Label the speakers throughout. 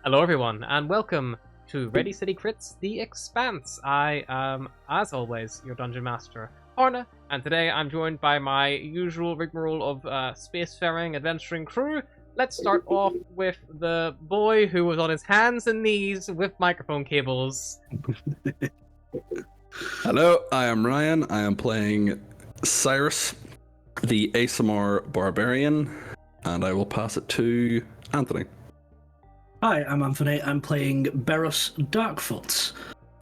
Speaker 1: Hello everyone, and welcome to Ready City Crits, The Expanse. I am, as always, your Dungeon Master, Horna, and today I'm joined by my usual rigmarole of spacefaring, adventuring crew. Let's start off with the boy who was on his hands and knees with microphone cables.
Speaker 2: Hello, I am Ryan. I am playing Cyrus, the ASMR Barbarian, and I will pass it to Anthony.
Speaker 3: Hi, I'm Anthony. I'm playing Beros Darkfoot.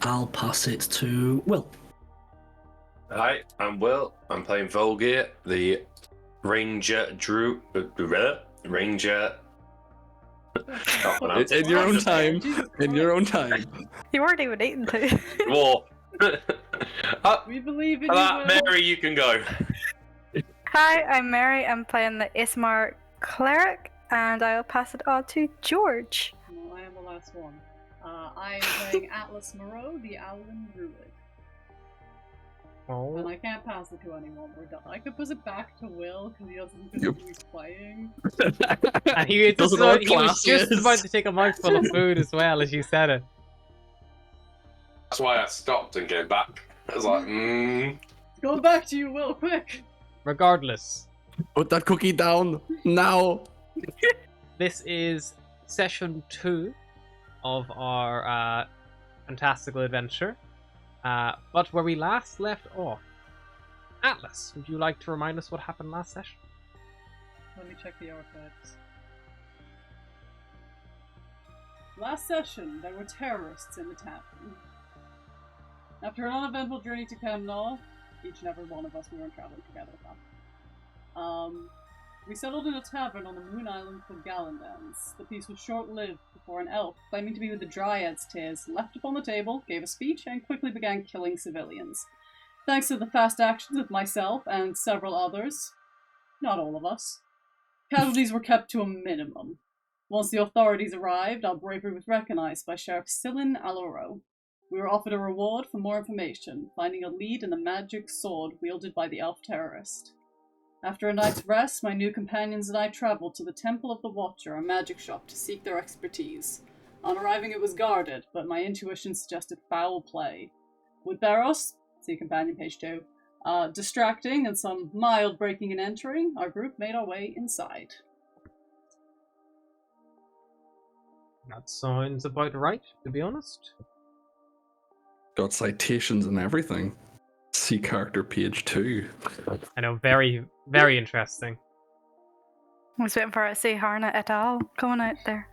Speaker 3: I'll pass it to Will.
Speaker 4: Hi, I'm Will. I'm playing Volgear, the Ranger Ranger.
Speaker 2: In your own time. In your own time.
Speaker 5: You weren't even eating to.
Speaker 4: War.
Speaker 6: We believe in you, Will.
Speaker 4: Mary, you can go.
Speaker 5: Hi, I'm Mary. I'm playing the Ismar Cleric, and I'll pass it on to George.
Speaker 6: Well, I am the last one. I am playing Atlas Moreau, the Owlin Druid.
Speaker 1: Oh.
Speaker 6: And I can't pass it to anyone. We're done. I could pass it back to Will because he doesn't know who he's playing.
Speaker 1: And he was just about to take a mouthful of food as well as you said it.
Speaker 4: That's why I stopped and came back. I was like,
Speaker 6: Go back to you, Will, quick!
Speaker 1: Regardless,
Speaker 2: Put that cookie down now.
Speaker 1: this is session 2 of our fantastical adventure. But where we last left off, Atlas, would you like to remind us what happened last session?
Speaker 6: Let me check the archives. Last session, there were terrorists in the tavern. After an uneventful journey to Camnall, each and every one of us, we weren't traveling together, we settled in a tavern on the Moon Island called Gallandans. The peace was short-lived before an elf, claiming to be with the Dryad's Tears, leapt upon the table, gave a speech, and quickly began killing civilians. Thanks to the fast actions of myself and several others, not all of us, casualties were kept to a minimum. Once the authorities arrived, our bravery was recognized by Sheriff Silin Aloro. We were offered a reward for more information, finding a lead in the magic sword wielded by the elf terrorist. After a night's rest, my new companions and I traveled to the Temple of the Watcher, a magic shop, to seek their expertise. On arriving, it was guarded, but my intuition suggested foul play. With Beros, see companion page 2, distracting and some mild breaking and entering, our group made our way inside.
Speaker 1: That sounds about right, to be honest.
Speaker 2: Got citations and everything. See character page 2.
Speaker 1: I know, very, very interesting.
Speaker 5: I was waiting for it to say Harna et al. Coming out there.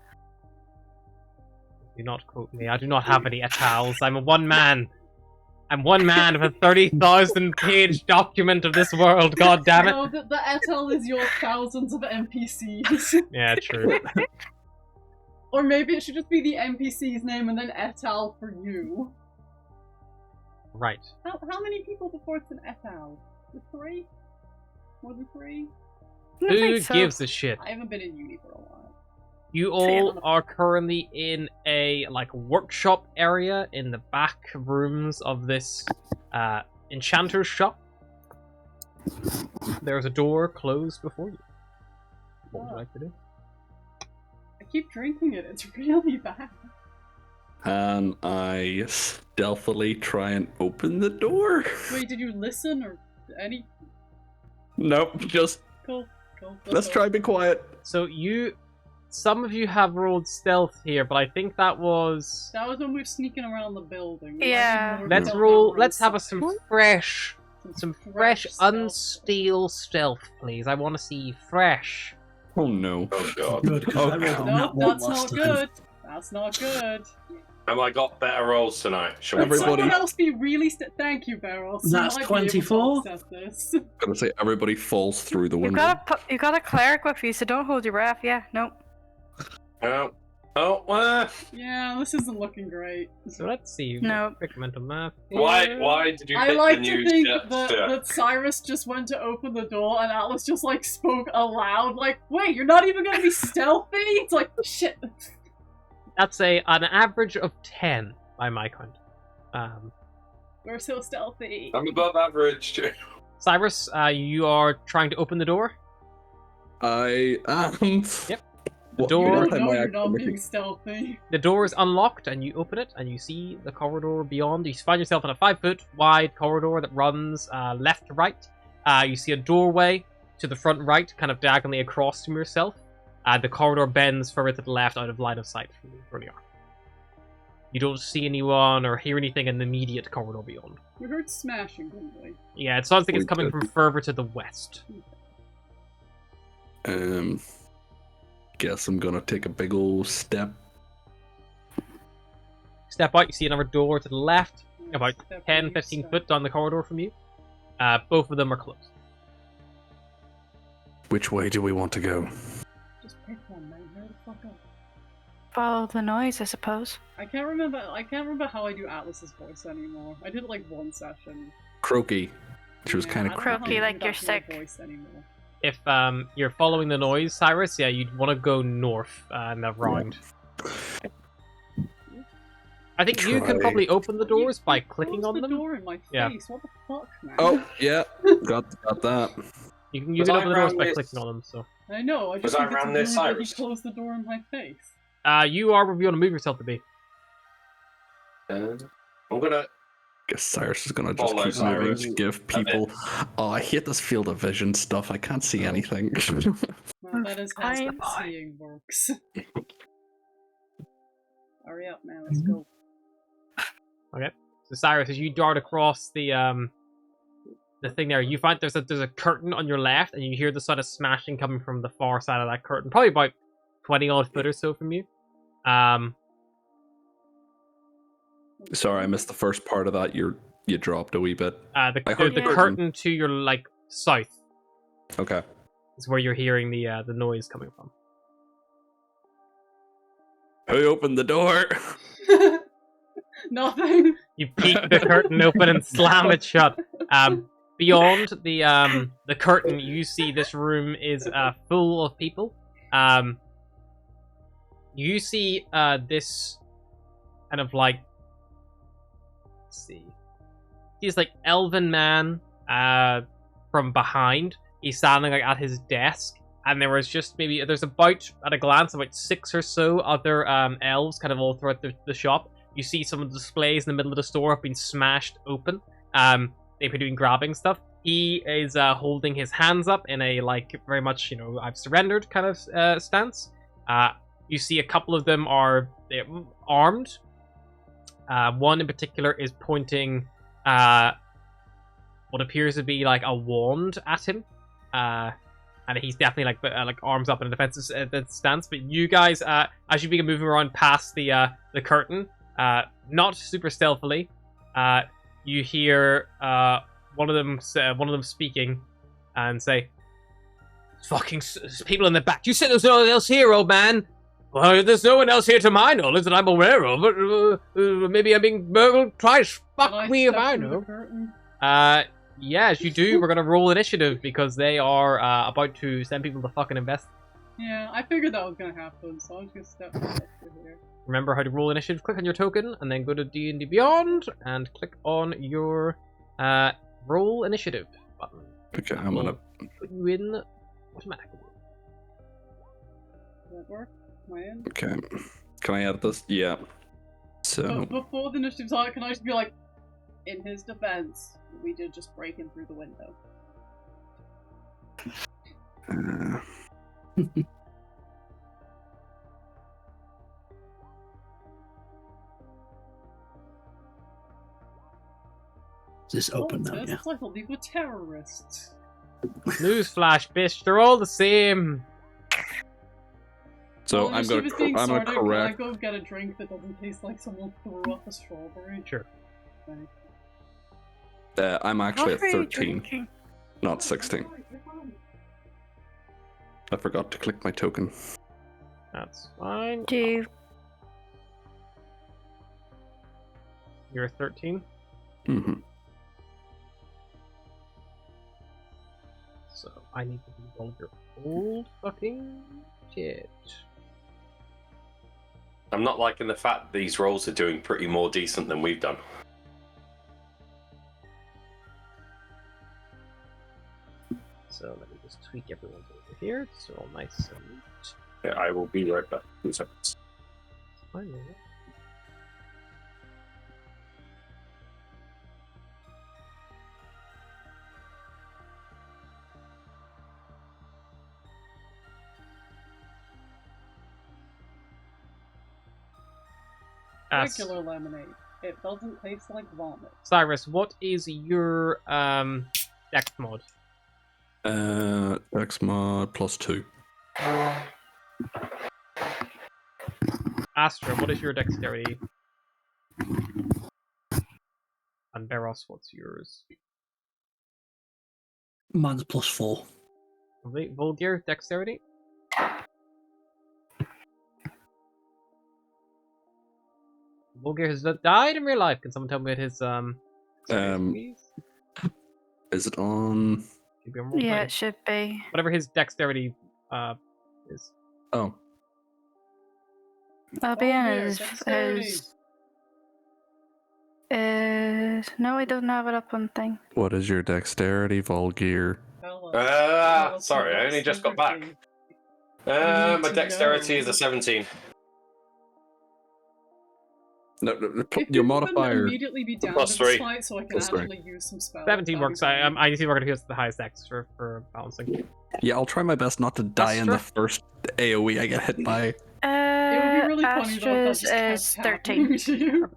Speaker 1: Do not quote me. I do not have any etals. I'm a one man. I'm one man with a 30,000 page document of this world. God damn it.
Speaker 6: No, the etal is your thousands of NPCs.
Speaker 1: Yeah, true.
Speaker 6: Or maybe it should just be the NPC's name and then etal for you.
Speaker 1: Right.
Speaker 6: How many people before it's an etal? The 3? More than 3?
Speaker 1: Who gives a shit?
Speaker 6: I haven't been in uni for a while.
Speaker 1: You all are currently in a workshop area in the back rooms of this enchanter's shop. There's a door closed before you. What would you like to do?
Speaker 6: I keep drinking it, it's really bad.
Speaker 2: And I stealthily try and open the door.
Speaker 6: Wait, did you listen or any?
Speaker 2: Nope, just
Speaker 6: Cool.
Speaker 2: let's try and be quiet.
Speaker 1: So some of you have rolled stealth here, but I think that was...
Speaker 6: That was when we were sneaking around the building.
Speaker 5: Yeah.
Speaker 1: Let's have some fresh, unsteel stealth, please. I want to see fresh.
Speaker 2: Oh no.
Speaker 4: Oh god.
Speaker 3: Good, because I rolled a
Speaker 6: No,
Speaker 3: nat one
Speaker 6: that's
Speaker 3: last
Speaker 6: not
Speaker 3: time.
Speaker 6: good. That's not good.
Speaker 4: Have I got better rolls tonight? Shall we
Speaker 2: Everybody-
Speaker 4: find
Speaker 6: Someone
Speaker 4: out?
Speaker 6: else be really Thank you, Beryl.
Speaker 3: That's 24.
Speaker 6: This.
Speaker 2: I'm gonna say everybody falls through the
Speaker 5: You
Speaker 2: window.
Speaker 5: got a cleric with you, so don't hold your breath. Yeah, nope.
Speaker 6: Yeah, this isn't looking great.
Speaker 1: So let's see.
Speaker 5: No.
Speaker 1: Quick mental math.
Speaker 4: Why did you
Speaker 6: I
Speaker 4: pick
Speaker 6: like
Speaker 4: the
Speaker 6: to
Speaker 4: new
Speaker 6: think
Speaker 4: shirt?
Speaker 6: that Cyrus just went to open the door and Atlas just spoke aloud wait, you're not even gonna be stealthy? It's like, shit.
Speaker 1: That's an average of 10 by my count.
Speaker 6: We're so stealthy.
Speaker 4: I'm above average.
Speaker 1: Cyrus, you are trying to open the door?
Speaker 2: I am.
Speaker 1: Yep.
Speaker 2: What,
Speaker 1: door-
Speaker 6: You
Speaker 2: what
Speaker 6: don't
Speaker 2: am
Speaker 6: know
Speaker 2: I
Speaker 6: you're
Speaker 2: actually
Speaker 6: not
Speaker 2: looking?
Speaker 6: being stealthy.
Speaker 1: The door is unlocked, and you open it, and you see the corridor beyond. You find yourself in a 5-foot wide corridor that runs left to right. You see a doorway to the front right, kind of diagonally across from yourself. The corridor bends further to the left, out of line of sight from where you are. You don't see anyone or hear anything in the immediate corridor beyond.
Speaker 6: We heard smashing, didn't we?
Speaker 1: Yeah, it sounds like it's
Speaker 2: We
Speaker 1: coming
Speaker 2: did.
Speaker 1: from further to the west.
Speaker 2: Guess I'm gonna take a big old step.
Speaker 1: Step out, you see another door to the left, about
Speaker 6: Step
Speaker 1: 10,
Speaker 6: on
Speaker 1: 15
Speaker 6: step.
Speaker 1: foot down the corridor from you. Both of them are closed.
Speaker 2: Which way do we want to go?
Speaker 6: Just pick one, man. Hurry the fuck up.
Speaker 5: Follow the noise, I suppose.
Speaker 6: I can't remember how I do Atlas's voice anymore. I did it like one session.
Speaker 2: Croaky. She was
Speaker 6: Yeah,
Speaker 2: kind
Speaker 6: I
Speaker 2: of
Speaker 6: don't know how
Speaker 5: Croaky
Speaker 6: to do
Speaker 5: like
Speaker 6: that
Speaker 5: you're
Speaker 6: to my
Speaker 5: sick.
Speaker 6: voice anymore.
Speaker 1: If you're following the noise, Cyrus, yeah, you'd want to go north in the round. I think you can
Speaker 2: Try.
Speaker 1: probably open the doors by
Speaker 6: You
Speaker 1: clicking
Speaker 6: closed
Speaker 1: on
Speaker 6: the
Speaker 1: them.
Speaker 6: door in my
Speaker 1: Yeah.
Speaker 6: face. What the fuck, man?
Speaker 2: Oh, yeah. Got that.
Speaker 1: You can
Speaker 4: Was
Speaker 1: open
Speaker 4: I
Speaker 1: the doors
Speaker 4: around
Speaker 1: by
Speaker 4: this-
Speaker 1: clicking on them. So,
Speaker 6: I know. I just
Speaker 4: Was I
Speaker 6: think it's
Speaker 4: around
Speaker 6: weird
Speaker 4: this,
Speaker 6: that he
Speaker 4: Cyrus?
Speaker 6: closed the door in my face.
Speaker 1: you are where you want to move yourself to be.
Speaker 4: I'm gonna.
Speaker 2: Guess Cyrus is gonna just
Speaker 4: Follow
Speaker 2: keep moving
Speaker 4: Cyrus
Speaker 2: to give people. Oh, I hate this field of vision stuff. I can't see anything.
Speaker 6: Well, that is how
Speaker 5: Fine.
Speaker 6: seeing works. Hurry up, man. Let's go.
Speaker 1: So, Cyrus, as you dart across the thing there, you find there's a curtain on your left, and you hear the sort of smashing coming from the far side of that curtain, probably about 20 odd foot or so from you.
Speaker 2: Sorry, I missed the first part of that. You dropped a wee bit.
Speaker 1: The
Speaker 2: I heard
Speaker 1: the
Speaker 5: the
Speaker 1: curtain to your like south
Speaker 2: Okay.
Speaker 1: is where you're hearing the noise coming from.
Speaker 2: Who opened the door?
Speaker 6: Nothing.
Speaker 1: You peek the curtain open and slam it shut. Beyond the curtain, you see this room is full of people. You see this kind of like, let's see, he's like elven man from behind. He's standing like at his desk, and there's about at a glance about 6 or so other elves kind of all throughout the shop. You see some of the displays in the middle of the store have been smashed open. They've been doing grabbing stuff. He is holding his hands up in a like very much I've surrendered kind of stance. You see a couple of them are armed. One in particular is pointing what appears to be like a wand at him. And he's definitely like arms up in a defensive stance. But you guys, as you begin moving around past the curtain, not super stealthily, you hear one of them speaking and say, "Fucking people in the back. You said there's no one else here, old man." "Well, there's no one else here to my knowledge that I'm aware of. But maybe I'm being burgled twice.
Speaker 6: Can
Speaker 1: Fuck me if
Speaker 6: step
Speaker 1: I
Speaker 6: through the
Speaker 1: know."
Speaker 6: curtain?
Speaker 1: Yeah, as you do, we're gonna roll initiative because they are about to send people to fucking invest.
Speaker 6: Yeah, I figured that was gonna happen, so I'm just gonna step through here.
Speaker 1: Remember how to roll initiative. Click on your token, and then go to D&D Beyond, and click on your roll initiative button.
Speaker 2: Okay, I'm gonna.
Speaker 1: Put you in automatically.
Speaker 6: Does that work? Am I in?
Speaker 2: Okay. Can I edit this? Yeah. So.
Speaker 6: But before the initiative's on, can I just be like, in his defense, we did just break him through the window.
Speaker 3: Is this open now?
Speaker 6: This
Speaker 3: Yeah.
Speaker 6: I thought these were terrorists.
Speaker 1: Newsflash, bitch, they're all the same.
Speaker 2: So
Speaker 6: Well,
Speaker 2: I'm
Speaker 6: she
Speaker 2: gonna.
Speaker 6: was being
Speaker 2: I'm gonna
Speaker 6: started, Can I
Speaker 2: correct.
Speaker 6: go get a drink that doesn't taste like someone threw up a strawberry?
Speaker 1: Sure.
Speaker 6: Thanks.
Speaker 2: I'm actually at
Speaker 5: What are you
Speaker 2: 13,
Speaker 5: drinking?
Speaker 2: not 16. I forgot to click my token.
Speaker 1: That's fine.
Speaker 5: Do you...
Speaker 1: You're 13.
Speaker 2: Mm-hmm.
Speaker 1: So I need to be all of your old fucking shit.
Speaker 4: I'm not liking the fact that these rolls are doing pretty more decent than we've done.
Speaker 1: So let me just tweak everyone's over here. So all nice and neat.
Speaker 4: Yeah, I will be right back. 2 seconds.
Speaker 1: Fine, yeah.
Speaker 6: Regular lemonade. It doesn't taste like vomit.
Speaker 1: Cyrus, what is your dex mod?
Speaker 2: Dex mod +2.
Speaker 1: Astra, what is your dexterity? And Beros, what's yours?
Speaker 3: Mine's +4.
Speaker 1: Volgear, dexterity? Volgear has died in real life. Can someone tell me what his dexterity is?
Speaker 2: Is it on?
Speaker 1: Should be on roll
Speaker 5: Yeah,
Speaker 1: twenty.
Speaker 5: it should be.
Speaker 1: Whatever his dexterity is.
Speaker 2: Oh,
Speaker 5: I'll be in
Speaker 6: Volgear,
Speaker 5: his.
Speaker 6: dexterity.
Speaker 5: No, he doesn't have it up on thing.
Speaker 2: what is your dexterity, Volgear?
Speaker 6: Tell us
Speaker 4: Sorry, I
Speaker 6: about
Speaker 4: only just got back.
Speaker 6: everything.
Speaker 4: My
Speaker 6: need to
Speaker 4: dexterity
Speaker 6: know.
Speaker 4: is a 17.
Speaker 2: No,
Speaker 6: If
Speaker 2: your
Speaker 6: you can
Speaker 2: modifier.
Speaker 6: immediately be down
Speaker 4: Plus
Speaker 6: to this
Speaker 4: 3.
Speaker 6: fight so I can
Speaker 2: Plus 3.
Speaker 6: actually use some spells.
Speaker 1: 17
Speaker 6: that'd
Speaker 1: works.
Speaker 6: be brilliant.
Speaker 1: I see we're going to use the highest dex for balancing.
Speaker 2: Yeah, I'll try my best not to die in the first AoE I get hit by.
Speaker 6: It would be really funny though if that
Speaker 5: Astra's
Speaker 6: just
Speaker 5: is
Speaker 6: kept
Speaker 5: 13.
Speaker 6: happening to you.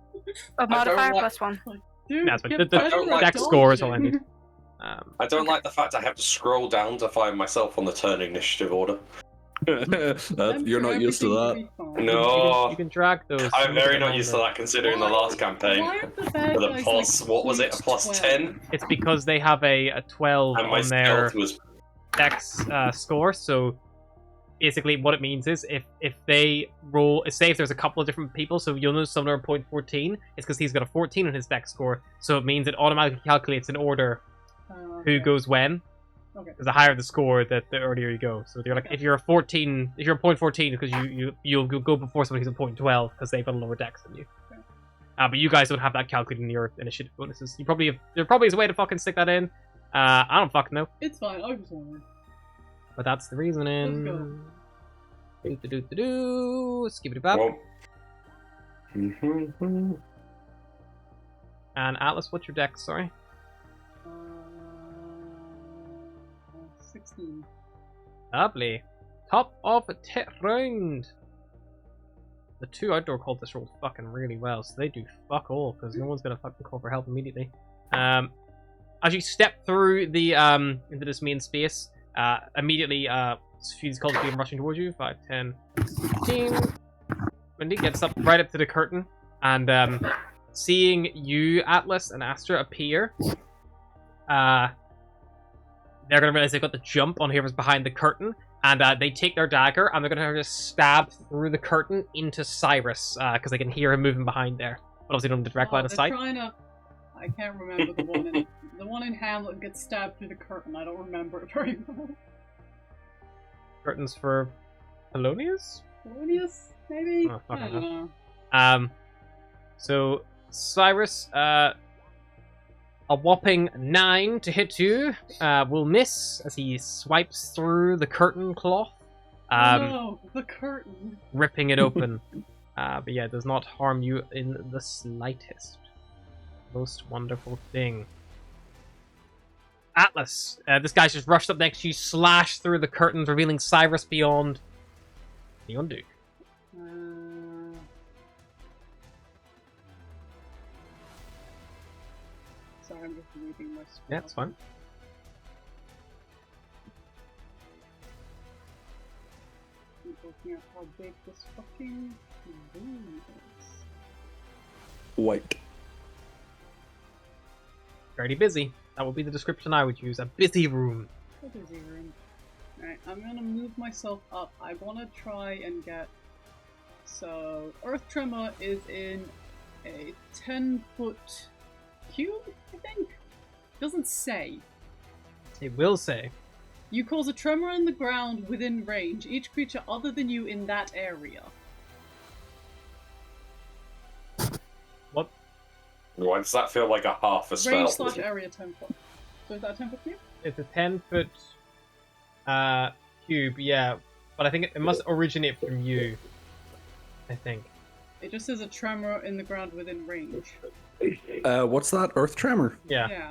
Speaker 5: A modifier
Speaker 4: like-
Speaker 5: +1.
Speaker 6: Dude,
Speaker 1: That's fine.
Speaker 6: get
Speaker 1: The
Speaker 6: better at
Speaker 1: dex score is all I
Speaker 6: dodging.
Speaker 1: need.
Speaker 4: I don't like the fact I have to scroll down to find myself on the turn initiative order.
Speaker 2: You're not used to that.
Speaker 4: No.
Speaker 1: You can drag those.
Speaker 4: I'm very
Speaker 1: them
Speaker 4: not
Speaker 1: on
Speaker 4: used to
Speaker 1: the-
Speaker 4: that considering the
Speaker 6: Why-
Speaker 4: last campaign.
Speaker 6: Why are the bad
Speaker 4: With a
Speaker 6: guys
Speaker 4: plus,
Speaker 6: like
Speaker 4: what was it, a plus
Speaker 6: 12?
Speaker 4: 10?
Speaker 1: It's because they have a 12
Speaker 4: And my
Speaker 1: on their
Speaker 4: stealth was.
Speaker 1: dex score. So basically, what it means is if they roll, say if there's a couple of different people, so you'll notice some are 0.14. It's because he's got a 14 on his dex score. So it means it automatically calculates in order who goes when.
Speaker 6: Okay.
Speaker 1: Because the higher the score, the earlier you go. So they're like, if you're a 14, if you're a 0.14, because you'll go before somebody who's a 0.12 because they've got a lower dex than you.
Speaker 6: Okay.
Speaker 1: But you guys don't have that calculated in your initiative bonuses. There probably is a way to fucking stick that in. I don't fucking know,
Speaker 6: It's fine, I was wondering.
Speaker 1: but that's the reasoning.
Speaker 6: Let's
Speaker 1: Do skippity bop.
Speaker 4: Well. Mhm.
Speaker 1: And Atlas, what's your dex? Sorry.
Speaker 6: 16.
Speaker 1: Lovely. Top of round. The 2 outdoor cultists rolled fucking really well, so they do fuck all because no one's gonna fucking call for help immediately. As you step through the into this main space, immediately a few of these cultists begin rushing towards you. 5, 10, 15. Wendy gets up right up to the curtain, and seeing you, Atlas, and Astra appear, they're gonna realize they've got the jump on whoever's behind the curtain, and they take their dagger and they're gonna just stab through the curtain into Cyrus because they can hear him moving behind there. But obviously, don't have the direct line of
Speaker 6: they're
Speaker 1: sight.
Speaker 6: trying to... I can't remember the one in Hamlet gets stabbed through the curtain. I don't remember it very well.
Speaker 1: Curtains for Polonius?
Speaker 6: Polonius, maybe?
Speaker 1: Oh,
Speaker 6: I
Speaker 1: fucking
Speaker 6: don't know.
Speaker 1: So Cyrus, a whopping 9 to hit you, will miss as he swipes through the curtain cloth,
Speaker 6: Oh no, the curtain.
Speaker 1: ripping it open. But yeah, it does not harm you in the slightest. Most wonderful thing. Atlas, this guy's just rushed up next to you, slashed through the curtains, revealing Cyrus beyond the undo.
Speaker 6: Sorry, I'm just reading my spell.
Speaker 1: Yeah, it's fine.
Speaker 6: Keep looking at how big this fucking room is.
Speaker 2: White.
Speaker 1: Very busy. That would be the description I would use. A busy room.
Speaker 6: A busy room. Alright, I'm gonna move myself up. I wanna try and get... So, Earth Tremor is in a 10-foot cube, I think? Doesn't say.
Speaker 1: It will say.
Speaker 6: You cause a tremor in the ground within range. Each creature other than you in that area.
Speaker 1: What?
Speaker 4: Why does that feel like a half a spell?
Speaker 6: Range slash area 10 foot. So is that a 10 foot cube?
Speaker 1: It's a 10-foot cube, yeah. but I think it must originate from you. I think.
Speaker 6: It just says a tremor in the ground within range.
Speaker 2: What's that? Earth tremor?
Speaker 1: Yeah.
Speaker 6: Yeah.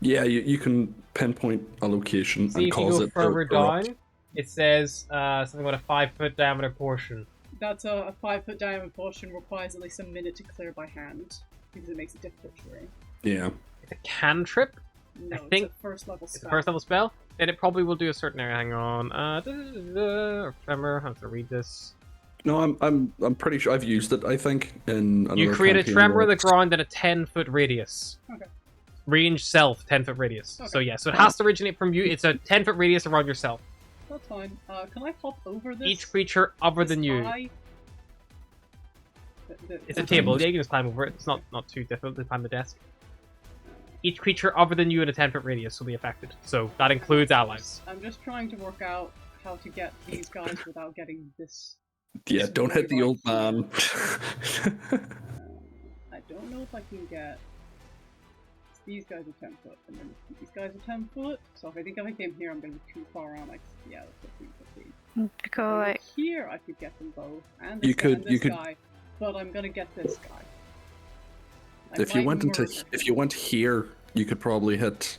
Speaker 2: Yeah, you can pinpoint a location
Speaker 1: See,
Speaker 2: and
Speaker 1: if you
Speaker 2: cause
Speaker 1: go
Speaker 2: it
Speaker 1: further
Speaker 2: to erupt.
Speaker 1: down, it says something about a 5-foot diameter portion.
Speaker 6: That's a 5-foot diameter portion requires at least a minute to clear by hand because it makes it difficult terrain.
Speaker 2: Yeah.
Speaker 1: It's a cantrip.
Speaker 6: No,
Speaker 1: think
Speaker 6: it's a first level spell.
Speaker 1: It's a first level spell. Then it probably will do a certain area. Hang on. Tremor. I have to read this.
Speaker 2: No, I'm pretty sure I've used it. I think in
Speaker 1: You
Speaker 2: another
Speaker 1: create a
Speaker 2: campaign
Speaker 1: tremor of
Speaker 2: where
Speaker 1: the ground in a 10-foot radius.
Speaker 6: Okay.
Speaker 1: Range self 10-foot radius.
Speaker 6: Okay.
Speaker 1: So yeah, so it has to originate from you. It's a 10-foot radius around yourself.
Speaker 6: That's fine. Can I hop over this?
Speaker 1: Each creature other
Speaker 6: this
Speaker 1: than you.
Speaker 6: eye?
Speaker 1: It's a table. Yeah, you can just climb over it. It's not too difficult to climb the desk. Each creature other than you in a 10-foot radius will be affected. So that includes allies.
Speaker 6: I'm just trying to work out how to get these guys without getting this.
Speaker 2: Yeah,
Speaker 6: this
Speaker 2: don't hit the
Speaker 6: really
Speaker 2: old man.
Speaker 6: I don't know if I can get. These guys are 10 foot, and then these guys are 10 foot. So if I think if I came here, I'm going to be too far on. Like, yeah, that's 15.
Speaker 5: Go like
Speaker 6: Here, I could get them both, and
Speaker 2: You
Speaker 6: this,
Speaker 2: could-
Speaker 6: and this
Speaker 2: you could-
Speaker 6: guy. But I'm gonna get this guy. I
Speaker 2: if you
Speaker 6: might
Speaker 2: went into
Speaker 6: murder him.
Speaker 2: if you went here, you could probably hit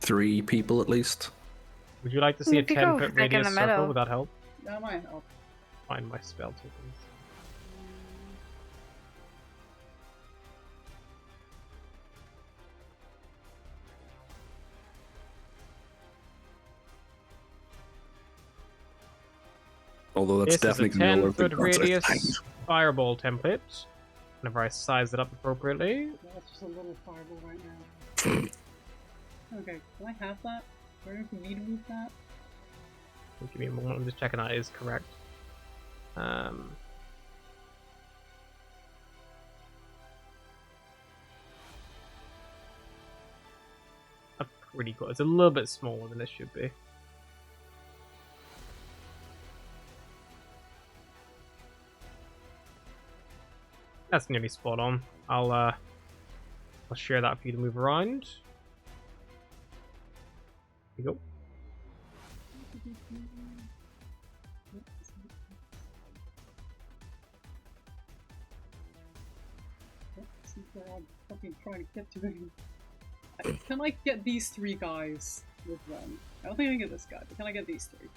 Speaker 2: 3 people at least.
Speaker 1: Would you like to see a
Speaker 5: If you go,
Speaker 1: 10-foot
Speaker 5: like, in
Speaker 1: radius
Speaker 5: the
Speaker 1: circle?
Speaker 5: middle.
Speaker 1: Would that help?
Speaker 6: That might help.
Speaker 1: Find my spell tokens.
Speaker 2: Although that's
Speaker 1: This is a
Speaker 2: definitely gonna lower the
Speaker 1: 10-foot
Speaker 2: odds, I
Speaker 1: radius
Speaker 2: think.
Speaker 1: fireball template. Whenever I size it up appropriately.
Speaker 6: That's just a little fireball right now. Okay, can I have that? Where for me to move that?
Speaker 1: Give me a moment. I'm just checking that is correct. Pretty cool. It's a little bit smaller than it should be. That's nearly spot on. I'll share that for you to move around. There you go.
Speaker 6: I'm fucking trying to get to him. Can I get these 3 guys with them? I don't think I can get this guy, but can I get these 3?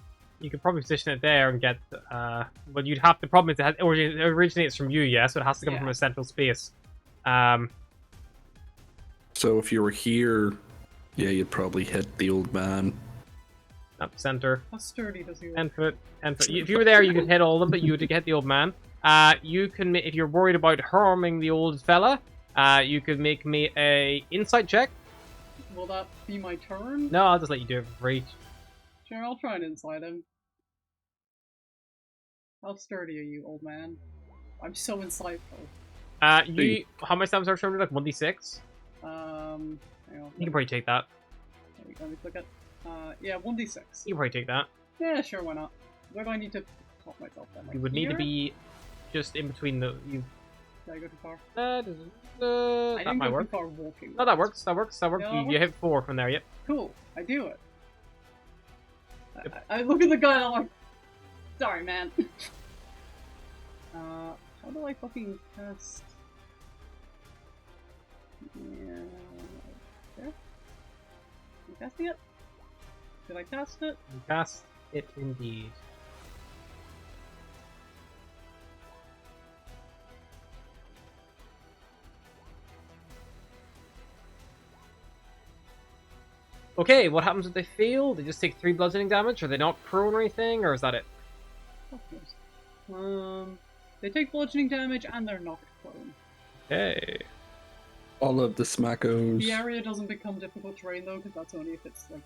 Speaker 1: You could probably position it there and get. But you'd have. The problem is it originates from you, yeah. So it has to come
Speaker 6: Yeah.
Speaker 1: from a central space.
Speaker 2: So if you were here, yeah, you'd probably hit the old man.
Speaker 1: Up center.
Speaker 6: How sturdy does he look?
Speaker 1: 10 foot. 10 foot. If you were there, you could hit all of them, but you would get the old man. You can, if you're worried about harming the old fella, you could make me a insight check.
Speaker 6: Will that be my turn?
Speaker 1: No, I'll just let you do it for free.
Speaker 6: Sure, I'll try and inside him. How sturdy are you, old man? I'm so insightful.
Speaker 1: How much times are you like 1d6?
Speaker 6: Hang on.
Speaker 1: You can probably take that.
Speaker 6: Let me click it. Yeah, 1d6.
Speaker 1: You can probably take that.
Speaker 6: Yeah, sure, why not? Where do I need to pop myself then? Like
Speaker 1: You would need to
Speaker 6: here?
Speaker 1: be just in between the. You.
Speaker 6: Did I go too far?
Speaker 1: That
Speaker 6: I didn't
Speaker 1: might
Speaker 6: go
Speaker 1: work.
Speaker 6: too far walking.
Speaker 1: No, that works. That works. That works.
Speaker 6: Yeah,
Speaker 1: You hit 4 from there. Yep.
Speaker 6: Cool, I do it. I look at the guy and I'm like, sorry, man. How do I fucking cast? Yeah, there. Am I casting it? Did I cast it?
Speaker 1: You cast it indeed. Okay, what happens if they fail? They just take 3 bludgeoning damage? Are they not prone or anything, or is that it?
Speaker 6: Fuck knows. They take bludgeoning damage and they're knocked prone.
Speaker 1: Okay.
Speaker 2: All of the smackos.
Speaker 6: The area doesn't become difficult terrain though, because that's only if it's like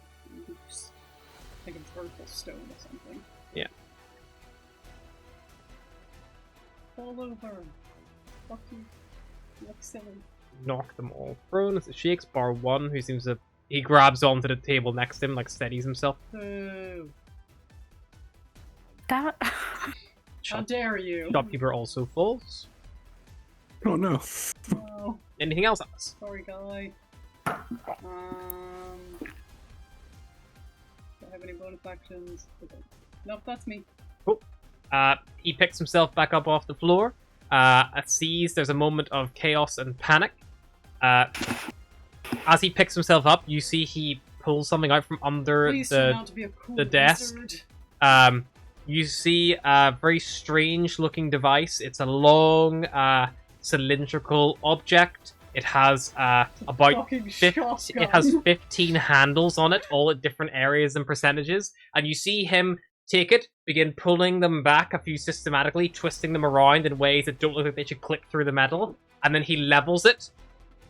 Speaker 6: loose. I think it's vertical stone or something.
Speaker 1: Yeah.
Speaker 6: Fall over. Fuck you. You look silly.
Speaker 1: Knock them all prone. It shakes bar 1, who seems to. He grabs onto the table next to him, like steadies himself.
Speaker 6: Boo.
Speaker 5: damn it.
Speaker 6: How dare you?
Speaker 1: Shopkeeper also falls.
Speaker 2: Oh no.
Speaker 6: Oh,
Speaker 1: Anything else, Alice?
Speaker 6: sorry, guy. Do I have any bonus actions? Okay. Nope, that's me.
Speaker 1: He picks himself back up off the floor. Sees there's a moment of chaos and panic. As he picks himself up, you see he pulls something out from under
Speaker 6: Please turn out to be a cool
Speaker 1: the desk.
Speaker 6: wizard.
Speaker 1: You see a very strange-looking device. It's a long, cylindrical object. It has about
Speaker 6: Fucking
Speaker 1: 15,
Speaker 6: shotgun.
Speaker 1: it has 15 handles on it, all at different areas and percentages. And you see him take it, begin pulling them back a few systematically, twisting them around in ways that don't look like they should click through the metal. And then he levels it,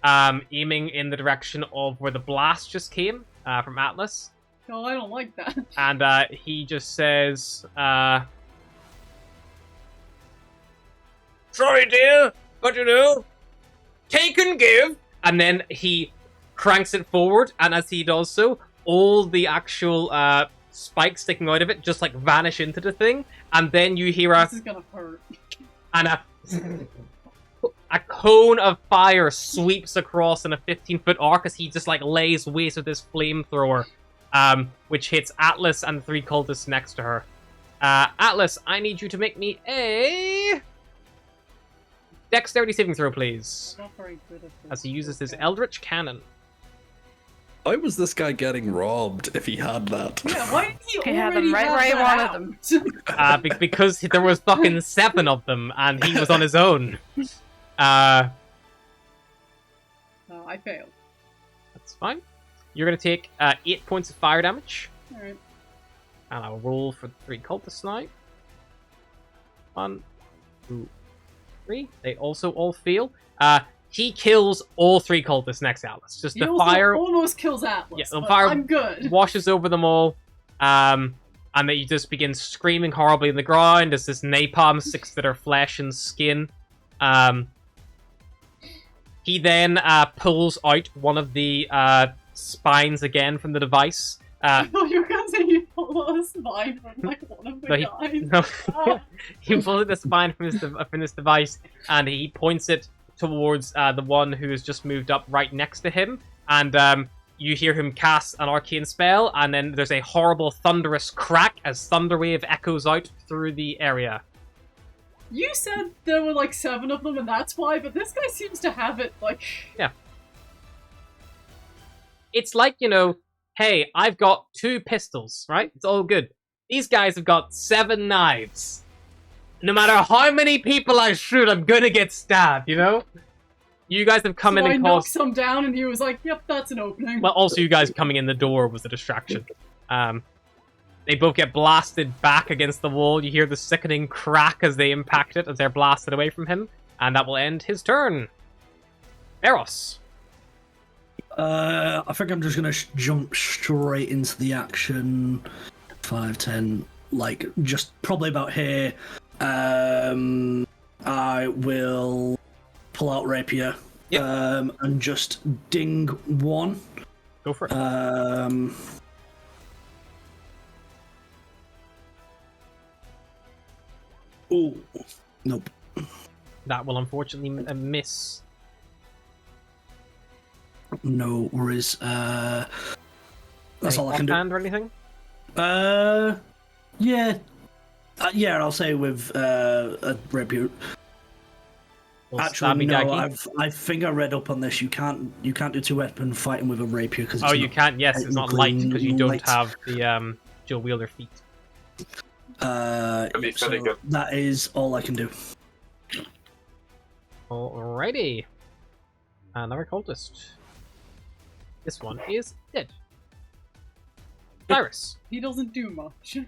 Speaker 1: aiming in the direction of where the blast just came from Atlas.
Speaker 6: Oh, I don't like that.
Speaker 1: And he just says, sorry, dear, but you know, take and give. And then he cranks it forward, and as he does so, all the actual spikes sticking out of it just like vanish into the thing, and then you hear
Speaker 6: This is gonna hurt.
Speaker 1: and a cone of fire sweeps across in a 15-foot arc as he just like lays waste with this flamethrower, which hits Atlas and the 3 cultists next to her. Atlas, I need you to make me a dexterity saving throw, please,
Speaker 6: I'm not very good at this.
Speaker 1: as he uses his eldritch cannon.
Speaker 2: Why was this guy getting robbed if he had that?
Speaker 6: Yeah, why did he
Speaker 5: He had
Speaker 6: already
Speaker 5: them right
Speaker 6: have
Speaker 5: where he
Speaker 6: that
Speaker 5: wanted
Speaker 6: out?
Speaker 5: them.
Speaker 1: Because there was fucking 7 of them, and he was on his own.
Speaker 6: I failed.
Speaker 1: That's fine. You're going to take 8 points of fire damage.
Speaker 6: Alright.
Speaker 1: And I'll roll for the 3 cultists now. 1, 2, 3. They also all fail. He kills all 3 cultists next to Atlas. Just
Speaker 6: He
Speaker 1: the
Speaker 6: also
Speaker 1: fire
Speaker 6: almost kills Atlas,
Speaker 1: Yeah, the
Speaker 6: but
Speaker 1: fire
Speaker 6: I'm good.
Speaker 1: washes over them all. And then you just begin screaming horribly in the ground as this napalm sticks to their flesh and skin. He then pulls out one of the spines again from the device.
Speaker 6: I thought you were gonna say he pulled a spine from like one of the
Speaker 1: No,
Speaker 6: guys.
Speaker 1: he pulls the spine from his device, and he points it towards the one who has just moved up right next to him. And you hear him cast an arcane spell, and then there's a horrible thunderous crack as Thunderwave echoes out through the area.
Speaker 6: You said there were like 7 of them and that's why, but this guy seems to have it like...
Speaker 1: It's like, you know, hey, I've got 2 pistols, right? It's all good. These guys have got 7 knives. No matter how many people I shoot, I'm gonna get stabbed, you know? You guys have come
Speaker 6: So
Speaker 1: in
Speaker 6: I
Speaker 1: and
Speaker 6: knocked
Speaker 1: caused...
Speaker 6: some down and he was like, yep, that's an opening.
Speaker 1: Well, also you guys coming in the door was a distraction. They both get blasted back against the wall. You hear the sickening crack as they impact it, as they're blasted away from him. And that will end his turn. Eros.
Speaker 3: I think I'm just gonna jump straight into the action. 5, 10, like just probably about here. I will pull out rapier.
Speaker 1: Yep.
Speaker 3: And just ding 1.
Speaker 1: Go for it.
Speaker 3: Oh, nope.
Speaker 1: That will unfortunately miss.
Speaker 3: No worries. That's all I can do.
Speaker 1: Offhand or anything?
Speaker 3: Yeah. Yeah, I'll say with a rapier.
Speaker 1: Well,
Speaker 3: Actually,
Speaker 1: stabby
Speaker 3: no.
Speaker 1: daggy.
Speaker 3: I think I read up on this. You can't do 2-weapon fighting with a rapier because.
Speaker 1: Oh, you can't. Yes, it's not light because you don't
Speaker 3: light.
Speaker 1: have the dual wielder feet.
Speaker 4: That'd be
Speaker 3: So
Speaker 4: pretty good.
Speaker 3: that is all I can do.
Speaker 1: Alrighty. Another cultist. This one is dead. Cyrus.
Speaker 6: He doesn't do much.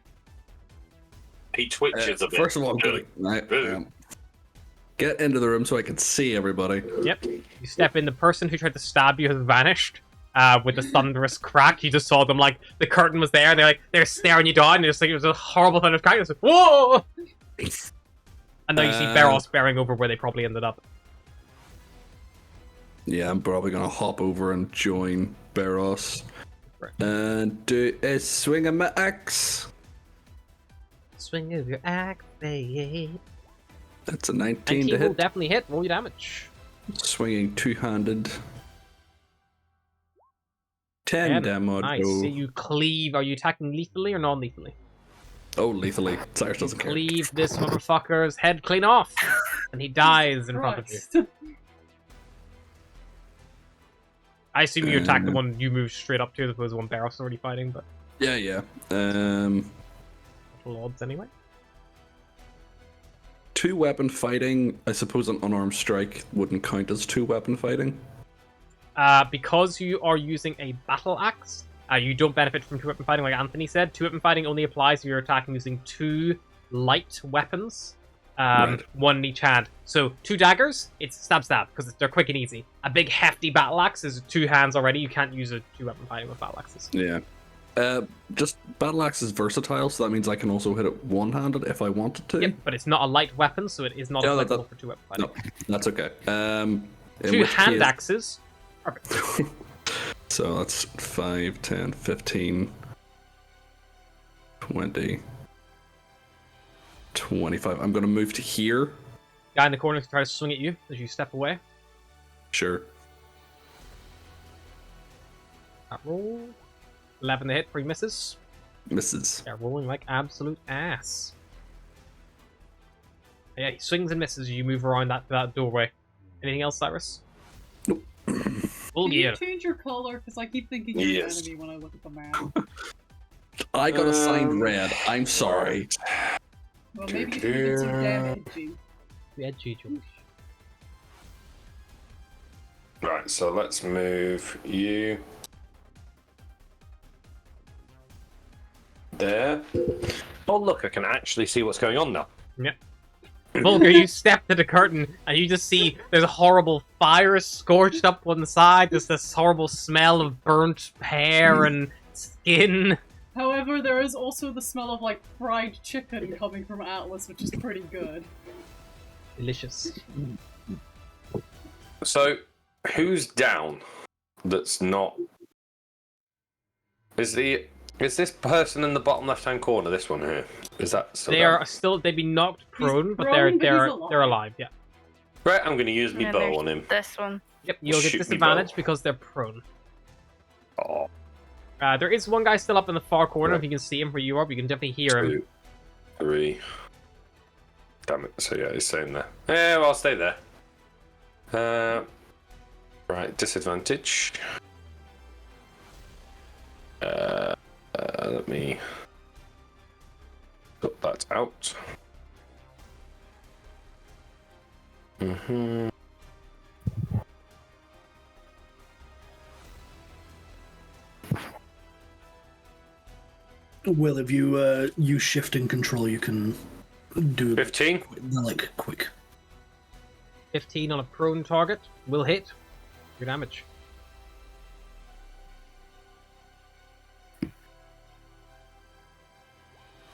Speaker 4: He twitches a bit.
Speaker 2: First of all, I'm gonna get into the room so I can see everybody.
Speaker 1: Yep. You step in. The person who tried to stab you has vanished. With the thunderous crack, you just saw them like the curtain was there. And they're staring you down. And just like it was a horrible thunderous crack. It's like whoa. And now you see Barros bearing over where they probably ended up.
Speaker 2: Yeah, I'm probably gonna hop over and join Barros.
Speaker 1: Right.
Speaker 2: And do a swing of my axe.
Speaker 1: Swing of your axe, babe.
Speaker 2: That's a 19
Speaker 1: And he
Speaker 2: to
Speaker 1: will
Speaker 2: hit.
Speaker 1: definitely hit. Roll your damage.
Speaker 2: Swinging 2-handed. 10 damage.
Speaker 1: Nice.
Speaker 2: Oh.
Speaker 1: So you cleave. Are you attacking lethally or non-lethally?
Speaker 2: Oh, lethally. Cyrus doesn't care.
Speaker 1: Cleave this motherfucker's head clean off, and he dies in front of you.
Speaker 6: Christ.
Speaker 1: I assume you attack the one you move straight up to, as opposed to the one Barrow's already fighting, but
Speaker 2: Yeah.
Speaker 1: little odds anyway.
Speaker 2: 2-weapon fighting, I suppose an unarmed strike wouldn't count as 2-weapon fighting.
Speaker 1: Because you are using a battle axe, you don't benefit from 2-weapon fighting, like Anthony said. 2-weapon fighting only applies if you're attacking using 2 light weapons,
Speaker 2: Right.
Speaker 1: 1 in each hand. So 2 daggers, it's stab, because they're quick and easy. A big hefty battle axe is 2 hands already. You can't use a 2-weapon fighting with battle axes.
Speaker 2: Yeah. Just battle axe is versatile, so that means I can also hit it one-handed if I wanted to.
Speaker 1: Yep, but it's not a light weapon, so it is not
Speaker 2: Yeah,
Speaker 1: applicable for 2-weapon fighting.
Speaker 2: No, that's okay. In
Speaker 1: 2
Speaker 2: which
Speaker 1: hand
Speaker 2: case-
Speaker 1: axes.
Speaker 2: So that's 5, 10, 15, 20, 25. I'm going to move to here.
Speaker 1: Guy in the corner tries to swing at you as you step away.
Speaker 2: Sure.
Speaker 1: That roll. 11 to hit, 3 misses.
Speaker 2: Misses.
Speaker 1: Yeah, rolling like absolute ass. Yeah, he swings and misses as you move around that doorway. Anything else, Cyrus?
Speaker 2: Nope.
Speaker 1: Full
Speaker 6: Can you
Speaker 1: gear.
Speaker 6: change your color? Because I keep thinking you're
Speaker 4: Yes.
Speaker 6: an enemy when I look at the map.
Speaker 2: I got assigned red. I'm sorry.
Speaker 6: Well, maybe if you get some damage.
Speaker 1: Yeah, GG.
Speaker 4: Right, so let's move you there.
Speaker 7: Oh, look, I can actually see what's going on now.
Speaker 1: Yep. Vulgar, you step to the curtain and you just see there's a horrible fire scorched up one side. There's this horrible smell of burnt hair and skin.
Speaker 6: However, there is also the smell of like fried chicken coming from Atlas, which is pretty good.
Speaker 1: Delicious.
Speaker 4: So, who's down? That's not. Is this person in the bottom left-hand corner? This one here. Is that still
Speaker 1: They
Speaker 4: down?
Speaker 1: are still. They'd be knocked prone, but
Speaker 6: prone, but
Speaker 1: they're
Speaker 6: he's alive.
Speaker 1: they're alive. Yeah.
Speaker 4: Right, I'm going to use my
Speaker 5: And
Speaker 4: bow
Speaker 5: there's
Speaker 4: on him.
Speaker 5: This one.
Speaker 1: Yep. You'll get
Speaker 4: Shoot me,
Speaker 1: disadvantage
Speaker 4: bow.
Speaker 1: because they're prone.
Speaker 4: Oh,
Speaker 1: There is one guy still up in the far corner.
Speaker 4: Right.
Speaker 1: If you can see him where you are, but you can definitely hear him.
Speaker 4: 2, 3. Damn it. So yeah, he's staying there. Yeah, well, I'll stay there. Right, disadvantage. Let me put that out. Mm-hmm.
Speaker 3: Will, if you use shift and control, you can do
Speaker 4: 15.
Speaker 3: like quick.
Speaker 1: 15 on a prone target will hit. Your damage.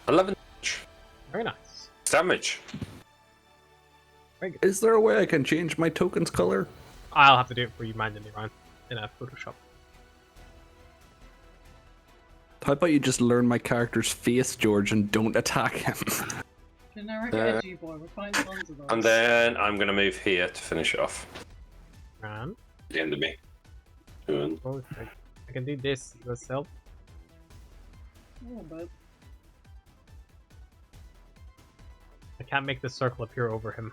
Speaker 4: $11
Speaker 1: Very nice.
Speaker 4: damage.
Speaker 2: Is there a way I can change my token's color?
Speaker 1: I'll have to do it for you manually, Ryan, in a Photoshop.
Speaker 2: How about you just learn my character's face, George, and don't attack him?
Speaker 6: Generic edgy boy, we're finding tons of those.
Speaker 4: And then I'm going to move here to finish it off.
Speaker 1: Ryan,
Speaker 4: The end of me. Doing.
Speaker 1: oh, I can do this yourself.
Speaker 6: A little bit.
Speaker 1: I can't make the circle appear over him.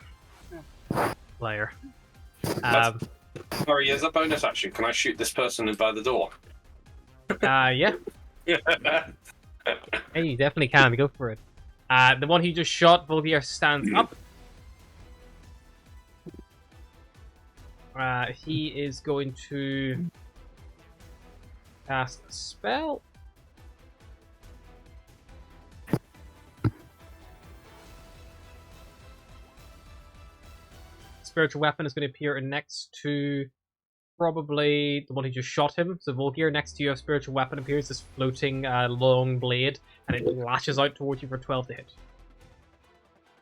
Speaker 6: Yeah.
Speaker 1: Player.
Speaker 4: Sorry, as a bonus action, can I shoot this person in by the door?
Speaker 1: Yeah. Hey, you definitely can. Go for it. The one who just shot, Volgier, stands up. He is going to cast a spell. Spiritual weapon is going to appear next to probably the one who just shot him. So Volgier, next to you, a spiritual weapon appears, this floating long blade, and it lashes out towards you for 12 to hit.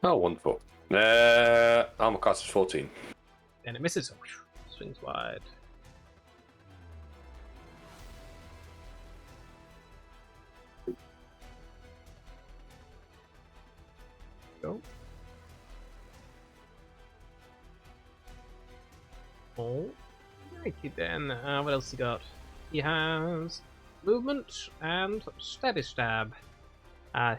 Speaker 4: Oh, wonderful. Armor class is 14.
Speaker 1: And it misses. Swings wide. Go. Oh. Righty then. What else he got? He has movement and steady stab.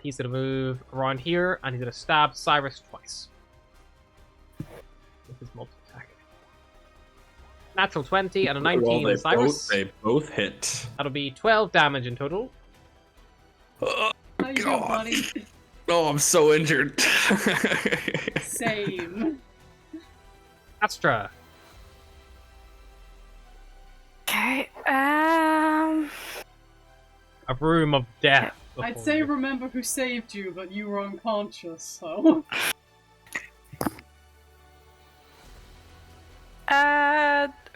Speaker 1: He's going to move around here, and he's going to stab Cyrus twice. With his multi-attack. Natural 20 and a 19
Speaker 2: Well,
Speaker 1: to Cyrus.
Speaker 2: they both hit.
Speaker 1: That'll be 12 damage in total.
Speaker 2: Oh,
Speaker 6: How you doing,
Speaker 2: God.
Speaker 6: buddy?
Speaker 2: Oh, I'm so injured.
Speaker 6: Same.
Speaker 1: Astra.
Speaker 5: Okay.
Speaker 1: A room of death.
Speaker 6: I'd
Speaker 1: before
Speaker 6: say
Speaker 1: you.
Speaker 6: remember who saved you, but you were unconscious, so...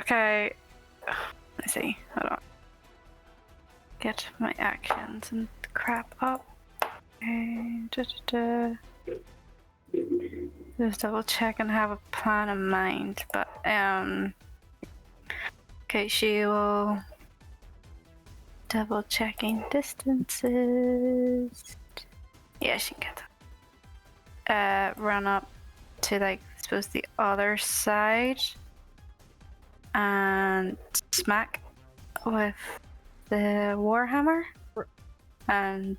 Speaker 5: Okay. Let's see. Hold on. Get my actions and crap up. Okay. Just double check and have a plan in mind, but okay, she will double checking distances. Yeah, she can get that. Run up to like I suppose the other side and smack with the warhammer. And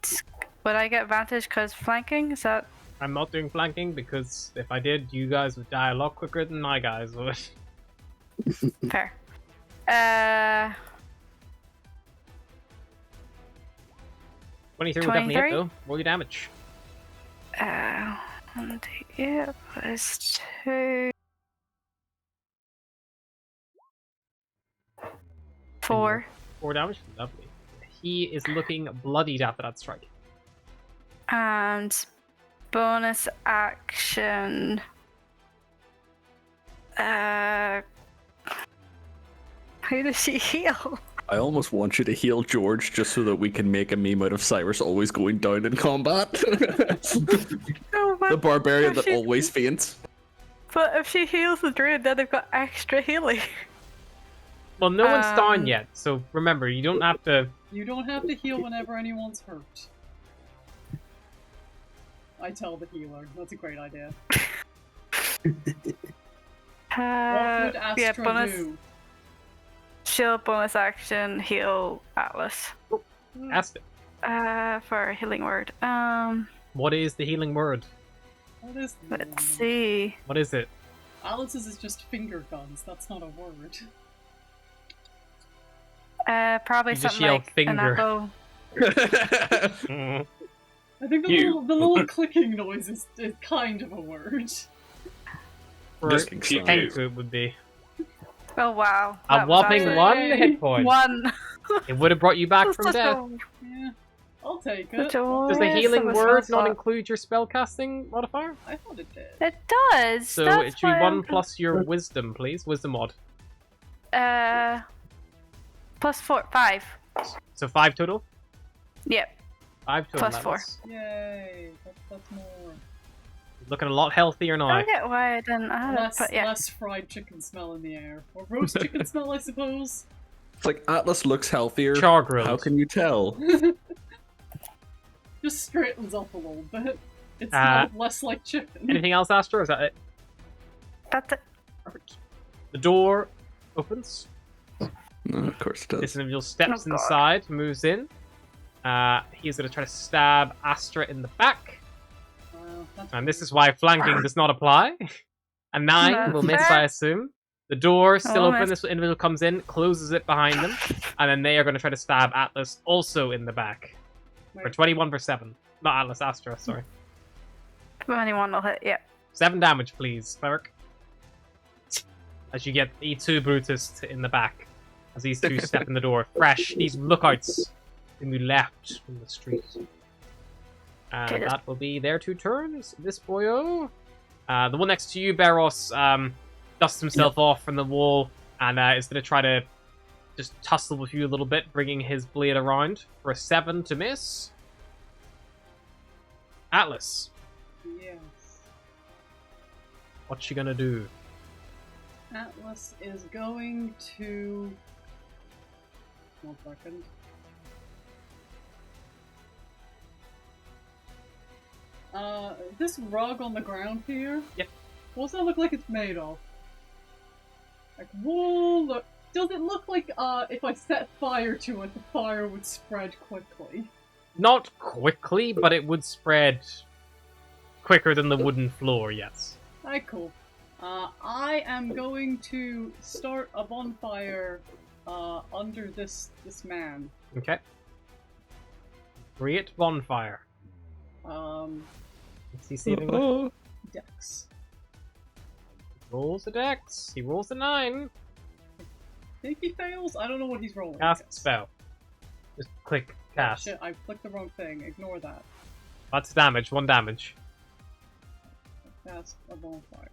Speaker 5: would I get advantage because flanking? Is that
Speaker 1: I'm not doing flanking because if I did, you guys would die a lot quicker than my guys would.
Speaker 5: fair?
Speaker 1: 23 will definitely hit
Speaker 5: 23?
Speaker 1: though. Roll your damage.
Speaker 5: And yeah, plus 2. 4.
Speaker 1: 4 damage. Lovely. He is looking bloodied after that strike.
Speaker 5: And bonus action. Who does she heal?
Speaker 2: I almost want you to heal George just so that we can make a meme out of Cyrus always going down in combat.
Speaker 5: No, but
Speaker 2: The barbarian
Speaker 5: if
Speaker 2: that
Speaker 5: she-
Speaker 2: always faints.
Speaker 5: But if she heals the druid, then they've got extra healing.
Speaker 1: Well, no one's down
Speaker 5: Um,
Speaker 1: yet, so remember, you don't have to.
Speaker 6: You don't have to heal whenever anyone's hurt. I tell the healer. That's a great idea. What would
Speaker 5: Yeah,
Speaker 6: Astra
Speaker 5: bonus
Speaker 6: do?
Speaker 5: shield, bonus action, heal Atlas.
Speaker 1: Ask it.
Speaker 5: For a healing word.
Speaker 1: What is the healing word?
Speaker 6: What is
Speaker 5: Let's see.
Speaker 1: What is it?
Speaker 6: Alice's is just finger guns. That's not a word.
Speaker 5: Probably
Speaker 1: You just
Speaker 5: something
Speaker 1: yell
Speaker 5: like
Speaker 1: finger.
Speaker 5: an apple.
Speaker 1: Mm.
Speaker 6: I think the little clicking noise is kind of a word.
Speaker 1: For
Speaker 2: Just
Speaker 4: pew
Speaker 1: tank
Speaker 4: pew.
Speaker 1: it would be
Speaker 5: Oh wow.
Speaker 1: a
Speaker 5: that was
Speaker 1: whopping
Speaker 5: actually-
Speaker 1: 1 hit point.
Speaker 5: 1.
Speaker 1: It would have brought you back from
Speaker 5: Such
Speaker 1: death.
Speaker 5: a-
Speaker 6: Yeah, I'll take
Speaker 5: such
Speaker 6: it.
Speaker 5: a
Speaker 1: Does the
Speaker 5: waste
Speaker 1: healing
Speaker 5: of a
Speaker 1: word
Speaker 5: spell
Speaker 1: not
Speaker 5: slot.
Speaker 1: include your spellcasting modifier?
Speaker 6: I thought it did.
Speaker 5: It does.
Speaker 1: So
Speaker 5: That's
Speaker 1: it should be
Speaker 5: why
Speaker 1: 1
Speaker 5: I'm-
Speaker 1: plus your wisdom, please. Wisdom mod.
Speaker 5: Plus 4, 5.
Speaker 1: So 5 total?
Speaker 5: Yep.
Speaker 1: 5 total.
Speaker 5: Plus
Speaker 1: that
Speaker 5: 4.
Speaker 1: is.
Speaker 6: Yay, that's more.
Speaker 1: Looking a lot healthier now.
Speaker 5: I don't get why I didn't add it,
Speaker 6: Less,
Speaker 5: but yeah.
Speaker 6: less fried chicken smell in the air. Or roast chicken smell, I suppose.
Speaker 2: It's like Atlas looks healthier.
Speaker 1: Char grilled.
Speaker 2: How can you tell?
Speaker 6: Just straightens up a little bit. It's
Speaker 1: Uh,
Speaker 6: less like chicken.
Speaker 1: Anything else, Astra? Or is that it?
Speaker 5: That's it.
Speaker 1: Perfect. The door opens.
Speaker 2: No, of course it does.
Speaker 1: This individual steps
Speaker 5: Oh, God.
Speaker 1: inside, moves in. He's going to try to stab Astra in the back.
Speaker 6: That's
Speaker 1: And this is why flanking does not apply. A 9
Speaker 5: That's
Speaker 1: will miss,
Speaker 5: fair.
Speaker 1: I assume. The door is still
Speaker 5: Oh,
Speaker 1: open.
Speaker 5: miss.
Speaker 1: This individual comes in, closes it behind them, and then they are going to try to stab Atlas also in the back. For
Speaker 6: Wait.
Speaker 1: 21 for 7. Not Atlas, Astra, sorry.
Speaker 5: 21 will hit, yeah.
Speaker 1: 7 damage, please, cleric. As you get E2 Brutus in the back. As these two step in the door. Fresh. These lookouts can be left from the street.
Speaker 5: Okay,
Speaker 1: And
Speaker 5: just-
Speaker 1: that will be their 2 turns. This boyo. The one next to you, Beros, dusts himself off from the wall and is going to try to just tussle with you a little bit, bringing his blade around for a 7 to miss. Atlas,
Speaker 6: Yes.
Speaker 1: what's she going to do?
Speaker 6: Atlas is going to. 1 second. This rug on the ground here?
Speaker 1: Yep.
Speaker 6: What's that look like it's made of? Like wool? Does it look like if I set fire to it, the fire would spread quickly?
Speaker 1: Not quickly, but it would spread quicker than the wooden floor, yes.
Speaker 6: Alright, cool. I am going to start a bonfire under this man.
Speaker 1: Okay. Create bonfire. What's he saving with?
Speaker 6: Dex.
Speaker 1: Rolls the dex. He rolls the 9.
Speaker 6: Think he fails? I don't know what he's rolling.
Speaker 1: Cast spell. Just click cast.
Speaker 6: Shit, I clicked the wrong thing. Ignore that.
Speaker 1: That's damage. 1 damage.
Speaker 6: Cast a bonfire.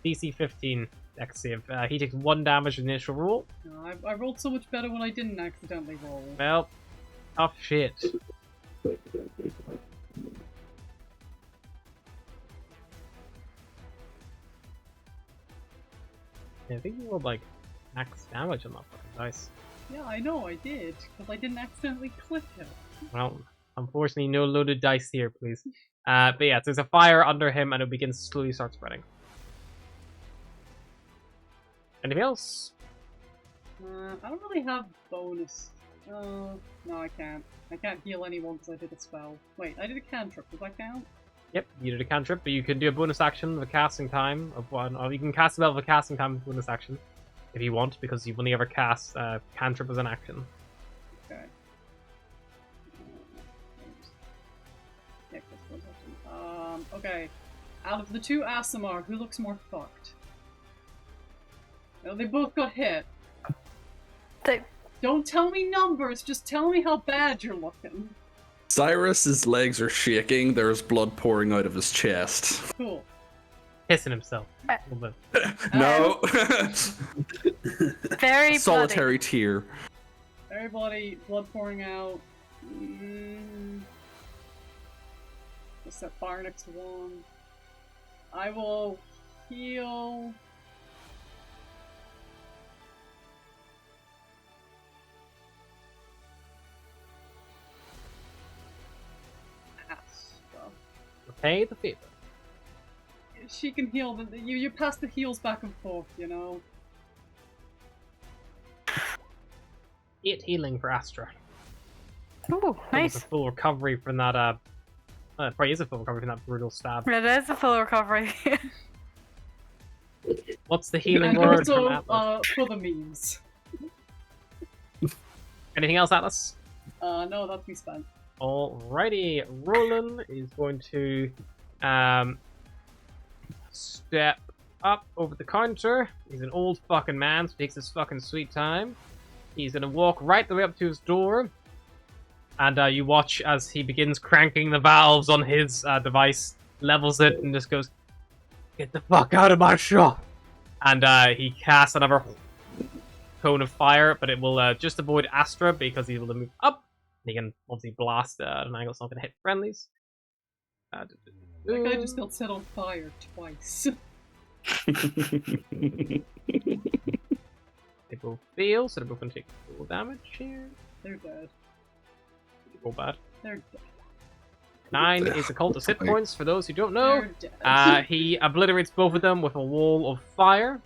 Speaker 1: DC 15 dex save. He takes 1 damage in the initial roll.
Speaker 6: No, I rolled so much better when I didn't accidentally roll.
Speaker 1: Well, tough shit. Yeah, I think you rolled like max damage on that fucking dice.
Speaker 6: Yeah, I know, I did, because I didn't accidentally click it.
Speaker 1: Well, unfortunately, no loaded dice here, please. But yeah, so there's a fire under him, and it begins to slowly start spreading. Anything else?
Speaker 6: I don't really have bonus. No, I can't. I can't heal anyone because I did a spell. Wait, I did a cantrip. Does that count?
Speaker 1: Yep, you did a cantrip, but you can do a bonus action of a casting time of 1, or you can cast a spell of a casting time with bonus action if you want, because you've only ever cast cantrip as an action.
Speaker 6: Okay. Yeah, that's bonus action. Okay. Out of the 2 Aasimar, who looks more fucked? No, they both got hit. Don't tell me numbers, just tell me how bad you're looking.
Speaker 2: Cyrus's legs are shaking. There's blood pouring out of his chest.
Speaker 6: Cool.
Speaker 1: Pissing himself. A little bit.
Speaker 2: No.
Speaker 5: Very
Speaker 2: Solitary tear.
Speaker 6: Everybody, blood pouring out. Just set fire next to one. I will heal.
Speaker 1: Repay the favor.
Speaker 6: She can heal. You pass the heals back and forth, you know.
Speaker 1: 8 healing for Astra.
Speaker 5: Ooh, nice.
Speaker 1: A full recovery from that. Probably is a full recovery from that brutal stab.
Speaker 5: It is a full recovery.
Speaker 1: What's the healing
Speaker 6: And
Speaker 1: word
Speaker 6: also,
Speaker 1: from Atlas?
Speaker 6: for the memes.
Speaker 1: Anything else, Atlas?
Speaker 6: No, that's me spent.
Speaker 1: Alrighty, Roland is going to step up over the counter. He's an old fucking man, so he takes his fucking sweet time. He's gonna walk right the way up to his door, and you watch as he begins cranking the valves on his device, levels it, and just goes, "Get the fuck out of my shop!" And he casts another cone of fire, but it will just avoid Astra because he's able to move up. He can obviously blast at an angle, it's not going to hit friendlies.
Speaker 6: That guy just got set on fire twice.
Speaker 1: They both fail, so they're both going to take full damage here.
Speaker 6: They're dead.
Speaker 1: Roll bad.
Speaker 6: They're dead.
Speaker 1: 9 is a cultist hit points, for those who don't know.
Speaker 6: They're dead.
Speaker 1: He obliterates both of them with a wall of fire.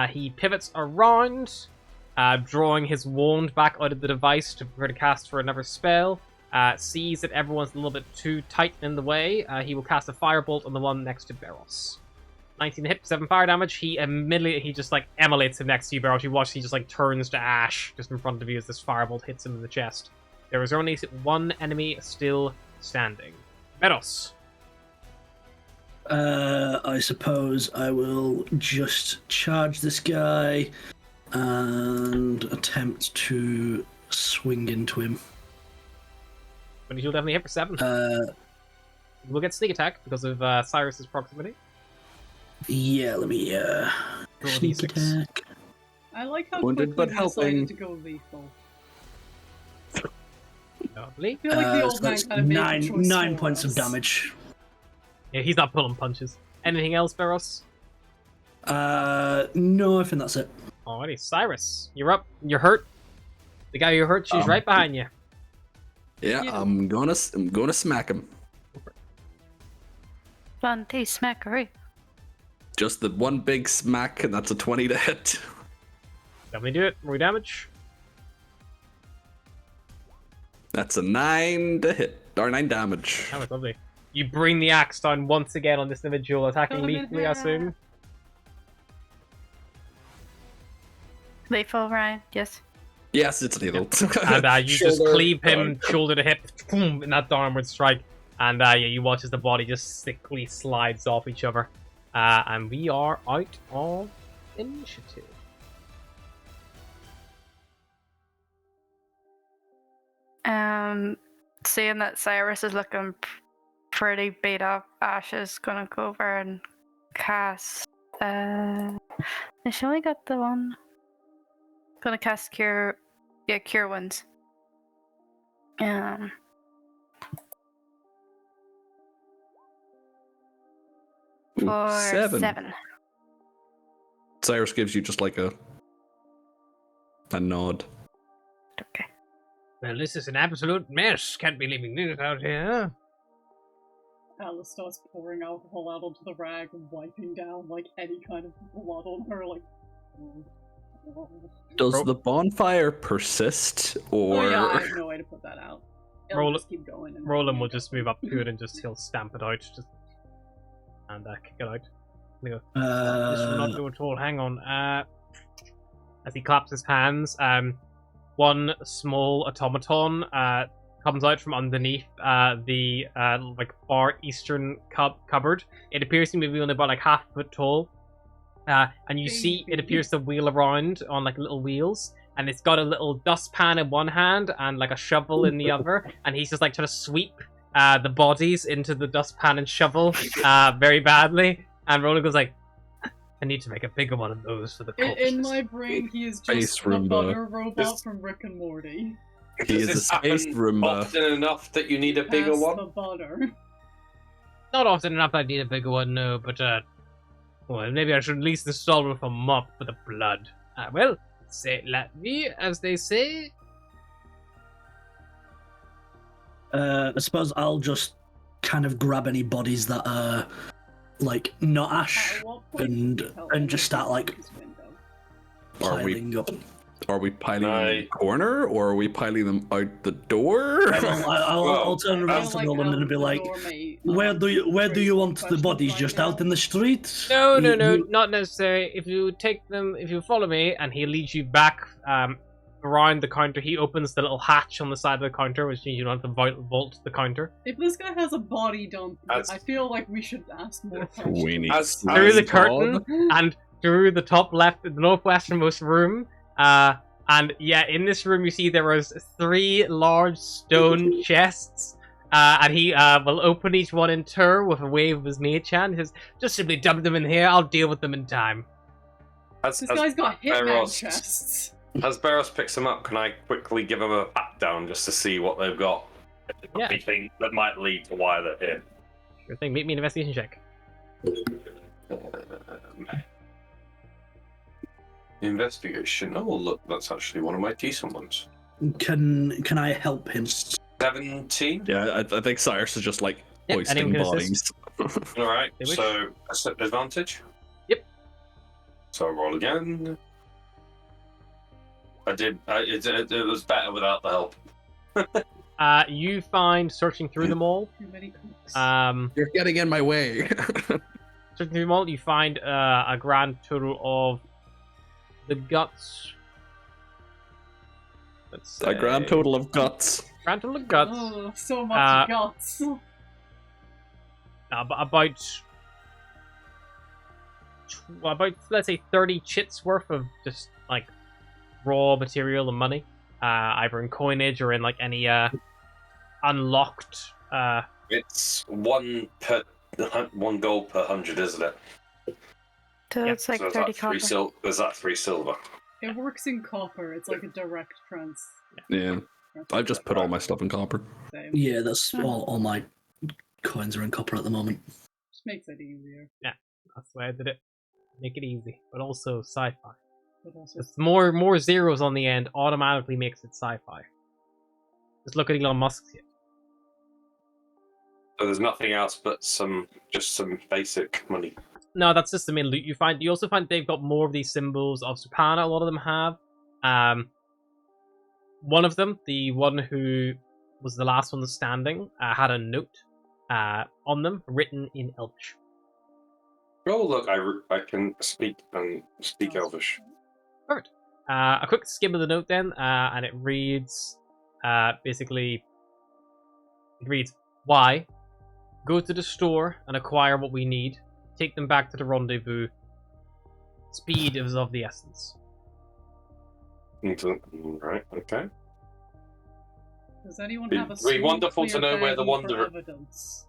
Speaker 1: He pivots around, drawing his wand back out of the device to prepare to cast for another spell. Sees that everyone's a little bit too tight in the way. He will cast a firebolt on the one next to Beros. 19 hit, 7 fire damage. He just like emulates him next to you, Beros. You watch, he just like turns to ash just in front of you as this firebolt hits him in the chest. There is only one enemy still standing. Beros.
Speaker 3: I suppose I will just charge this guy and attempt to swing into him.
Speaker 1: But he'll definitely hit for 7. We'll get sneak attack because of Cyrus's proximity.
Speaker 3: Yeah, let me
Speaker 1: Roll a
Speaker 3: sneak
Speaker 1: d6.
Speaker 3: attack.
Speaker 6: I like how
Speaker 2: Wounded
Speaker 6: quickly
Speaker 2: but
Speaker 6: he decided
Speaker 2: helping.
Speaker 6: to go lethal.
Speaker 1: Lovely.
Speaker 6: I feel like the old
Speaker 3: So
Speaker 6: man
Speaker 3: that's
Speaker 6: kind of made the choice
Speaker 3: nine
Speaker 6: for
Speaker 3: points of
Speaker 6: us.
Speaker 3: damage.
Speaker 1: Yeah, he's not pulling punches. Anything else, Beros?
Speaker 3: No, I think that's it.
Speaker 1: Alrighty, Cyrus, you're up. You're hurt. The guy you hurt, she's right behind you.
Speaker 2: Yeah,
Speaker 6: Yeah.
Speaker 2: I'm gonna smack him.
Speaker 5: Plenty smackery.
Speaker 2: Just the one big smack, and that's a 20 to hit.
Speaker 1: Definitely do it. More damage.
Speaker 2: That's a 9 to hit, or 9 damage.
Speaker 1: That was lovely. You bring the axe down once again on this individual, attacking
Speaker 6: Cut him in
Speaker 1: lethally, I assume.
Speaker 6: half.
Speaker 5: Lethal, Ryan. Yes.
Speaker 2: Yes, it's lethal.
Speaker 1: And you just
Speaker 2: Shoulder
Speaker 1: cleave him
Speaker 2: down.
Speaker 1: shoulder to hip, boom, in that downward strike. And yeah, you watch as the body just sickly slides off each other. And we are out of initiative.
Speaker 5: Seeing that Cyrus is looking pretty beat up, Ash is gonna go over and cast. She only got the one. Gonna cast cure. Yeah, cure wounds.
Speaker 2: Ooh,
Speaker 5: For
Speaker 2: 7.
Speaker 5: 7.
Speaker 2: Cyrus gives you just like a nod.
Speaker 5: Okay.
Speaker 1: Well, this is an absolute mess. Can't be leaving this out here.
Speaker 6: Alice starts pouring alcohol out onto the rag and wiping down like any kind of blood on her, like.
Speaker 2: Does the bonfire persist, or
Speaker 6: Oh yeah, I have no way to put that out. It'll just keep going. And
Speaker 1: Roland will just move up to it and he'll stamp it out, and kick it out. And he goes, this will not do at all. Hang on. As he claps his hands, one small automaton comes out from underneath the like far eastern cupboard. It appears to be only about like half a foot tall. And you see it appears to wheel around on like little wheels, and it's got a little dustpan in one hand and like a shovel in the other, and he's just like trying to sweep the bodies into the dustpan and shovel very badly. And Roland goes like, I need to make a bigger one of those for the corpses.
Speaker 6: In my brain, he is
Speaker 2: Space
Speaker 6: just the
Speaker 2: Roomba.
Speaker 6: butter robot
Speaker 4: This-
Speaker 6: from Rick and Morty.
Speaker 2: he is
Speaker 4: Does
Speaker 2: a
Speaker 4: this
Speaker 2: space
Speaker 4: happen
Speaker 2: Roomba.
Speaker 4: often enough that you need a bigger
Speaker 6: Pass
Speaker 4: one?
Speaker 6: the butter.
Speaker 1: Not often enough I need a bigger one, no, but well, maybe I should at least install with a mop for the blood. Well, say let me, as they say.
Speaker 3: I suppose I'll just kind of grab any bodies that are like not Ash
Speaker 6: At what point
Speaker 3: and
Speaker 6: did you tell
Speaker 3: and
Speaker 6: him
Speaker 3: just
Speaker 6: to
Speaker 3: start like
Speaker 6: use window?
Speaker 2: Are we
Speaker 3: piling up.
Speaker 2: Are we piling them in the
Speaker 4: Aye.
Speaker 2: corner, or are we piling them out the door?
Speaker 3: I'll turn around
Speaker 6: Kinda
Speaker 3: to
Speaker 6: like
Speaker 3: Roland
Speaker 6: out
Speaker 3: and be
Speaker 6: the
Speaker 3: like,
Speaker 6: door, mate.
Speaker 3: where do you
Speaker 6: Crazy
Speaker 3: want the
Speaker 6: question
Speaker 3: bodies?
Speaker 6: right
Speaker 3: Just
Speaker 6: now.
Speaker 3: out in the street?
Speaker 1: No,
Speaker 3: You-
Speaker 1: not necessary. If you take them, if you follow me, and he leads you back around the counter, he opens the little hatch on the side of the counter, which means you don't have to vault the counter.
Speaker 6: If this guy has a body dump,
Speaker 4: As-
Speaker 6: I feel like we should ask more questions.
Speaker 2: We need
Speaker 4: As-
Speaker 1: Through the
Speaker 4: as-
Speaker 1: curtain and through the top left, the northwesternmost room. And yeah, in this room you see there was 3 large stone chests. And he will open each one in turn with a wave of his mage hand. He says, just simply dump them in here, I'll deal with them in time.
Speaker 4: As,
Speaker 6: This
Speaker 4: as,
Speaker 6: guy's got hitman
Speaker 4: Barros-
Speaker 6: chests.
Speaker 4: as Barros picks them up, can I quickly give them a pat down just to see what they've got?
Speaker 1: Yeah.
Speaker 4: Anything that might lead to why they're here.
Speaker 1: Sure thing, make me an investigation check.
Speaker 4: Investigation. Oh, look, that's actually one of my decent ones.
Speaker 3: Can I help him?
Speaker 4: 17.
Speaker 2: Yeah, I think Cyrus is just like
Speaker 1: Yep,
Speaker 2: hoisting
Speaker 1: anyone can
Speaker 2: bodies.
Speaker 4: All right.
Speaker 1: They wish.
Speaker 4: So advantage.
Speaker 1: Yep.
Speaker 4: So I roll again. I did. It was better without the help.
Speaker 1: You find, searching through them all,
Speaker 6: Too many cooks.
Speaker 2: You're getting in my way.
Speaker 1: searching through them all, you find a grand total of the guts. Let's say,
Speaker 2: A grand total of guts.
Speaker 1: grand total of guts.
Speaker 6: Oh, so much guts.
Speaker 1: About let's say 30 chits worth of just like raw material and money, either in coinage or in like any unlocked.
Speaker 4: It's one gold per 100, isn't it?
Speaker 5: So
Speaker 1: Yeah,
Speaker 5: it's like
Speaker 4: So
Speaker 5: 30 copper.
Speaker 4: Is that 3 silver?
Speaker 6: It works in copper. It's like a direct
Speaker 2: Yeah, I've just put all my stuff in copper.
Speaker 6: same.
Speaker 3: Yeah, that's all my coins are in copper at the moment.
Speaker 6: Just makes it easier.
Speaker 1: That's the way I did it. Make it easy, but also sci-fi.
Speaker 6: But also,
Speaker 1: Just more zeros on the end automatically makes it sci-fi. Just look at Elon Musk's here.
Speaker 4: So there's nothing else but just some basic money.
Speaker 1: No, that's just the main loot you find. You also find they've got more of these symbols of Supana. A lot of them have. One of them, the one who was the last one standing, had a note on them written in Elvish.
Speaker 4: Oh, look, I can speak Elvish.
Speaker 1: Perfect. A quick skim of the note then, and it reads, basically, it reads, why? Go to the store and acquire what we need. Take them back to the rendezvous. Speed is of the essence.
Speaker 4: Right, okay.
Speaker 6: Does anyone
Speaker 4: It'd
Speaker 6: have a
Speaker 4: be
Speaker 6: small,
Speaker 4: wonderful to
Speaker 6: clear
Speaker 4: know where the
Speaker 6: baggie for
Speaker 4: wanderer-
Speaker 6: evidence?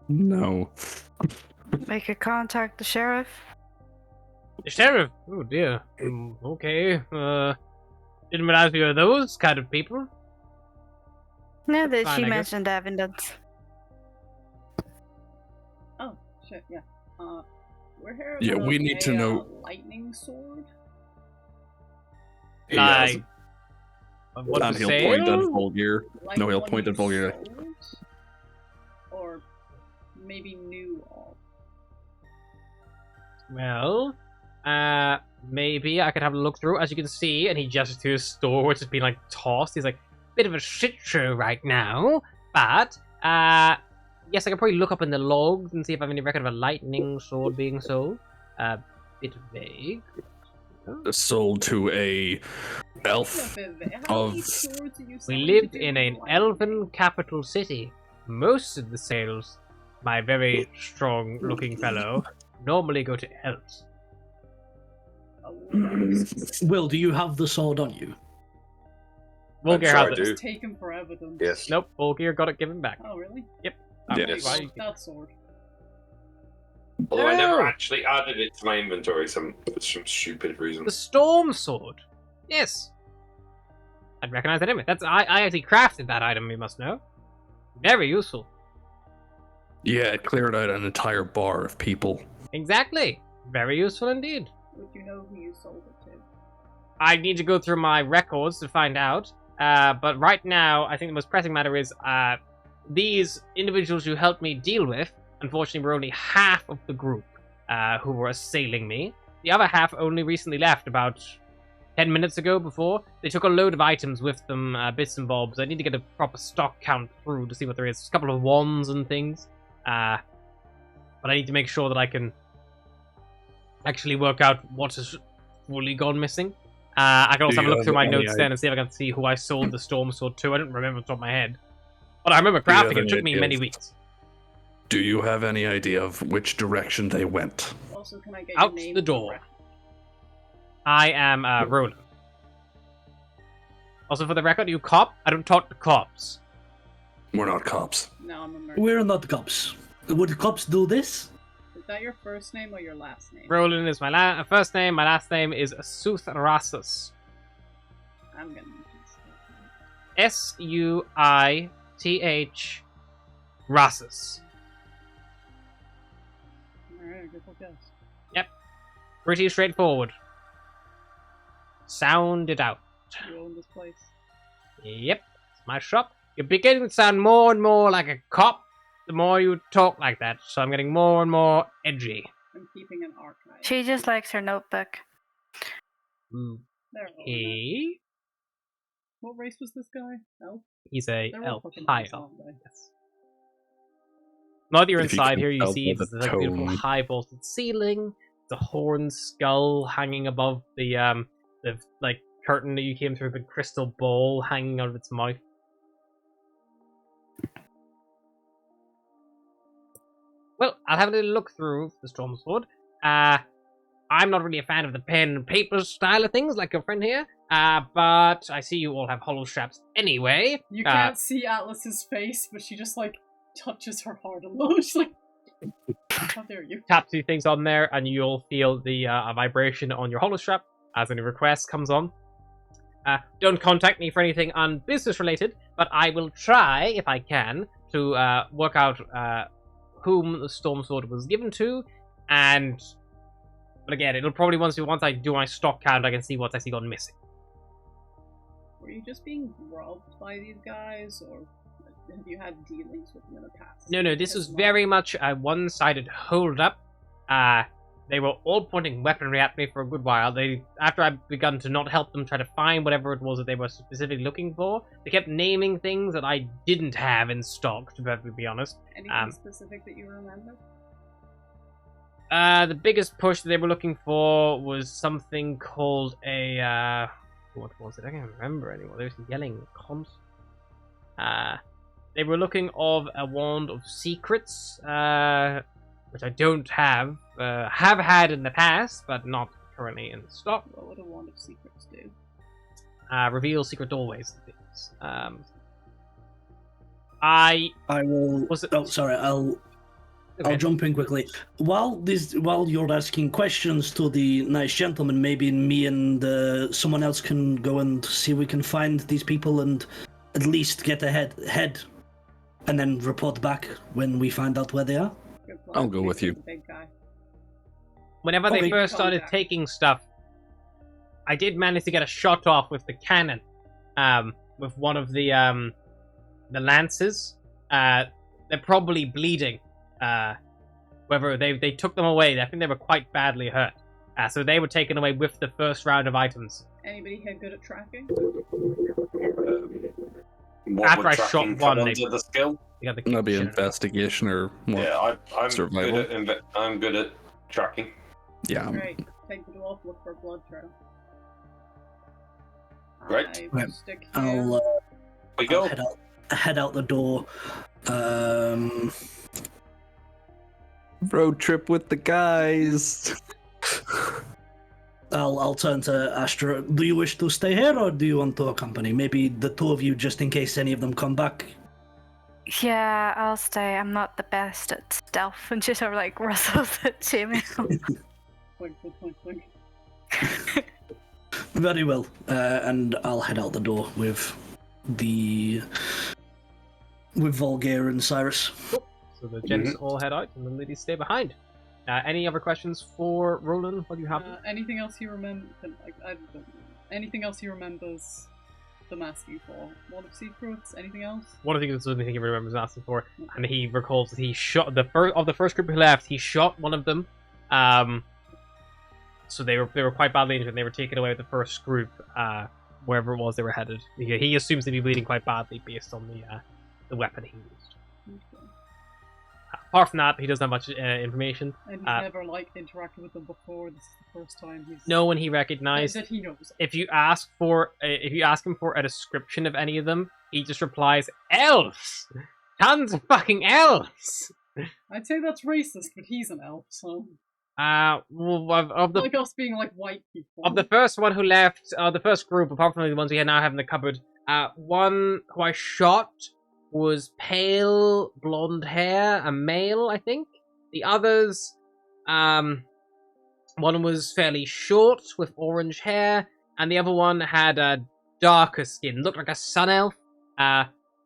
Speaker 2: No.
Speaker 5: We could contact the sheriff.
Speaker 1: The sheriff? Oh dear. Okay. Didn't realize we were those kind of people.
Speaker 5: No, that
Speaker 1: fine,
Speaker 5: she
Speaker 1: I guess.
Speaker 5: mentioned evidence.
Speaker 6: Oh, shit, yeah. We're here
Speaker 2: Yeah,
Speaker 6: about
Speaker 2: we need to know-
Speaker 6: lightning sword.
Speaker 2: He has,
Speaker 1: What
Speaker 2: and
Speaker 1: to
Speaker 2: he'll
Speaker 1: say?
Speaker 2: point at Volgear.
Speaker 6: Like
Speaker 2: No, he'll
Speaker 6: one
Speaker 2: point
Speaker 6: you
Speaker 2: at Volgear.
Speaker 6: sold? Or maybe knew of.
Speaker 1: Well, maybe I could have a look through. As you can see, and he gestures to his store, which has been like tossed. He's like, bit of a shit show right now, but yes, I could probably look up in the logs and see if I have any record of a lightning sword being sold. Bit vague.
Speaker 2: Sold to a elf.
Speaker 6: How
Speaker 2: Of-
Speaker 6: many swords are you
Speaker 1: We
Speaker 6: selling
Speaker 1: live
Speaker 6: to do
Speaker 1: in
Speaker 6: with
Speaker 1: an
Speaker 6: lightning?
Speaker 1: elven capital city. Most of the sales, my very strong-looking fellow, normally go to elves.
Speaker 6: Oh, elves.
Speaker 3: Will, do you have the sword on you?
Speaker 1: Volgear
Speaker 4: sure
Speaker 1: has
Speaker 4: I
Speaker 1: it.
Speaker 4: do.
Speaker 6: Just take him for evidence.
Speaker 4: Yes.
Speaker 1: Nope, Volgear got it given back.
Speaker 6: Oh, really?
Speaker 2: Yes.
Speaker 1: Why-
Speaker 6: That sword.
Speaker 4: Although I never
Speaker 1: No.
Speaker 4: actually added it to my inventory for some stupid reason.
Speaker 1: The storm sword. Yes. I'd recognize that anyway. I actually crafted that item, you must know. Very useful.
Speaker 2: Yeah, it cleared out an entire bar of people.
Speaker 1: Exactly. Very useful indeed.
Speaker 6: Would you know who you sold it to?
Speaker 1: I need to go through my records to find out. But right now, I think the most pressing matter is these individuals you helped me deal with, unfortunately, were only half of the group who were assailing me. The other half only recently left about 10 minutes ago before. They took a load of items with them, bits and bobs. I need to get a proper stock count through to see what there is. A couple of wands and things. But I need to make sure that I can actually work out what has fully gone missing. I can also
Speaker 2: Do
Speaker 1: have a
Speaker 2: you
Speaker 1: look through
Speaker 2: have
Speaker 1: my
Speaker 2: any
Speaker 1: notes then and see if I can see who I sold the storm sword to. I don't remember off the top of my head. But I remember
Speaker 2: Do you have
Speaker 1: crafting it. It
Speaker 2: any
Speaker 1: took me
Speaker 2: idea
Speaker 1: many
Speaker 2: of-
Speaker 1: weeks.
Speaker 2: Do you have any idea of which direction they went?
Speaker 6: Also, can I get
Speaker 1: Out
Speaker 6: your name
Speaker 1: the
Speaker 6: for
Speaker 1: door.
Speaker 6: record?
Speaker 1: I am Roland. Also, for the record, you cop? I don't talk to cops.
Speaker 2: We're not cops.
Speaker 6: No, I'm a merchant.
Speaker 3: We're not the cops. Would the cops do this?
Speaker 6: Is that your first name or your last name?
Speaker 1: Roland is my first name. My last name is Suth Rassus.
Speaker 6: I'm gonna use this.
Speaker 1: Suith Rassus.
Speaker 6: Alright, good luck, guys.
Speaker 1: Pretty straightforward. Sound it out.
Speaker 6: You own this place.
Speaker 1: Yep, it's my shop. You're beginning to sound more and more like a cop the more you talk like that, so I'm getting more and more edgy.
Speaker 6: I'm keeping an archive.
Speaker 5: She just likes her notebook.
Speaker 6: There,
Speaker 1: He?
Speaker 6: what race was this guy? Elf?
Speaker 1: He's a
Speaker 6: They're all
Speaker 1: elf.
Speaker 6: fucking
Speaker 1: High
Speaker 6: nice,
Speaker 1: elf.
Speaker 6: aren't they?
Speaker 1: Yes. Now that you're
Speaker 2: If you
Speaker 1: inside
Speaker 2: can
Speaker 1: here, you
Speaker 2: tell
Speaker 1: see
Speaker 2: by
Speaker 1: there's
Speaker 2: the
Speaker 1: like a beautiful
Speaker 2: tone.
Speaker 1: high vaulted ceiling, the horn skull hanging above the like curtain that you came through, the crystal ball hanging out of its mouth. Well, I'll have a little look through the storm sword. I'm not really a fan of the pen and paper style of things like your friend here. But I see you all have hollow straps anyway.
Speaker 6: You can't see Atlas's face, but she just like touches her heart a little. She's like, how dare you?
Speaker 1: Tap two things on there, and you'll feel the vibration on your hollow strap as any request comes on. Don't contact me for anything business related, but I will try, if I can, to work out whom the storm sword was given to, but again, it'll probably once I do my stock count, I can see what's actually gone missing.
Speaker 6: Were you just being robbed by these guys, or have you had dealings with them in the past?
Speaker 1: No, this
Speaker 6: As
Speaker 1: was
Speaker 6: well?
Speaker 1: very much a one-sided hold-up. they were all pointing weaponry at me for a good while. After I'd begun to not help them try to find whatever it was that they were specifically looking for, they kept naming things that I didn't have in stock, to perfectly be honest.
Speaker 6: Anything specific that you remember?
Speaker 1: The biggest push that they were looking for was something called a, what was it? I can't remember anymore. They were yelling constantly. They were looking of a wand of secrets, which I don't have. Have had in the past, but not currently in stock.
Speaker 6: What would a wand of secrets do?
Speaker 1: Reveal secret doorways and things. I
Speaker 3: will.
Speaker 1: Was it?
Speaker 3: Oh, sorry. I'll jump in quickly. While you're asking questions to the nice gentleman, maybe me and someone else can go and see if we can find these people and at least get ahead, and then report back when we find out where they are.
Speaker 2: I'll go with you.
Speaker 6: Big guy.
Speaker 1: Whenever they first started taking stuff, I did manage to get a shot off with the cannon, with one of the lances. They're probably bleeding. Whether they took them away, I think they were quite badly hurt. So they were taken away with the first round of items.
Speaker 6: Anybody here good at tracking?
Speaker 1: After I shot one,
Speaker 4: under the skill?
Speaker 2: That'd be investigation or what?
Speaker 4: Yeah, I'm
Speaker 2: survival.
Speaker 4: I'm good at tracking.
Speaker 2: Yeah.
Speaker 6: Great. Take the dwarf, look for a blood trail.
Speaker 4: Right.
Speaker 6: I will stick here.
Speaker 4: We go.
Speaker 3: I'll head out the door.
Speaker 2: Road trip with the guys.
Speaker 3: I'll turn to Astra. Do you wish to stay here, or do you want to accompany? Maybe the two of you, just in case any of them come back.
Speaker 5: Yeah, I'll stay. I'm not the best at stealth, and she sort of like rustles at Jamie.
Speaker 6: Blink, blink, blink, blink.
Speaker 3: Very well, and I'll head out the door with Volgair and Cyrus.
Speaker 1: Cool. So the gents all head out, and the ladies stay behind. Any other questions for Roland? What do you have?
Speaker 6: Anything else you remember? Anything else he remembers them asking for? Wand of secrets? Anything else?
Speaker 1: One of the things that's the only thing he remembers asking for, and he recalls that he shot the first group who left. He shot one of them. So they were quite badly injured, and they were taken away with the first group, wherever it was they were headed. He assumes to be bleeding quite badly based on the weapon he used.
Speaker 6: Okay.
Speaker 1: Apart from that, he doesn't have much information.
Speaker 6: And he's never interacted with them before. This is the first time he's.
Speaker 1: No one he recognized.
Speaker 6: That he knows.
Speaker 1: If you ask him for a description of any of them, he just replies, "Elves, tons of fucking elves."
Speaker 6: I'd say that's racist, but he's an elf, so.
Speaker 1: Like
Speaker 6: us being like white people.
Speaker 1: Of the first one who left, the first group, apart from the ones we now have in the cupboard, one who I shot was pale blonde hair, a male, I think. The others, one was fairly short with orange hair, and the other one had a darker skin, looked like a sun elf.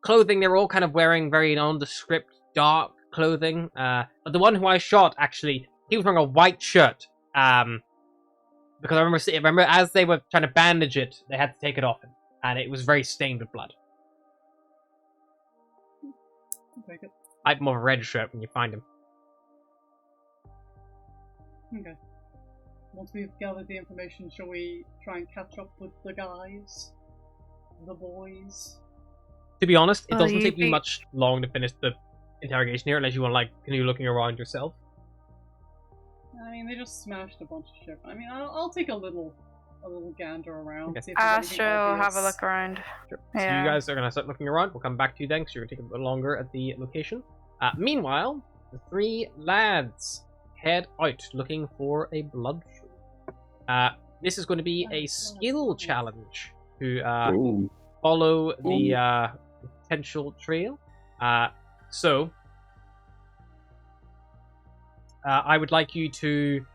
Speaker 1: Clothing, they were all kind of wearing very nondescript, dark clothing. But the one who I shot, actually, he was wearing a white shirt. Because I remember as they were trying to bandage it, they had to take it off him, and it was very stained with blood.
Speaker 6: Take it.
Speaker 1: I'd more of a red shirt when you find him.
Speaker 6: Okay. Once we've gathered the information, shall we try and catch up with the guys? The boys?
Speaker 1: To be honest, it doesn't take you much long to finish the interrogation here, unless you want to continue looking around yourself.
Speaker 6: I mean, they just smashed a bunch of shit. I mean, I'll take a little gander around.
Speaker 1: Okay.
Speaker 6: See if there's anything
Speaker 5: Astro, have a
Speaker 6: obvious.
Speaker 5: look around.
Speaker 1: Sure.
Speaker 5: Yeah.
Speaker 1: So you guys are going to start looking around. We'll come back to you then, because you're going to take a bit longer at the location. Meanwhile, the three lads head out looking for a blood trail. This is going to be a skill challenge to follow the potential trail. So I would like you to,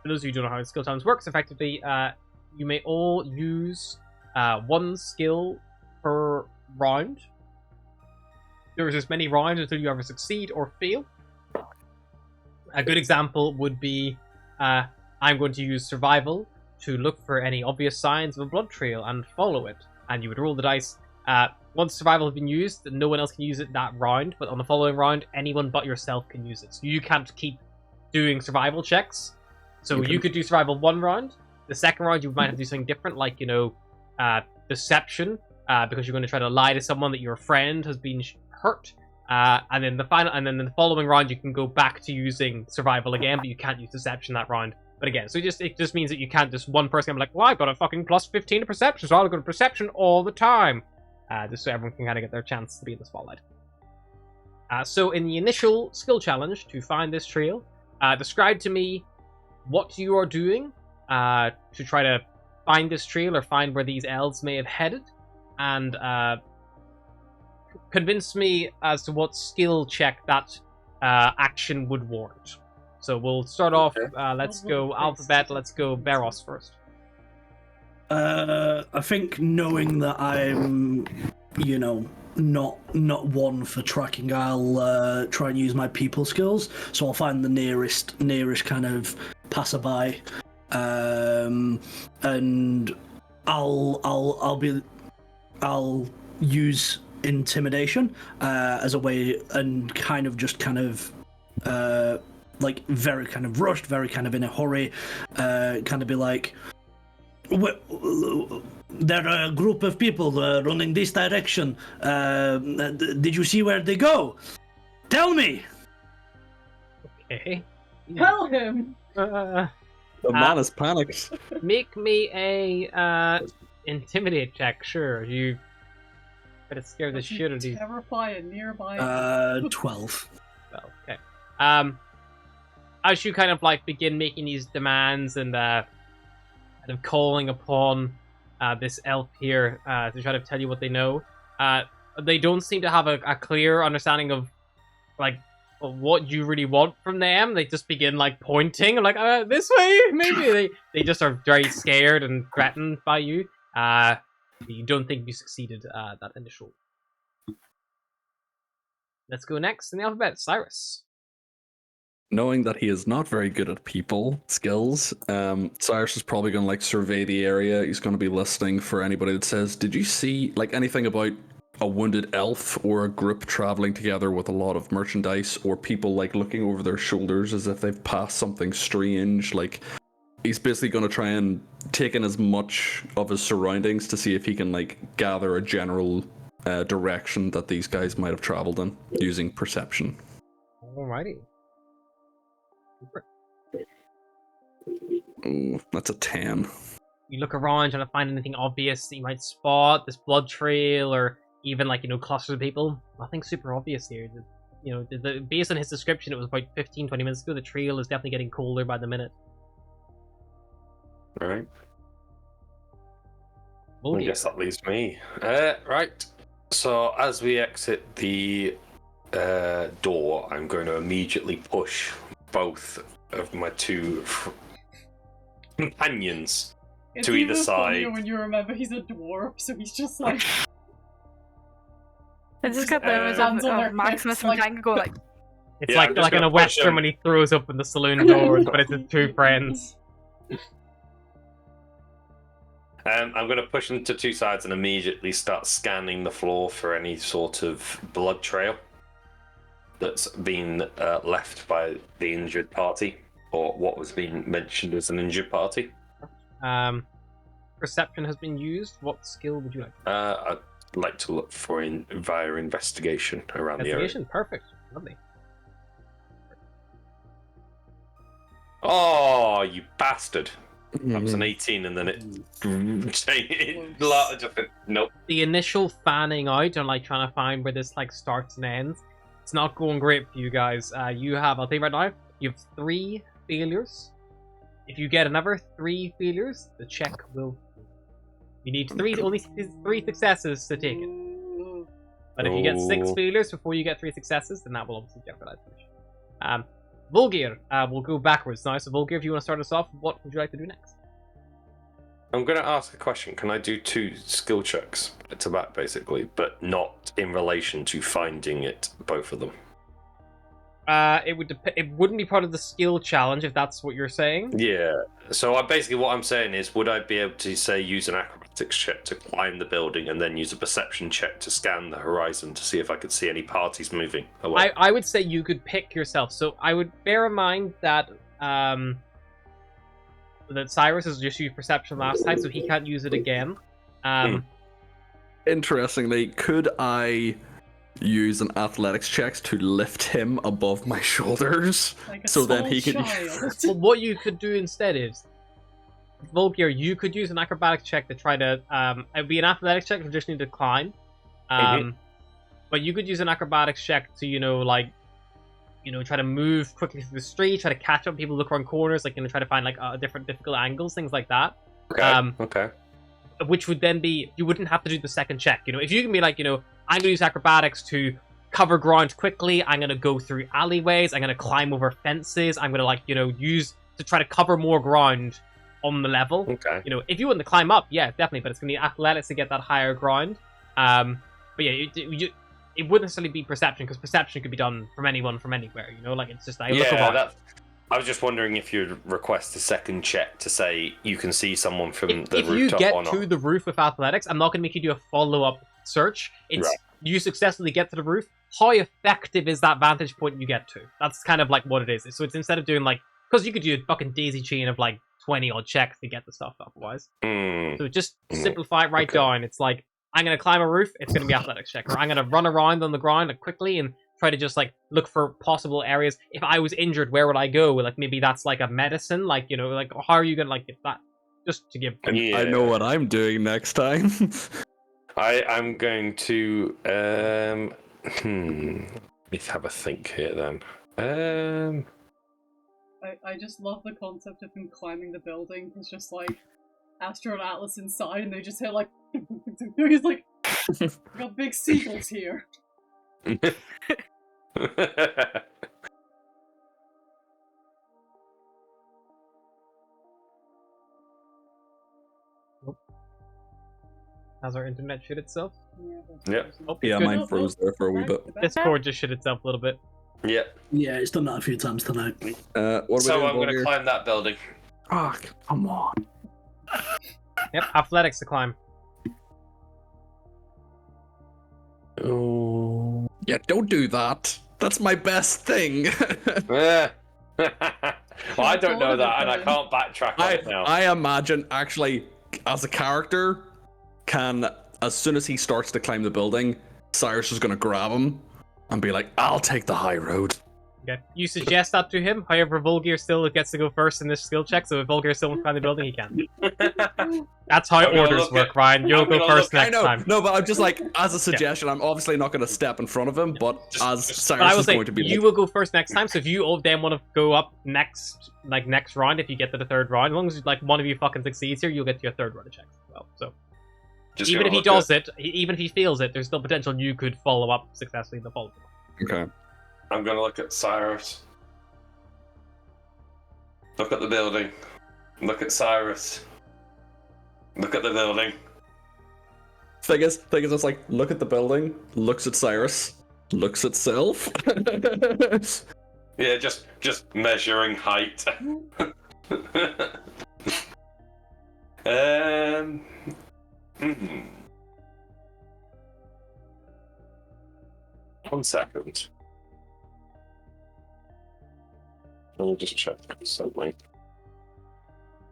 Speaker 1: for those of you who don't know how skill challenge works, effectively, you may all use one skill per round. There is as many rounds until you either succeed or fail. A good example would be, I'm going to use survival to look for any obvious signs of a blood trail and follow it. And you would roll the dice. Once survival has been used, no one else can use it that round, but on the following round, anyone but yourself can use it. So you can't keep doing survival checks. So you could do survival 1 round. The second round, you might have to do something different, like, deception, because you're going to try to lie to someone that your friend has been hurt. And then the following round, you can go back to using survival again, but you can't use deception that round. But again, so it just means that you can't just one person be like, well, I've got a fucking plus 15 to perception, so I'll go to perception all the time. Just so everyone can kind of get their chance to be in the spotlight. So in the initial skill challenge to find this trail, describe to me what you are doing to try to find this trail or find where these elves may have headed, and convince me as to what skill check that action would warrant. So we'll start off, let's go alphabet, let's go Veros first.
Speaker 3: I think knowing that I'm, not one for tracking, I'll try and use my people skills. So I'll find the nearest kind of passerby, and I'll use intimidation as a way, and kind of like very kind of rushed, very kind of in a hurry, kind of be like, there are a group of people running this direction. Did you see where they go? Tell me.
Speaker 1: Okay.
Speaker 6: Tell him!
Speaker 2: The man is panicked.
Speaker 1: Make me a intimidate check, sure. You better scare the shit out of these.
Speaker 6: Terrify a nearby.
Speaker 3: 12.
Speaker 1: Well, okay. As you kind of like begin making these demands and kind of calling upon this elf here to try to tell you what they know, they don't seem to have a clear understanding of like what you really want from them. They just begin like pointing, like this way, maybe. They just are very scared and threatened by you. You don't think you succeeded that initial. Let's go next in the alphabet, Cyrus.
Speaker 2: Knowing that he is not very good at people skills, Cyrus is probably going to like survey the area. He's going to be listening for anybody that says, did you see like anything about a wounded elf or a group traveling together with a lot of merchandise, or people like looking over their shoulders as if they've passed something strange? Like, he's basically going to try and take in as much of his surroundings to see if he can like gather a general direction that these guys might have traveled in using perception.
Speaker 1: Alrighty.
Speaker 2: Ooh, that's a 10.
Speaker 1: You look around trying to find anything obvious that you might spot, this blood trail, or even like, clusters of people. Nothing super obvious here. Based on his description, it was about 15-20 minutes ago. The trail is definitely getting colder by the minute.
Speaker 4: Right.
Speaker 1: Oh,
Speaker 4: I guess that leaves me. Right. So as we exit the door, I'm going to immediately push both of my two companions
Speaker 6: It's
Speaker 4: to either
Speaker 6: even funnier
Speaker 4: side.
Speaker 6: when you remember he's a dwarf, so he's just like.
Speaker 5: I just got the
Speaker 6: Hands on their
Speaker 5: of Maximus
Speaker 6: hips,
Speaker 5: and
Speaker 6: like-
Speaker 5: Tango go like,
Speaker 1: It's
Speaker 4: Yeah, I'm
Speaker 1: like
Speaker 4: just
Speaker 1: in a
Speaker 4: gonna push
Speaker 1: western
Speaker 4: him.
Speaker 1: when he throws up in the saloon doors, but it's his two friends.
Speaker 4: I'm going to push them to two sides and immediately start scanning the floor for any sort of blood trail that's been left by the injured party, or what was being mentioned as an injured party.
Speaker 1: Perception has been used. What skill would you like?
Speaker 4: I'd like to look for via investigation around the area.
Speaker 1: Investigation, perfect. Lovely.
Speaker 4: Oh, you bastard! That was an 18, and then it nope.
Speaker 1: The initial fanning out and like trying to find where this like starts and ends, it's not going great for you guys. You have, I'll tell you right now, you have 3 failures. If you get another 3 failures, the check will. You need only 3 successes to take it. But if you get 6 failures before you get 3 successes, then that will obviously jeopardize it. Volgir, we'll go backwards now. So Volgir, if you want to start us off, what would you like to do next?
Speaker 4: I'm going to ask a question. Can I do 2 skill checks to that, basically, but not in relation to finding it, both of them?
Speaker 1: It wouldn't be part of the skill challenge if that's what you're saying.
Speaker 4: Yeah. So basically what I'm saying is, would I be able to say use an acrobatics check to climb the building and then use a perception check to scan the horizon to see if I could see any parties moving away?
Speaker 1: I would say you could pick yourself. So I would bear in mind that that Cyrus has just used perception last time, so he can't use it again.
Speaker 2: Interestingly, could I use an athletics check to lift him above my shoulders
Speaker 6: Like a
Speaker 2: so then
Speaker 6: small
Speaker 2: he can?
Speaker 6: child.
Speaker 1: Well, what you could do instead is, Volgir, you could use an acrobatics check to try to. It'd be an athletics check. You just need to climb. But you could use an acrobatics check to, try to move quickly through the street, try to catch up people, look around corners, try to find different difficult angles, things like that.
Speaker 4: Okay. Okay.
Speaker 1: Which would then be, you wouldn't have to do the second check. If you can be like, I'm going to use acrobatics to cover ground quickly. I'm going to go through alleyways. I'm going to climb over fences. I'm going to use to try to cover more ground on the level.
Speaker 4: Okay.
Speaker 1: If you want to climb up, yeah, definitely. But it's going to be athletics to get that higher ground. But yeah, it wouldn't necessarily be perception, because perception could be done from anyone from anywhere. It's just look around.
Speaker 4: I was just wondering if you'd request a second check to say you can see someone from the
Speaker 1: If you
Speaker 4: rooftop
Speaker 1: get
Speaker 4: or not.
Speaker 1: to the roof with athletics, I'm not going to make you do a follow-up search. It's
Speaker 4: Right.
Speaker 1: You successfully get to the roof. How effective is that vantage point you get to? That's kind of like what it is. So it's instead of doing because you could do a fucking daisy chain of 20 odd checks to get the stuff otherwise. So just simplify it right
Speaker 4: Okay.
Speaker 1: down. It's like, I'm going to climb a roof, it's going to be athletics check. Or I'm going to run around on the ground quickly and try to just look for possible areas. If I was injured, where would I go? Maybe that's a medicine. How are you going to get that? Just to give.
Speaker 2: I know what I'm doing next time.
Speaker 4: I'm going to let me have a think here then.
Speaker 6: I just love the concept of him climbing the building. It's just Astro and Atlas inside, and they just hit he's got big seagulls here.
Speaker 1: Has our internet shit itself?
Speaker 4: Yeah.
Speaker 1: Oh,
Speaker 2: Yeah,
Speaker 1: good.
Speaker 2: mine froze there for a wee bit.
Speaker 1: Discord just shit itself a little bit.
Speaker 4: Yeah.
Speaker 3: Yeah, it's done that a few times tonight.
Speaker 2: What are we
Speaker 4: So
Speaker 2: doing,
Speaker 4: I'm going to
Speaker 2: Volgir?
Speaker 4: climb that building.
Speaker 2: Oh, come on.
Speaker 1: Yep, athletics to climb.
Speaker 4: Oh.
Speaker 2: Yeah, don't do that. That's my best thing.
Speaker 4: Well, I don't know that, and I can't backtrack on it now.
Speaker 2: I imagine, actually, as a character, as soon as he starts to climb the building, Cyrus is going to grab him and be like, I'll take the high road.
Speaker 1: Okay. You suggest that to him, however, Volgir still gets to go first in this skill check, so if Volgir still wants to climb the building, he can. That's how
Speaker 4: I'm gonna
Speaker 1: orders
Speaker 4: look
Speaker 1: work,
Speaker 4: at-
Speaker 1: Ryan. You'll
Speaker 4: I'm
Speaker 1: go
Speaker 4: gonna
Speaker 1: first
Speaker 4: look-
Speaker 2: I
Speaker 1: next
Speaker 2: know,
Speaker 1: time.
Speaker 2: no, but I'm just as a suggestion, I'm obviously not going to step in front of him, but
Speaker 4: Just-
Speaker 2: as
Speaker 4: just-
Speaker 1: But I
Speaker 2: Cyrus
Speaker 1: will
Speaker 2: is
Speaker 1: say,
Speaker 2: going to be
Speaker 1: you
Speaker 2: like,
Speaker 1: will go first next time, so if you then want to go up next round, if you get to the third round, as long as one of you fucking succeeds here, you'll get to your third round of checks as well. So
Speaker 4: Just
Speaker 1: even
Speaker 4: gonna
Speaker 1: if he
Speaker 4: look
Speaker 1: does it, even if he fails it, there's still potential you could follow up successfully in the following one.
Speaker 2: okay.
Speaker 4: I'm going to look at Cyrus. Look at the building. Look at Cyrus. Look at the building.
Speaker 2: Thing is, it's like, look at the building, looks at Cyrus, looks at self.
Speaker 4: Yeah, just measuring height. Hmm. 1 second. Let me just check something.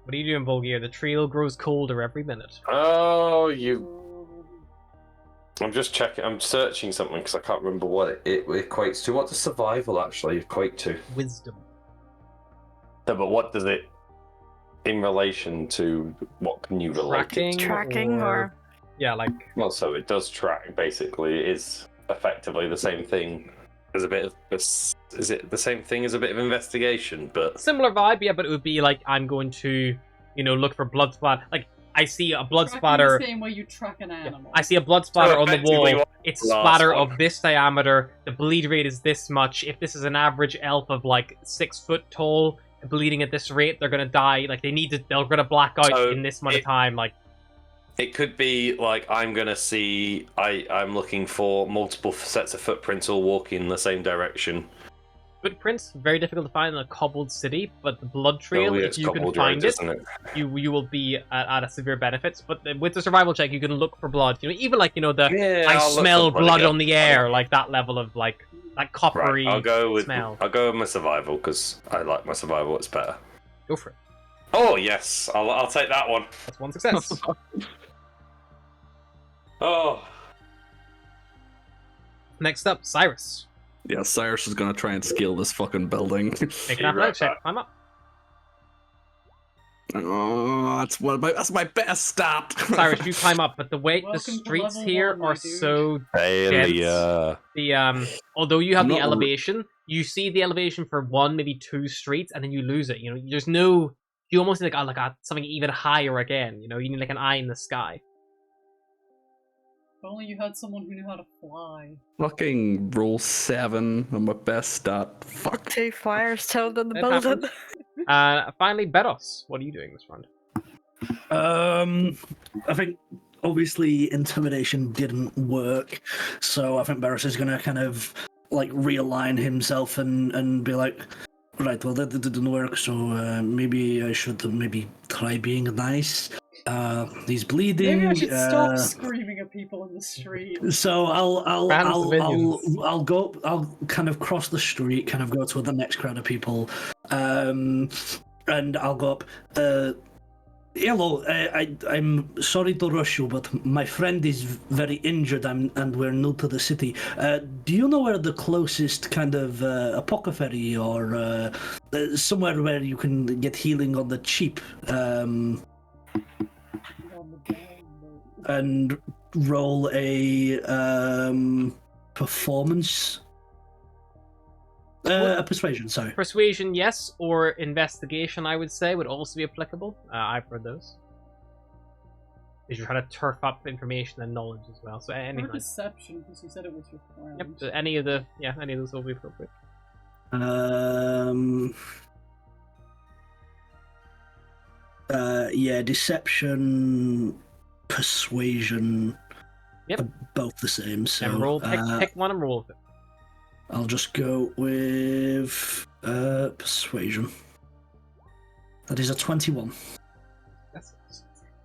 Speaker 1: What are you doing, Volgir? The trail grows colder every minute.
Speaker 4: Oh, I'm just checking. I'm searching something because I can't remember what it equates to. What does survival actually equate to?
Speaker 1: Wisdom.
Speaker 4: No, but what does it in relation to? What can you relate it to?
Speaker 5: Tracking or
Speaker 1: yeah,
Speaker 4: Well, so it does track. Basically, it is effectively the same thing as a bit of. Is it the same thing as a bit of investigation? But
Speaker 1: similar vibe, yeah, but it would be I'm going to, look for blood splatter. I see a blood
Speaker 6: Tracking
Speaker 1: splatter.
Speaker 6: the same way you track an animal.
Speaker 1: I see a blood splatter on the
Speaker 4: effectively
Speaker 1: wall.
Speaker 4: what
Speaker 1: It's
Speaker 4: last
Speaker 1: splatter
Speaker 4: one.
Speaker 1: of this diameter. The bleed rate is this much. If this is an average elf of 6 foot tall, bleeding at this rate, they're gonna die. They're gonna black out
Speaker 4: So
Speaker 1: in this amount of time.
Speaker 4: it could be I'm gonna see. I'm looking for multiple sets of footprints all walking in the same direction.
Speaker 1: footprints, very difficult to find in a cobbled city, but the blood trail,
Speaker 4: yeah,
Speaker 1: if
Speaker 4: it's
Speaker 1: you can
Speaker 4: cobbled
Speaker 1: find
Speaker 4: road,
Speaker 1: it,
Speaker 4: isn't it?
Speaker 1: you will be at a severe benefits. But with the survival check, you can look for blood. You know, even like the
Speaker 4: Yeah,
Speaker 1: I
Speaker 4: I'll look
Speaker 1: smell
Speaker 4: for
Speaker 1: blood
Speaker 4: again.
Speaker 1: on the air, like that level of like that coppery
Speaker 4: Right,
Speaker 1: smell.
Speaker 4: I'll go with my survival because I like my survival. It's better.
Speaker 1: Go for it.
Speaker 4: Oh yes, I'll take that one.
Speaker 1: That's one success.
Speaker 4: Oh,
Speaker 1: Next up, Cyrus.
Speaker 2: Yeah, Cyrus is gonna try and scale this fucking building.
Speaker 1: Make an
Speaker 4: Be right
Speaker 1: athletics check.
Speaker 4: back.
Speaker 1: Climb up.
Speaker 2: Oh, that's my best stat.
Speaker 1: Cyrus, you climb up, but the way the
Speaker 6: Welcome to
Speaker 1: streets
Speaker 6: level
Speaker 1: here
Speaker 6: one, my
Speaker 1: are
Speaker 6: dude.
Speaker 1: so
Speaker 4: failure.
Speaker 1: although you have
Speaker 2: I'm
Speaker 1: the
Speaker 2: not-
Speaker 1: elevation, you see the elevation for one, maybe two streets, and then you lose it. You know, there's no. You almost need something even higher again. You know, you need like an eye in the sky.
Speaker 6: If only you had someone who knew how to fly.
Speaker 2: Fucking roll 7 on my best stat. Fuck.
Speaker 5: 2 flyers told in the
Speaker 1: It
Speaker 5: building.
Speaker 1: Finally, Bedos, what are you doing this round?
Speaker 3: I think obviously intimidation didn't work, so I think Barris is gonna kind of like realign himself and be like, right, well that didn't work, so maybe I should maybe try being nice. He's bleeding.
Speaker 6: Maybe I should stop screaming at people in the street.
Speaker 3: So I'll
Speaker 1: Random
Speaker 3: go. I'll kind of cross the street, kind of go to the next crowd of people, and I'll go up. Hello, I'm sorry to rush you, but my friend is very injured, and we're new to the city. Do you know where the closest kind of apothecary or somewhere where you can get healing on the cheap? And roll a performance. A persuasion, sorry.
Speaker 1: Persuasion, yes, or investigation, I would say, would also be applicable. I've heard those. Because you're trying to turf up information and knowledge as well. So
Speaker 6: Or
Speaker 1: anything.
Speaker 6: deception, because you said it was your friend.
Speaker 1: Yep, so any of those will be appropriate.
Speaker 3: Yeah, deception, persuasion.
Speaker 1: Yep.
Speaker 3: Are both the same. So
Speaker 1: And roll, pick one and roll with it.
Speaker 3: I'll just go with persuasion. That is a 21.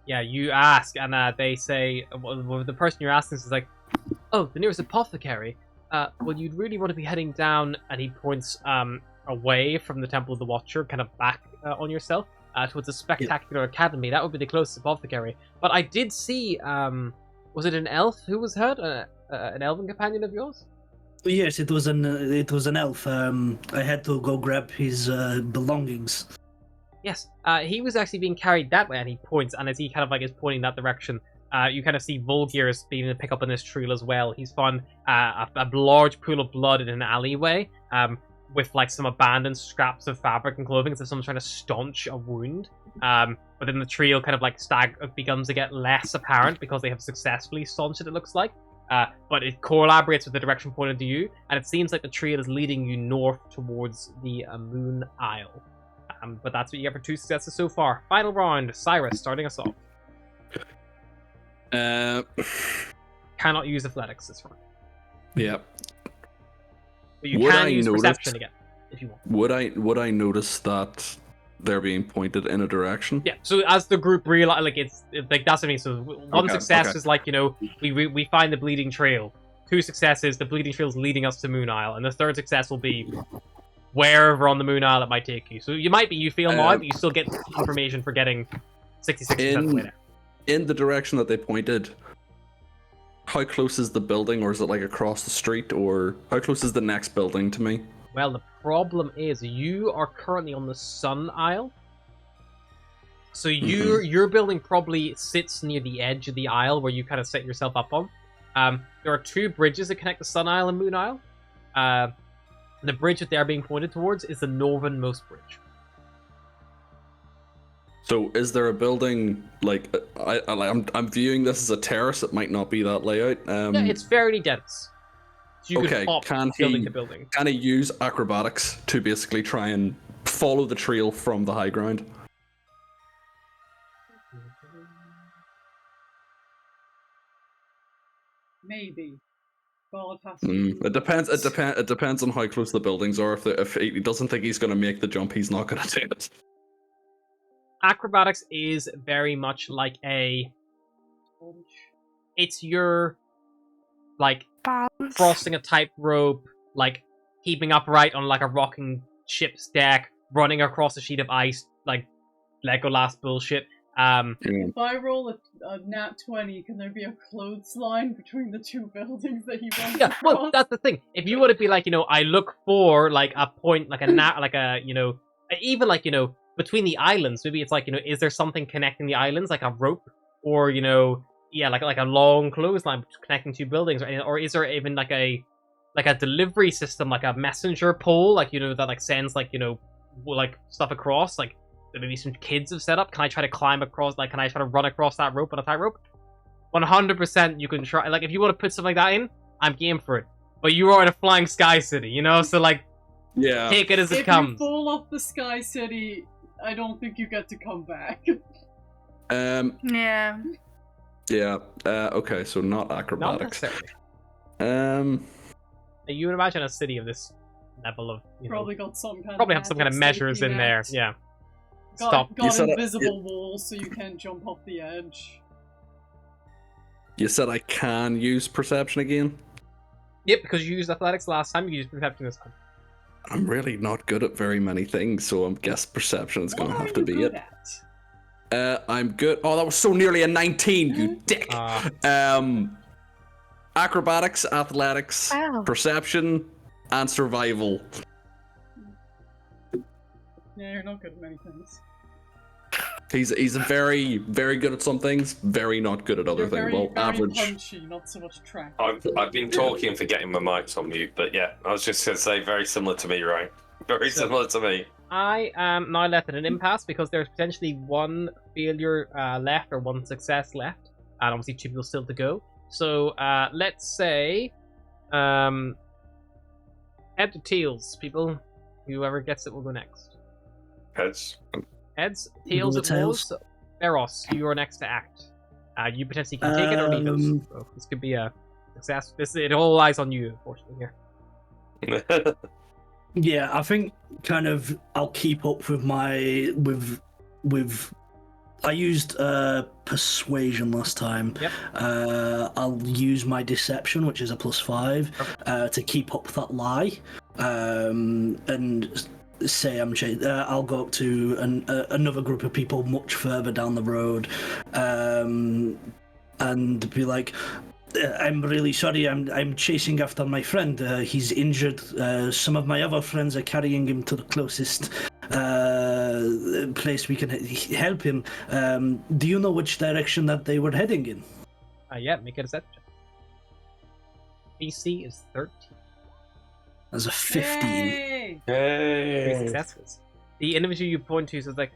Speaker 1: Yeah, you ask, and they say, well, the person you're asking is like, oh, the nearest apothecary. Well, you'd really want to be heading down, and he points away from the Temple of the Watcher, kind of back on yourself, towards a spectacular academy. That would be the closest apothecary. But I did see, was it an elf who was hurt? An elven companion of yours?
Speaker 3: Yes, it was an elf. I had to go grab his belongings.
Speaker 1: Yes, he was actually being carried that way, and he points, and as he kind of like is pointing that direction, you kind of see Volgir's being able to pick up on this trail as well. He's found a large pool of blood in an alleyway, with like some abandoned scraps of fabric and clothing, as if someone's trying to staunch a wound. But then the trail kind of like becomes to get less apparent because they have successfully staunched it, it looks like. But it collaborates with the direction pointed to you, and it seems like the trail is leading you north towards the Moon Isle. But that's what you get for 2 successes so far. Final round, Cyrus starting us off. Cannot use athletics this round.
Speaker 2: Yeah.
Speaker 1: But you
Speaker 2: Would
Speaker 1: can
Speaker 2: I
Speaker 1: use
Speaker 2: notice-
Speaker 1: perception again, if you want.
Speaker 2: Would I notice that they're being pointed in a direction?
Speaker 1: Yeah, so as the group realize, like, it's like that's what I mean. So one
Speaker 2: Okay,
Speaker 1: success
Speaker 2: okay.
Speaker 1: is like, you know, we find the bleeding trail. 2 successes, the bleeding trail is leading us to Moon Isle, and the 3rd success will be wherever on the Moon Isle it might take you. So you fail now, but you still get information for getting 66% of the way there.
Speaker 2: In the direction that they pointed, how close is the building, or is it like across the street, or how close is the next building to me?
Speaker 1: Well, the problem is you are currently on the Sun Isle. So your building probably sits near the edge of the isle where you kind of set yourself up on. There are 2 bridges that connect the Sun Isle and Moon Isle. The bridge that they're being pointed towards is the northernmost bridge.
Speaker 2: So is there a building like I'm viewing this as a terrace? It might not be that layout.
Speaker 1: Yeah, it's fairly dense. So you
Speaker 2: okay,
Speaker 1: could hop
Speaker 2: can
Speaker 1: building
Speaker 2: he
Speaker 1: to building.
Speaker 2: can he use acrobatics to basically try and follow the trail from the high ground?
Speaker 6: Maybe. God, it has to be.
Speaker 2: It depends. It depends on how close the buildings are. If he doesn't think he's going to make the jump, he's not going to do it.
Speaker 1: Acrobatics is very much like it's your like
Speaker 5: Balance.
Speaker 1: crossing a tightrope, like keeping upright on like a rocking ship's deck, running across a sheet of ice, like Legolas bullshit.
Speaker 6: If I roll a nat 20, can there be a clothesline between the two buildings that he runs
Speaker 1: Yeah,
Speaker 6: across?
Speaker 1: well, that's the thing. If you were to be like, I look for like a point, like even like, between the islands, maybe it's like, is there something connecting the islands, like a rope, or like a long clothesline connecting two buildings, or is there even like a delivery system, like a messenger pole, like that like sends like like stuff across, like that maybe some kids have set up? Can I try to climb across? Like, can I try to run across that rope on a tightrope? 100% you can try. Like, if you want to put something like that in, I'm game for it. But you are in a flying sky city, so like,
Speaker 2: Yeah.
Speaker 1: take it as it
Speaker 6: If
Speaker 1: comes.
Speaker 6: you fall off the Sky City, I don't think you get to come back.
Speaker 5: Yeah.
Speaker 2: Yeah. Okay. So not
Speaker 1: Not
Speaker 2: acrobatics.
Speaker 1: necessarily. You would imagine a city of this level of
Speaker 6: Probably got some kind
Speaker 1: probably
Speaker 6: of
Speaker 1: have some kind of
Speaker 6: magic
Speaker 1: measures
Speaker 6: safety
Speaker 1: in there.
Speaker 6: net.
Speaker 1: Yeah. Stop.
Speaker 2: You
Speaker 6: Got
Speaker 2: said
Speaker 6: invisible walls so you can't jump off the edge.
Speaker 2: You said I can use perception again.
Speaker 1: Yep, because you used athletics last time, you used perception this time.
Speaker 2: I'm really not good at very many things, so I guess perception is going to have to be it. I'm good. Oh, that was so nearly a 19, you dick. Acrobatics, athletics,
Speaker 5: Wow.
Speaker 2: perception, and survival.
Speaker 6: Yeah, you're not good at many things.
Speaker 2: He's very, very good at some things, very not good at other
Speaker 6: You're
Speaker 2: things.
Speaker 6: very,
Speaker 2: Well,
Speaker 6: very
Speaker 2: average.
Speaker 6: punchy, not so much track.
Speaker 4: I've been talking for getting my mics on mute, but yeah, I was just going to say very similar to me, right? Very similar to me.
Speaker 1: I am now left at an impasse because there's potentially one failure left or one success left, and obviously 2 people still to go. So let's say head to tails, people. Whoever gets it will go next.
Speaker 4: Heads.
Speaker 1: Heads, tails,
Speaker 3: with
Speaker 1: it was. Eros, you are next to act. You potentially can take it or leave it. So this could be a success. It all lies on you, unfortunately. Here.
Speaker 3: Yeah, I think kind of I'll keep up with my with. I used persuasion last time.
Speaker 1: Yep.
Speaker 3: I'll use my deception, which is a +5, to keep up that lie, and say I'll go up to another group of people much further down the road, and be like, I'm really sorry. I'm chasing after my friend. He's injured. Some of my other friends are carrying him to the closest place we can help him. Do you know which direction that they were heading in?
Speaker 1: Yeah, make a deception. DC is 13.
Speaker 3: As a 15.
Speaker 6: Yay!
Speaker 1: Three successes. The individual you point to says like,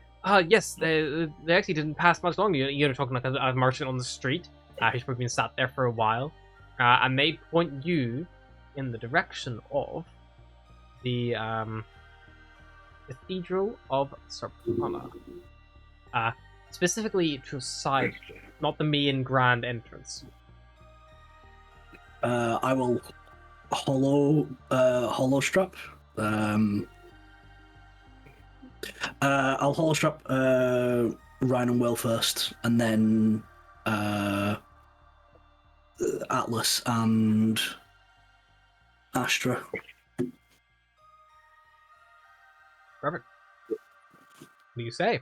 Speaker 1: yes, they actually didn't pass much longer. You're talking like a merchant on the street. Who's probably been sat there for a while, and they point you in the direction of the Cathedral of Sarpana. Specifically to a side, not the main grand entrance.
Speaker 3: I will hollow strap. I'll hollow strap Ryan and Will first, and then Atlas and Astra.
Speaker 1: Perfect. What do you say?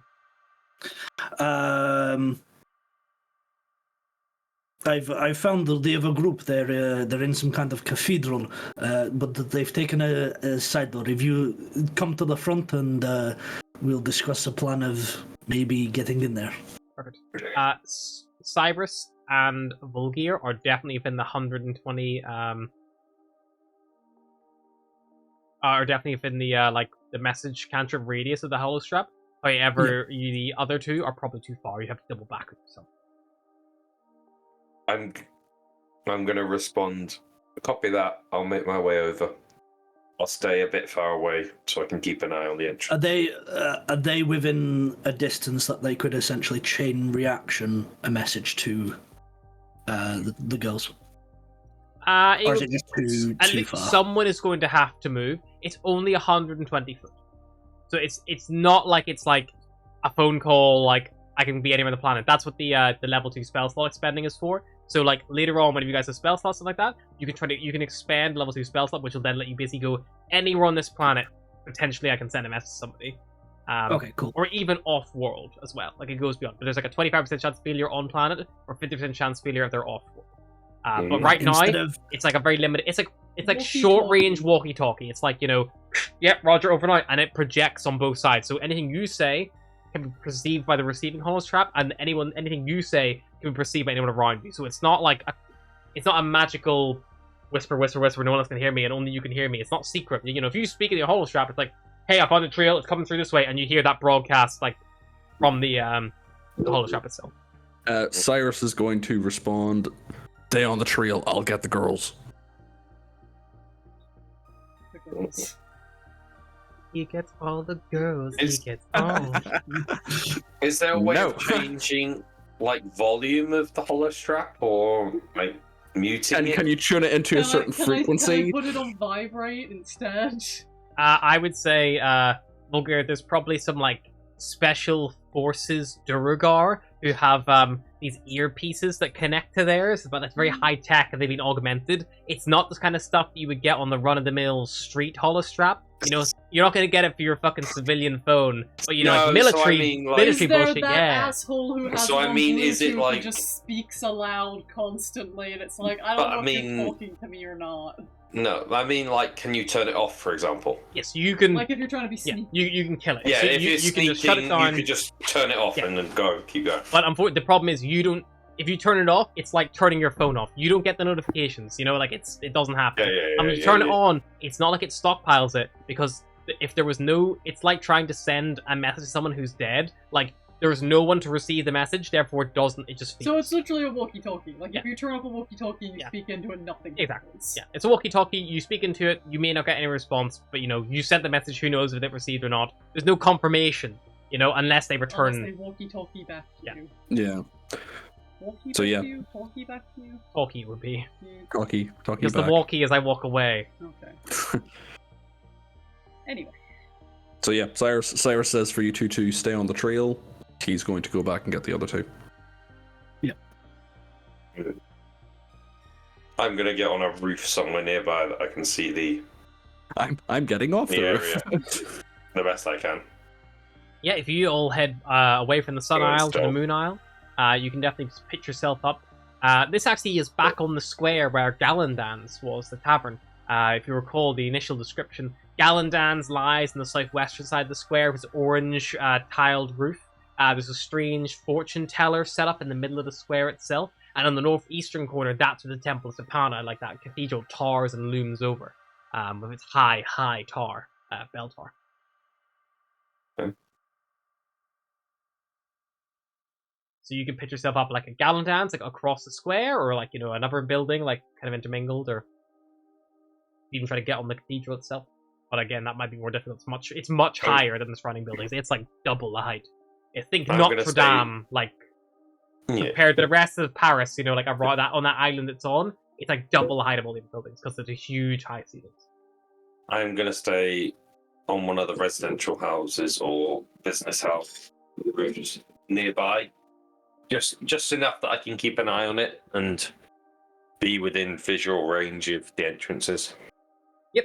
Speaker 3: I've found the other group. They're in some kind of cathedral, but they've taken a side door. If you come to the front, and we'll discuss a plan of maybe getting in there.
Speaker 1: Perfect. Cyrus and Volgear are definitely within the 120. Are definitely within the like the message cantrip radius of the hollow strap. However, the other two are probably too far. You have to double back with yourself.
Speaker 4: I'm going to respond. Copy that. I'll make my way over. I'll stay a bit far away so I can keep an eye on the entrance.
Speaker 3: Are they within a distance that they could essentially chain reaction a message to the girls? Or is it just too
Speaker 1: at least
Speaker 3: far?
Speaker 1: someone is going to have to move. It's only 120 foot, so it's not like it's like a phone call. Like I can be anywhere on the planet. That's what the level 2 spell slot expanding is for. So like later on, when you guys have spell slots and like that, you can expand level 2 spell slot, which will then let you basically go anywhere on this planet. Potentially, I can send a message to somebody.
Speaker 3: Okay, cool.
Speaker 1: Or even off-world as well. Like it goes beyond. But there's like a 25% chance failure on planet, or 50% chance failure if they're off-world. But right now, it's like a very limited. It's like short-range walkie-talkie. It's like, you know, yeah, Roger, overnight, and it projects on both sides. So anything you say can be perceived by the receiving holo's trap, and anything you say can be perceived by anyone around you. So it's not like it's not a magical whisper, whisper, whisper. No one else can hear me, and only you can hear me. It's not secret. You know, if you speak in your holo trap, it's like, hey, I found a trail. It's coming through this way, and you hear that broadcast like from the holo trap itself.
Speaker 2: Cyrus is going to respond. Stay on the trail. I'll get the girls.
Speaker 1: He gets all the girls. He gets all.
Speaker 7: Is there a way
Speaker 2: No.
Speaker 7: of changing like volume of the hollow strap or like muting
Speaker 2: And
Speaker 7: it?
Speaker 2: can you tune it into a certain frequency?
Speaker 6: Can I put it on vibrate instead?
Speaker 1: I would say, Vulgar, there's probably some like special forces Duergar who have these earpieces that connect to theirs, but it's very high tech and they've been augmented. It's not this kind of stuff that you would get on the run-of-the-mill street holostrap. You know, you're not gonna get it for your fucking civilian phone, but you know, like military,
Speaker 6: Is there
Speaker 1: bullshit.
Speaker 6: that
Speaker 1: Yeah.
Speaker 6: asshole who has
Speaker 7: So I
Speaker 6: one
Speaker 7: mean, is it
Speaker 6: Bluetooth
Speaker 7: like-
Speaker 6: and just speaks aloud constantly, and it's like, I don't
Speaker 7: But
Speaker 6: know
Speaker 7: I
Speaker 6: if
Speaker 7: mean-
Speaker 6: you're talking to me or not.
Speaker 7: No, I mean, like, can you turn it off, for example?
Speaker 1: Yes, you can.
Speaker 6: Like if you're trying to be
Speaker 1: Yeah,
Speaker 6: sneaky.
Speaker 1: you can kill it.
Speaker 7: Yeah,
Speaker 1: So
Speaker 7: if
Speaker 1: you
Speaker 7: you're
Speaker 1: can
Speaker 7: sneaking,
Speaker 1: just shut it down.
Speaker 7: you could just turn it off
Speaker 1: Yeah.
Speaker 7: and then keep going.
Speaker 1: But unfortunately, the problem is you don't. If you turn it off, it's like turning your phone off. You don't get the notifications. You know, like it doesn't happen.
Speaker 7: Yeah.
Speaker 1: And when you turn it on, it's not like it stockpiles it, because if there was no, it's like trying to send a message to someone who's dead. Like there is no one to receive the message, therefore it doesn't. It just feeds.
Speaker 6: So it's literally a walkie-talkie. Like
Speaker 1: Yeah.
Speaker 6: if you turn off a walkie-talkie, you
Speaker 1: Yeah.
Speaker 6: speak into it, nothing
Speaker 1: Exactly.
Speaker 6: happens.
Speaker 1: Yeah, it's a walkie-talkie. You speak into it. You may not get any response, but you know you sent the message. Who knows if it received or not? There's no confirmation. You know, unless they return.
Speaker 6: Unless they walkie-talkie back to
Speaker 1: Yeah.
Speaker 6: you.
Speaker 2: Yeah.
Speaker 6: Walkie
Speaker 2: So,
Speaker 6: back
Speaker 2: yeah.
Speaker 6: to you? Talkie back to you?
Speaker 1: Talkie would be
Speaker 6: Yeah.
Speaker 2: Talkie
Speaker 1: because
Speaker 2: back.
Speaker 1: the walkie is I walk away.
Speaker 6: Okay. Anyway.
Speaker 2: So yeah, Cyrus says for you two to stay on the trail. He's going to go back and get the other two.
Speaker 7: I'm gonna get on a roof somewhere nearby that I can see the
Speaker 2: I'm getting off the
Speaker 7: area
Speaker 2: roof.
Speaker 7: the best I can.
Speaker 1: Yeah, if you all head away from the Sun
Speaker 7: Good
Speaker 1: Isle to the
Speaker 7: stuff.
Speaker 1: Moon Isle, you can definitely just pitch yourself up. This actually is back on the square where Gallandans was, the tavern. If you recall the initial description, Gallandans lies on the southwestern side of the square with its orange tiled roof. There's a strange fortune teller set up in the middle of the square itself, and on the northeastern corner, that's where the Temple of Sapana, like that cathedral, towers and looms over, with its high tower, bell tower. So you can pitch yourself up like a Gallandans, like across the square, or like, you know, another building, like kind of intermingled, or even try to get on the cathedral itself. But again, that might be more difficult. It's much higher than the surrounding buildings. It's like double the height. I think
Speaker 7: I'm
Speaker 1: Notre
Speaker 7: gonna
Speaker 1: Dame, like
Speaker 7: Yeah.
Speaker 1: compared to the rest of Paris, you know, like around that on that island it's on, it's like double the height of all these buildings because there's a huge high ceilings.
Speaker 7: I'm gonna stay on one of the residential houses or business house roofs nearby, just enough that I can keep an eye on it and be within visual range of the entrances.
Speaker 1: You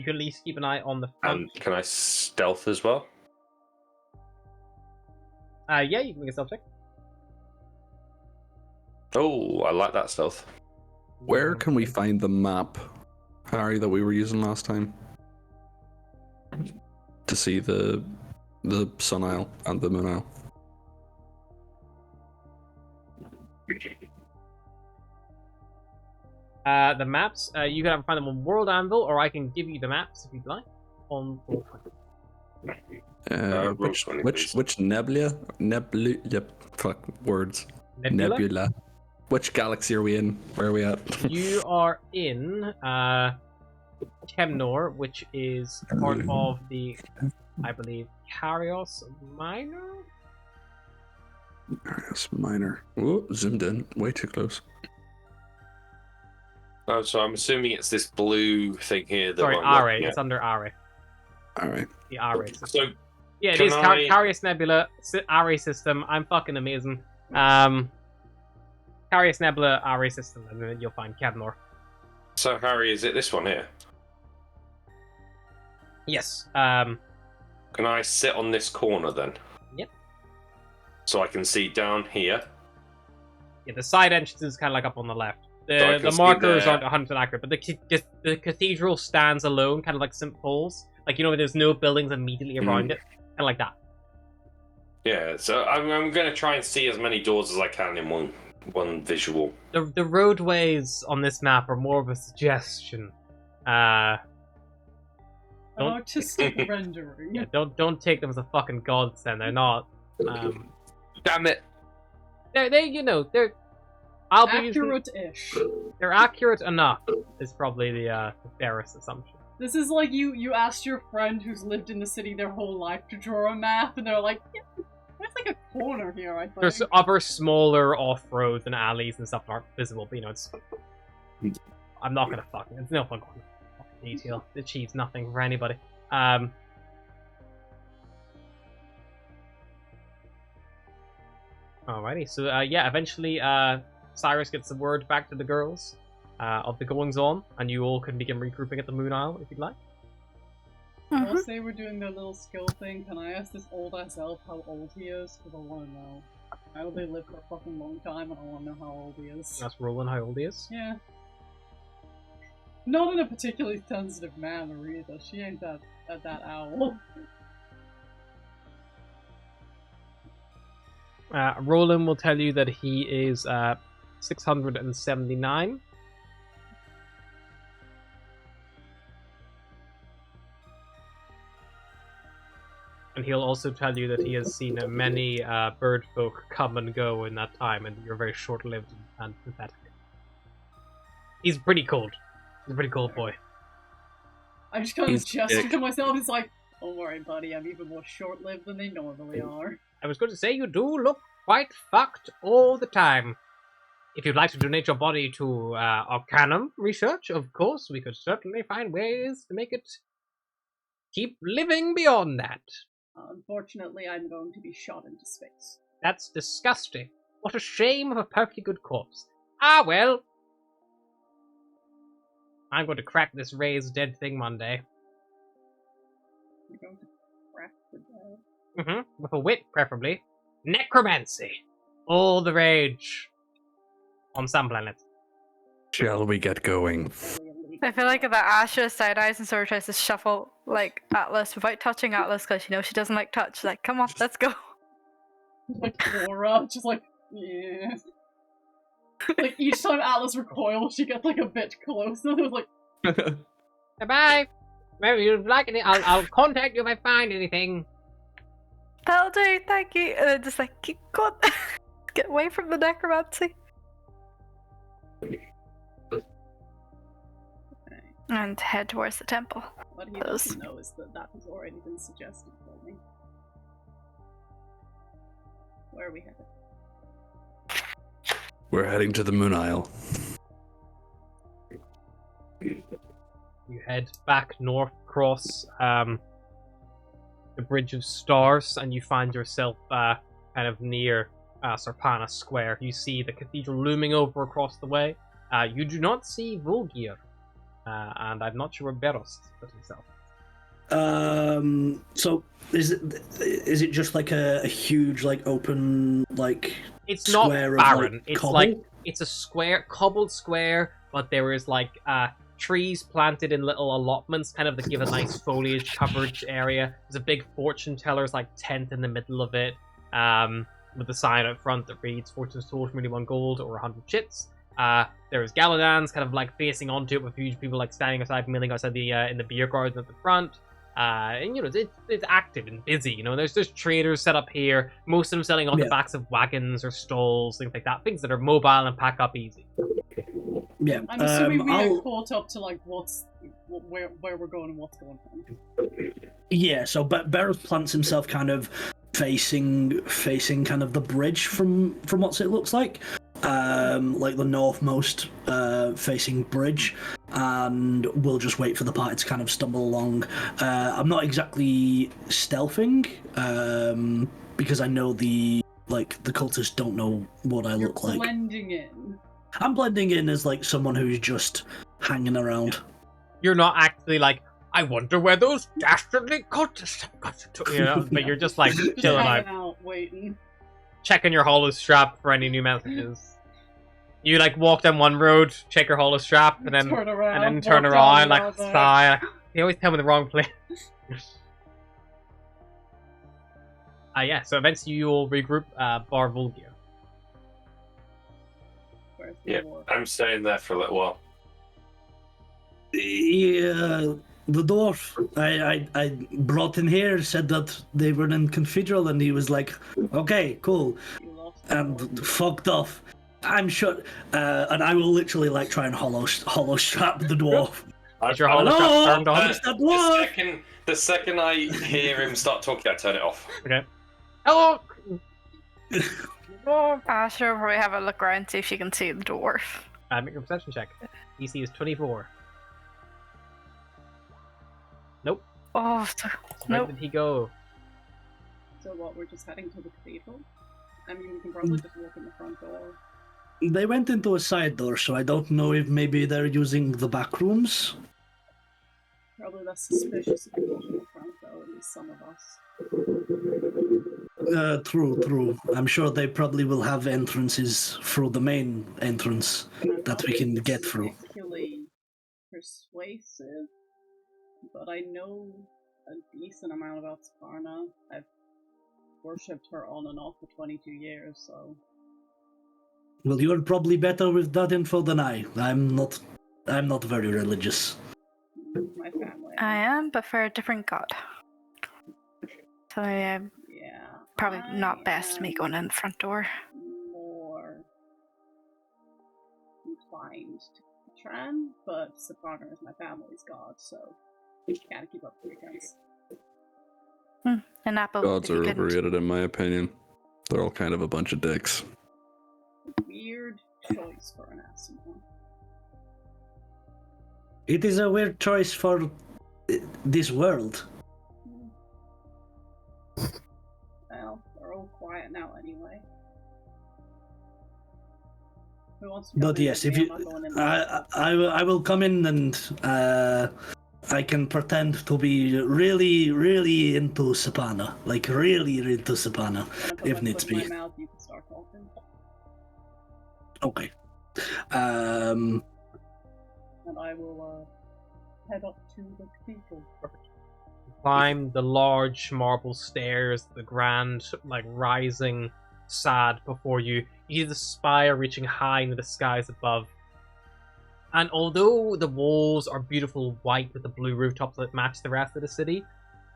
Speaker 1: can at least keep an eye on the front.
Speaker 7: And can I stealth as well?
Speaker 1: Yeah, you can make a stealth check.
Speaker 7: Oh, I like that stealth.
Speaker 2: Where can we find the map, Harry, that we were using last time? To see the Sun Isle and the Moon Isle.
Speaker 1: The maps, you can find them on World Anvil, or I can give you the maps if you'd like. On Roll20.
Speaker 2: Which nebula? Yep. Fuck words. Nebula. Which galaxy are we in? Where are we at?
Speaker 1: You are in Temnor, which is part of the, I believe, Carios Minor?
Speaker 2: Yes, minor. Whoa, zoomed in. Way too close.
Speaker 7: Oh, so I'm assuming it's this blue thing here that
Speaker 1: Sorry,
Speaker 7: I'm
Speaker 1: Are.
Speaker 7: looking
Speaker 1: It's
Speaker 7: at.
Speaker 1: under Are.
Speaker 2: All right.
Speaker 1: The Are system.
Speaker 7: So
Speaker 1: Yeah, it
Speaker 7: can
Speaker 1: is
Speaker 7: I-
Speaker 1: Carius Nebula, Are system. I'm fucking amazing. Carius Nebula, Are system, and then you'll find Kevnor.
Speaker 7: So Harry, is it this one here?
Speaker 1: Yes.
Speaker 7: Can I sit on this corner then?
Speaker 1: Yep.
Speaker 7: So I can see down here.
Speaker 1: Yeah, the side entrance is kind of like up on the left.
Speaker 7: So I
Speaker 1: The
Speaker 7: can see
Speaker 1: markers
Speaker 7: the-
Speaker 1: aren't 100% accurate, but the cathedral stands alone, kind of like St. Paul's. Like, you know, there's no buildings immediately around it. Kind of like that.
Speaker 7: Yeah, so I'm going to try and see as many doors as I can in one visual.
Speaker 1: The roadways on this map are more of a suggestion.
Speaker 6: An
Speaker 1: Don't-
Speaker 6: artistic rendering.
Speaker 1: Yeah, don't take them as a fucking godsend. They're not.
Speaker 7: Damn it!
Speaker 1: They're. I'll be using.
Speaker 6: Accurate-ish.
Speaker 1: They're accurate enough. Is probably the fairest assumption.
Speaker 6: This is like you asked your friend who's lived in the city their whole life to draw a map, and they're like, yeah, there's like a corner here, I think.
Speaker 1: There's other smaller off-roads and alleys and stuff that aren't visible, but it's. I'm not gonna fucking. It's no fun going into fucking detail. It achieves nothing for anybody. Alrighty, so yeah, eventually Cyrus gets the word back to the girls of the goings on, and you all can begin regrouping at the Moon Isle if you'd like.
Speaker 6: While say we're doing their little skill thing, can I ask this old ass elf how old he is? Because I want to know. I know they live for a fucking long time, and I want to know how old he is.
Speaker 1: That's Roland how old he is.
Speaker 6: Yeah. Not in a particularly sensitive manner either. She ain't that owl.
Speaker 1: Roland will tell you that he is 679. And he'll also tell you that he has seen many bird folk come and go in that time, and you're very short-lived and pathetic. He's pretty cold. He's a pretty cold boy.
Speaker 6: I just kind of
Speaker 2: He's
Speaker 6: gesture
Speaker 2: dick.
Speaker 6: to myself, it's like, don't worry buddy, I'm even more short-lived than they normally are.
Speaker 1: I was going to say you do look quite fucked all the time. If you'd like to donate your body to Arcanum research, of course, we could certainly find ways to make it keep living beyond that.
Speaker 6: Unfortunately, I'm going to be shot into space.
Speaker 1: That's disgusting. What a shame of a perfectly good corpse. Ah, well. I'm going to crack this raised dead thing Monday.
Speaker 6: You're going to crack the dead.
Speaker 1: With a wit, preferably. Necromancy. All the rage. On some planets.
Speaker 2: Shall we get going?
Speaker 5: I feel like that Asha side eyes and sort of tries to shuffle like Atlas without touching Atlas because she doesn't like touch. Like, come on, let's go.
Speaker 6: Like Laura, just like, yeah. Like each time Atlas recoils, she gets like a bit closer. It was like,
Speaker 1: Bye-bye. Maybe you'd like it. I'll contact you if I find anything.
Speaker 5: That'll do, thank you. And then just like, keep going. Get away from the necromancy. And head towards the temple.
Speaker 6: what he
Speaker 5: Those.
Speaker 6: doesn't know is that has already been suggested for me. Where are we headed?
Speaker 2: We're heading to the Moon Isle.
Speaker 1: You head back north across the Bridge of Stars, and you find yourself kind of near Sarpana Square. You see the cathedral looming over across the way. You do not see Volgir, and I'm not sure where Beros put himself.
Speaker 3: So is it just like a huge like open like
Speaker 1: It's not
Speaker 3: square
Speaker 1: barren.
Speaker 3: of like
Speaker 1: It's
Speaker 3: cobble?
Speaker 1: like it's a square, cobbled square, but there is like trees planted in little allotments, kind of that give a nice foliage coverage area. There's a big fortune teller's like tent in the middle of it, with a sign out front that reads "Fortune's told for 1 gold or 100 chits." There's Galadans kind of like facing onto it with huge people like standing outside, milling outside the in the beer garden at the front. And it's active and busy. There's traders set up here. Most of them selling on the backs of wagons or stalls, things like that. Things that are mobile and pack up easy.
Speaker 3: Yeah.
Speaker 6: I'm assuming we
Speaker 3: I'll-
Speaker 6: get caught up to like where we're going and what's going on.
Speaker 3: Yeah, so Beros plants himself kind of facing kind of the bridge from what it looks like. like the northmost facing bridge, and we'll just wait for the party to kind of stumble along. I'm not exactly stealthing, because I know the cultists don't know what I look like.
Speaker 6: Blending in.
Speaker 3: I'm blending in as like someone who's just hanging around.
Speaker 1: You're not actually like, I wonder where those dastardly cultists have got to, you know, but you're just like chilling out,
Speaker 6: Hanging out, waiting.
Speaker 1: checking your hollow strap for any new messages. You like walk down one road, check your hollow strap, and then
Speaker 6: turn around,
Speaker 1: and then turn
Speaker 6: walk
Speaker 1: around,
Speaker 6: down
Speaker 1: like
Speaker 6: the other.
Speaker 1: sigh. Like, you always tell me the wrong place. Yeah. So eventually you all regroup. Bar Vulgia.
Speaker 6: Where's the
Speaker 7: Yeah,
Speaker 6: dwarf?
Speaker 7: I'm staying there for a little while.
Speaker 3: Yeah, the dwarf I brought in here said that they were in Cathedral, and he was like, okay, cool,
Speaker 6: You lost
Speaker 3: and
Speaker 6: the dwarf.
Speaker 3: fucked off. I'm sure, and I will literally like try and hollow strap the dwarf.
Speaker 1: Is your hollow strap
Speaker 3: Hello?
Speaker 1: turned on?
Speaker 3: It's the dwarf!
Speaker 7: The second I hear him start talking, I turn it off.
Speaker 1: Okay. Hello.
Speaker 5: Asher will probably have a look around, see if she can see the dwarf.
Speaker 1: Make your perception check. DC is 24. Nope.
Speaker 5: Oh, so,
Speaker 1: Where
Speaker 5: nope.
Speaker 1: did he go?
Speaker 6: So what, we're just heading to the cathedral? I mean, we can probably just walk in the front door.
Speaker 3: They went into a side door, so I don't know if maybe they're using the back rooms.
Speaker 6: Probably less suspicious if we walk in the front, though, at least some of us.
Speaker 3: True. I'm sure they probably will have entrances through the main entrance that we can get through.
Speaker 6: Particularly persuasive, but I know a decent amount about Sparna. I've worshipped her on and off for 22 years, so...
Speaker 3: Well, you're probably better with that info than I. I'm not very religious.
Speaker 6: My family.
Speaker 5: I am, but for a different god. So
Speaker 6: Yeah.
Speaker 5: probably
Speaker 6: I
Speaker 5: not best me
Speaker 6: am
Speaker 5: going in the front door.
Speaker 6: more inclined to Tran, but Sparna is my family's god, so gotta keep up the pretense.
Speaker 5: An apple.
Speaker 2: Gods
Speaker 5: if you
Speaker 2: are
Speaker 5: couldn't.
Speaker 2: overrated in my opinion. They're all kind of a bunch of dicks.
Speaker 6: Weird choice for an Asimo.
Speaker 3: It is a weird choice for this world.
Speaker 6: Well, they're all quiet now anyway. Who wants to come
Speaker 3: But
Speaker 6: in
Speaker 3: yes,
Speaker 6: with
Speaker 3: if
Speaker 6: me?
Speaker 3: you,
Speaker 6: I'm not going in there.
Speaker 3: I will come in, and I can pretend to be really into Sapana, like really into Sapana,
Speaker 6: When I put
Speaker 3: if
Speaker 6: my
Speaker 3: needs
Speaker 6: foot in
Speaker 3: be.
Speaker 6: my mouth, you can start talking.
Speaker 3: Okay.
Speaker 6: And I will head up to the cathedral.
Speaker 1: Climb the large marble stairs, the grand, like, rising sad before you. You see the spire reaching high into the skies above. And although the walls are beautiful white with the blue rooftops that match the rest of the city,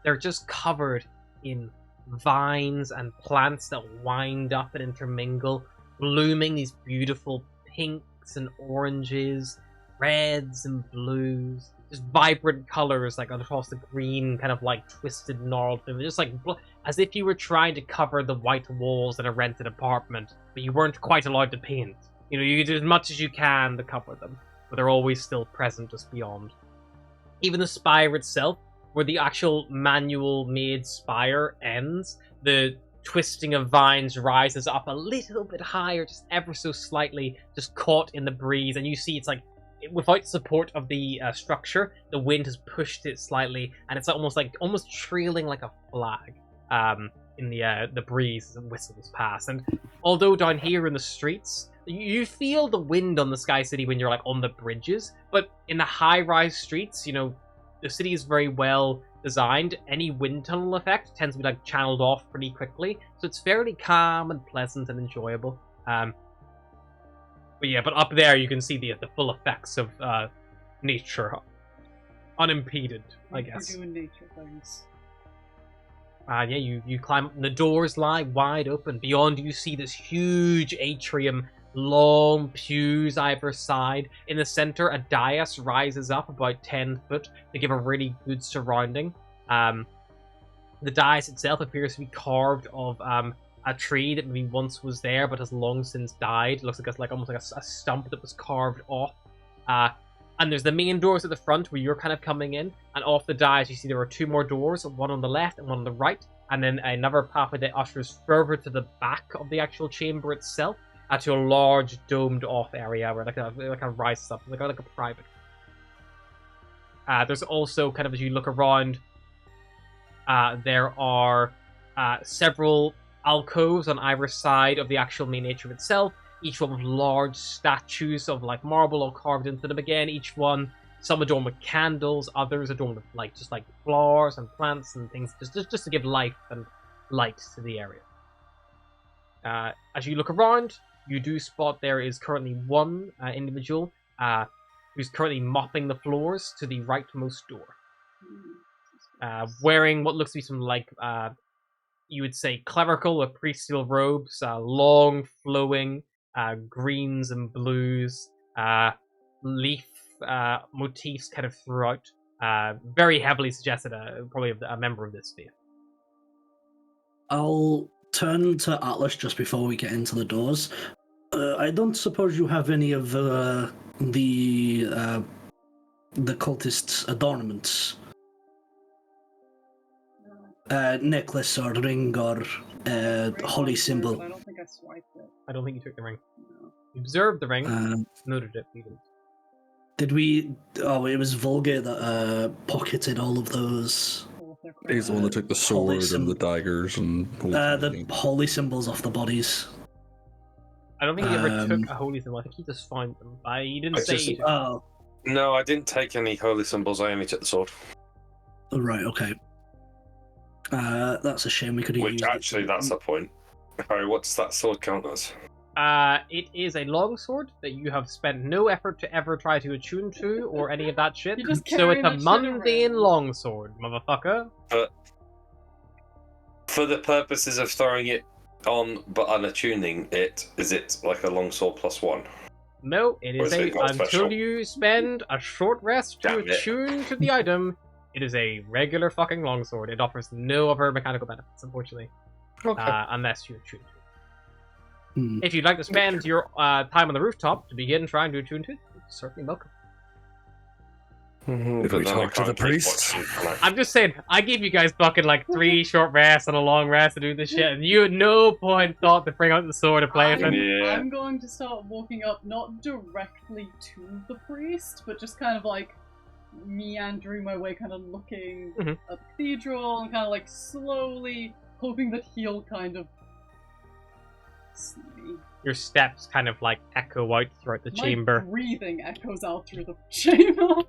Speaker 1: they're just covered in vines and plants that wind up and intermingle, blooming these beautiful pinks and oranges, reds and blues, just vibrant colors like across the green, kind of like twisted gnarled thing, just like as if you were trying to cover the white walls in a rented apartment, but you weren't quite allowed to paint. You know, you do as much as you can to cover them, but they're always still present just beyond. Even the spire itself, where the actual manual-made spire ends, the twisting of vines rises up a little bit higher, just ever so slightly, just caught in the breeze, and you see it's like, without support of the structure, the wind has pushed it slightly, and it's almost trailing like a flag in the breeze as it whistles past. And although down here in the streets, you feel the wind on the Sky City when you're like on the bridges, but in the high-rise streets, you know, the city is very well designed. Any wind tunnel effect tends to be like channeled off pretty quickly, so it's fairly calm and pleasant and enjoyable. But up there you can see the full effects of nature, unimpeded, I guess.
Speaker 6: You're doing nature things.
Speaker 1: You climb up, and the doors lie wide open. Beyond you see this huge atrium, long pews either side. In the center, a dais rises up about 10 foot to give a really good surrounding. The dais itself appears to be carved of a tree that maybe once was there but has long since died. It looks like it's like almost like a stump that was carved off. And there's the main doors at the front where you're kind of coming in, and off the dais you see there are 2 more doors, one on the left and one on the right, and then another pathway that ushers further to the back of the actual chamber itself, to a large domed off area where like a rises up, like a private. There's also kind of, as you look around, there are several alcoves on either side of the actual main atrium itself, each one with large statues of like marble all carved into them again, each one, some adorned with candles, others adorned with like just like flowers and plants and things, just to give life and light to the area. As you look around, you do spot there is currently one individual who's currently mopping the floors to the rightmost door, wearing what looks to be some like you would say clerical or priestly robes, long flowing greens and blues, leaf motifs kind of throughout, very heavily suggested probably a member of this faith.
Speaker 3: I'll turn to Atlas just before we get into the doors. I don't suppose you have any of the cultists' adornments? Necklace or ring or holy symbol?
Speaker 6: I don't think I swiped it.
Speaker 1: I don't think you took the ring.
Speaker 6: No.
Speaker 1: You observed the ring, noted it. You didn't.
Speaker 3: Did we? Oh, it was Volga that pocketed all of those.
Speaker 2: He's the one that took the sword and the daggers and
Speaker 3: the holy symbols off the bodies.
Speaker 1: I don't think he ever took a holy symbol. I think he just found them. He didn't say. He took them.
Speaker 7: No, I didn't take any holy symbols. I only took the sword.
Speaker 3: Right. Okay. That's a shame. We could have
Speaker 7: Which
Speaker 3: used
Speaker 7: actually, that's the point. Harry, what does that sword count as?
Speaker 1: It is a long sword that you have spent no effort to ever try to attune to or any of that shit.
Speaker 6: You just
Speaker 1: So
Speaker 6: carry
Speaker 1: it's a
Speaker 6: that shit
Speaker 1: mundane
Speaker 6: around.
Speaker 1: long sword, motherfucker.
Speaker 7: But for the purposes of throwing it on but unattuning it, is it like a long sword +1?
Speaker 1: No, it
Speaker 7: Or
Speaker 1: is
Speaker 7: is it not
Speaker 1: until
Speaker 7: special?
Speaker 1: you spend a short rest to
Speaker 7: Damn it.
Speaker 1: attune to the item. It is a regular fucking longsword. It offers no other mechanical benefits, unfortunately, unless you attune to it. If you'd like to spend your time on the rooftop to begin trying to attune to it, you're certainly welcome.
Speaker 2: If we talk to the priest?
Speaker 1: I'm just saying, I gave you guys fucking like 3 short rests and a long rest to do this shit, and you at no point thought to bring out the sword to play with it.
Speaker 7: Yeah.
Speaker 6: I'm going to start walking up, not directly to the priest, but just kind of like meandering my way, kind of looking
Speaker 1: Mhm.
Speaker 6: at the cathedral and kind of like slowly hoping that he'll kind of see me.
Speaker 1: Your steps kind of like echo out throughout the
Speaker 6: My
Speaker 1: chamber.
Speaker 6: breathing echoes out through the chamber.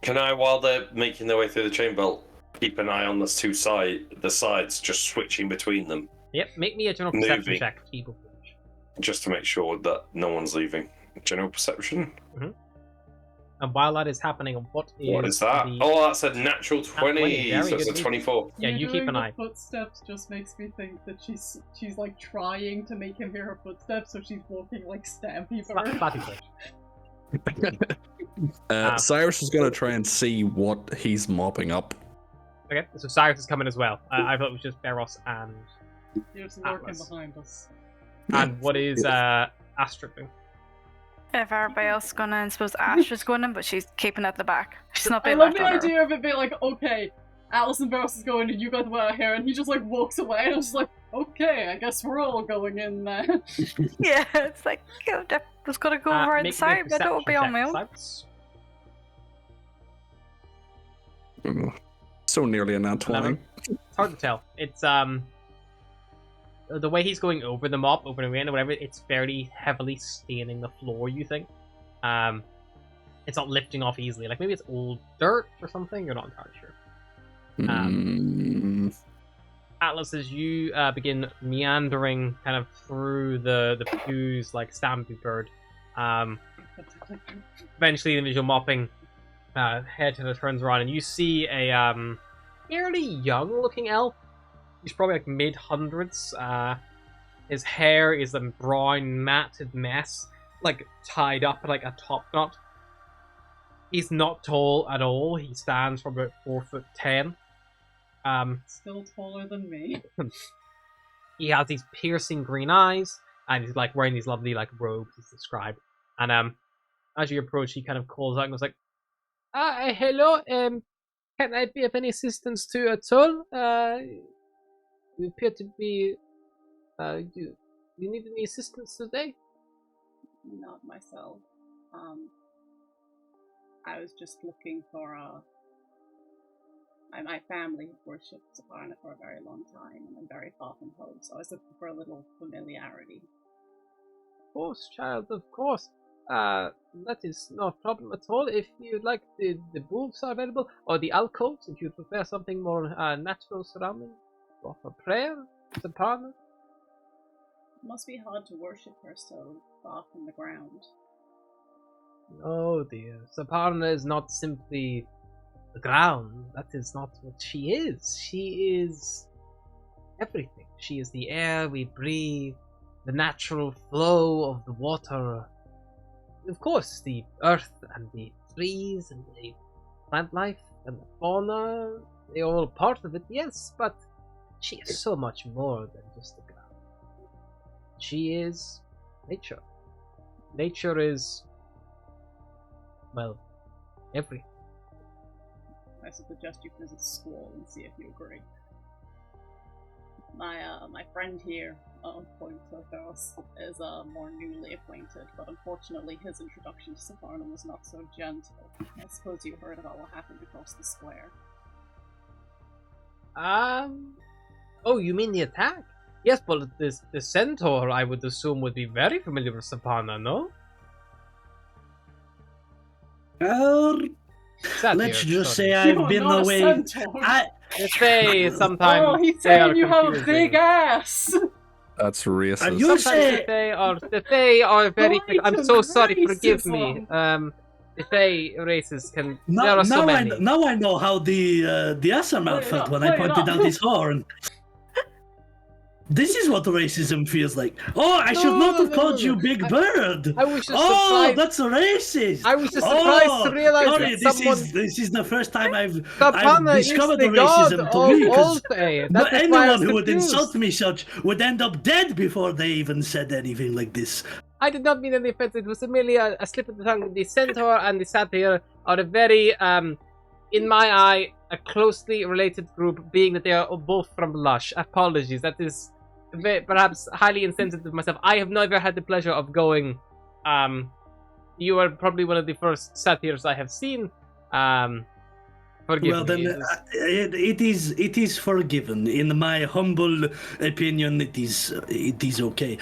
Speaker 7: Can I, while they're making their way through the chamber, keep an eye on the sides, just switching between them,
Speaker 1: Yep, make me a general perception
Speaker 7: Moving.
Speaker 1: check, people.
Speaker 7: just to make sure that no one's leaving. General perception?
Speaker 1: And while that is happening, what
Speaker 7: What is that?
Speaker 1: the-
Speaker 7: Oh, that's a natural 20,
Speaker 1: 20, very
Speaker 7: so it's
Speaker 1: good
Speaker 7: a 24.
Speaker 1: Yeah, you keep
Speaker 6: doing
Speaker 1: an
Speaker 6: the
Speaker 1: eye.
Speaker 6: Footsteps just makes me think that she's like trying to make him hear her footsteps, so she's walking like Stampy
Speaker 1: Flat-
Speaker 6: Bird.
Speaker 1: flatty foot.
Speaker 2: Cyrus is going to try and see what he's mopping up.
Speaker 1: Okay, so Cyrus is coming as well. I thought it was just Beros and
Speaker 6: There's lurking
Speaker 1: Atlas.
Speaker 6: behind us.
Speaker 1: what is Astrid doing?
Speaker 5: If everybody else is going in, I suppose Ash is going in, but she's keeping at the back. She's not
Speaker 6: I
Speaker 5: being
Speaker 6: love
Speaker 5: left
Speaker 6: the
Speaker 5: on her.
Speaker 6: idea of it being like, okay, Alison Barros is going and you got wet hair, and he just like walks away, and I was just like, okay, I guess we're all going in then.
Speaker 5: Yeah, it's like, I was going to go over
Speaker 1: make me a
Speaker 5: inside, but that would be
Speaker 1: perception
Speaker 5: on my
Speaker 1: check,
Speaker 5: own.
Speaker 1: Cyrus.
Speaker 2: So nearly a nat 20.
Speaker 1: It's hard to tell. It's the way he's going over the mop, over the rain or whatever, it's fairly heavily staining the floor, you think. It's not lifting off easily. Like maybe it's old dirt or something, you're not entirely sure. Atlas, as you begin meandering kind of through the pews like Stampy Bird, eventually the individual mopping head kind of turns around and you see a fairly young looking elf. He's probably like mid-hundreds. His hair is a brown matted mess, like tied up like a top knot. He's not tall at all. He stands for about 4'10".
Speaker 6: Still taller than me.
Speaker 1: He has these piercing green eyes, and he's like wearing these lovely like robes as described. And as you approach, he kind of calls out and goes like, hello, can I be of any assistance to you at all? You appear to be, you need any assistance today?
Speaker 6: Not myself. I was just looking for my family worshipped Saparna for a very long time, and I'm very far from home, so I was looking for a little familiarity.
Speaker 1: Of course, child, of course. That is no problem at all. If you'd like, the booths are available, or the alcoves, if you prefer something more natural surrounding, or for prayer, Saparna.
Speaker 6: It must be hard to worship her so far from the ground.
Speaker 1: Oh dear, Saparna is not simply the ground. That is not what she is. She is everything. She is the air we breathe, the natural flow of the water. Of course, the earth and the trees and the plant life and the fauna, they are all part of it, yes, but she is so much more than just the ground. She is nature. Nature is, well, everything.
Speaker 6: I suggest you visit school and see if you agree. My friend here, point to Theros, is more newly acquainted, but unfortunately his introduction to Saparna was not so gentle. I suppose you heard about what happened across the square.
Speaker 1: Oh, you mean the attack? Yes, but the centaur, I would assume, would be very familiar with Saparna, no?
Speaker 3: Let's just say
Speaker 6: You
Speaker 3: I've
Speaker 6: are
Speaker 3: been
Speaker 6: not a
Speaker 3: away.
Speaker 6: centaur.
Speaker 1: The Fae sometimes
Speaker 6: Oh, he's
Speaker 1: they are
Speaker 6: saying you have a
Speaker 1: confusing.
Speaker 6: big ass!
Speaker 2: That's racist.
Speaker 3: Are you
Speaker 1: Sometimes the Fae are very.
Speaker 6: White
Speaker 1: I'm
Speaker 6: and
Speaker 1: so sorry. Forgive me.
Speaker 6: racism.
Speaker 1: The Fae races can.
Speaker 3: Now,
Speaker 1: there are so
Speaker 3: now,
Speaker 1: many.
Speaker 3: now I know how the Asamouth
Speaker 6: Play it
Speaker 3: felt
Speaker 6: up,
Speaker 3: when I
Speaker 6: play it
Speaker 3: pointed
Speaker 6: up.
Speaker 3: out his horn. This is what racism feels like. Oh, I should not have called you Big Bird.
Speaker 1: I was just
Speaker 3: oh,
Speaker 1: surprised.
Speaker 3: that's racist.
Speaker 1: I was just surprised to realize
Speaker 3: sorry,
Speaker 1: that someone.
Speaker 3: this is the first time I've
Speaker 1: Saparna is
Speaker 3: discovered
Speaker 1: the
Speaker 3: the
Speaker 1: god
Speaker 3: racism
Speaker 1: of
Speaker 3: to me.
Speaker 1: all
Speaker 3: 'Cause
Speaker 1: Fae.
Speaker 3: but
Speaker 1: That is why I was
Speaker 3: anyone who would
Speaker 1: confused.
Speaker 3: insult me such would end up dead before they even said anything like this.
Speaker 1: I did not mean any offense. It was merely a slip of the tongue. The centaur and the satyr are a very, in my eye, a closely related group, being that they are both from Lush. Apologies. That is perhaps highly insensitive myself. I have never had the pleasure of going. You are probably one of the first satyrs I have seen. Forgive
Speaker 3: well,
Speaker 1: me.
Speaker 3: then it is forgiven. In my humble opinion, it is okay.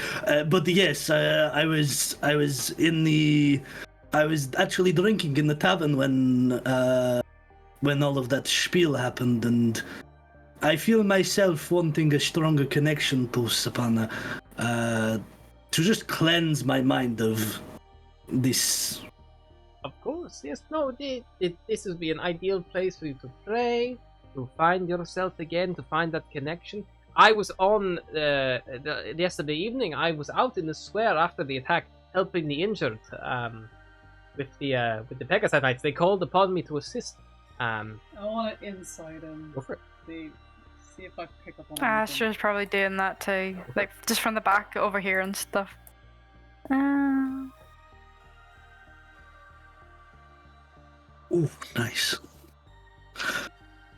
Speaker 3: But yes, I was actually drinking in the tavern when all of that spiel happened, and I feel myself wanting a stronger connection to Saparna, to just cleanse my mind of this.
Speaker 1: Of course, yes. No, this would be an ideal place for you to pray, to find yourself again, to find that connection. I was on yesterday evening. I was out in the square after the attack, helping the injured. With the Pegasus Knights, they called upon me to assist.
Speaker 6: I want to insight him.
Speaker 1: Go for it.
Speaker 6: See if I pick up on anything.
Speaker 5: Astra's probably doing that too, like just from the back over here and stuff.
Speaker 3: Ooh, nice.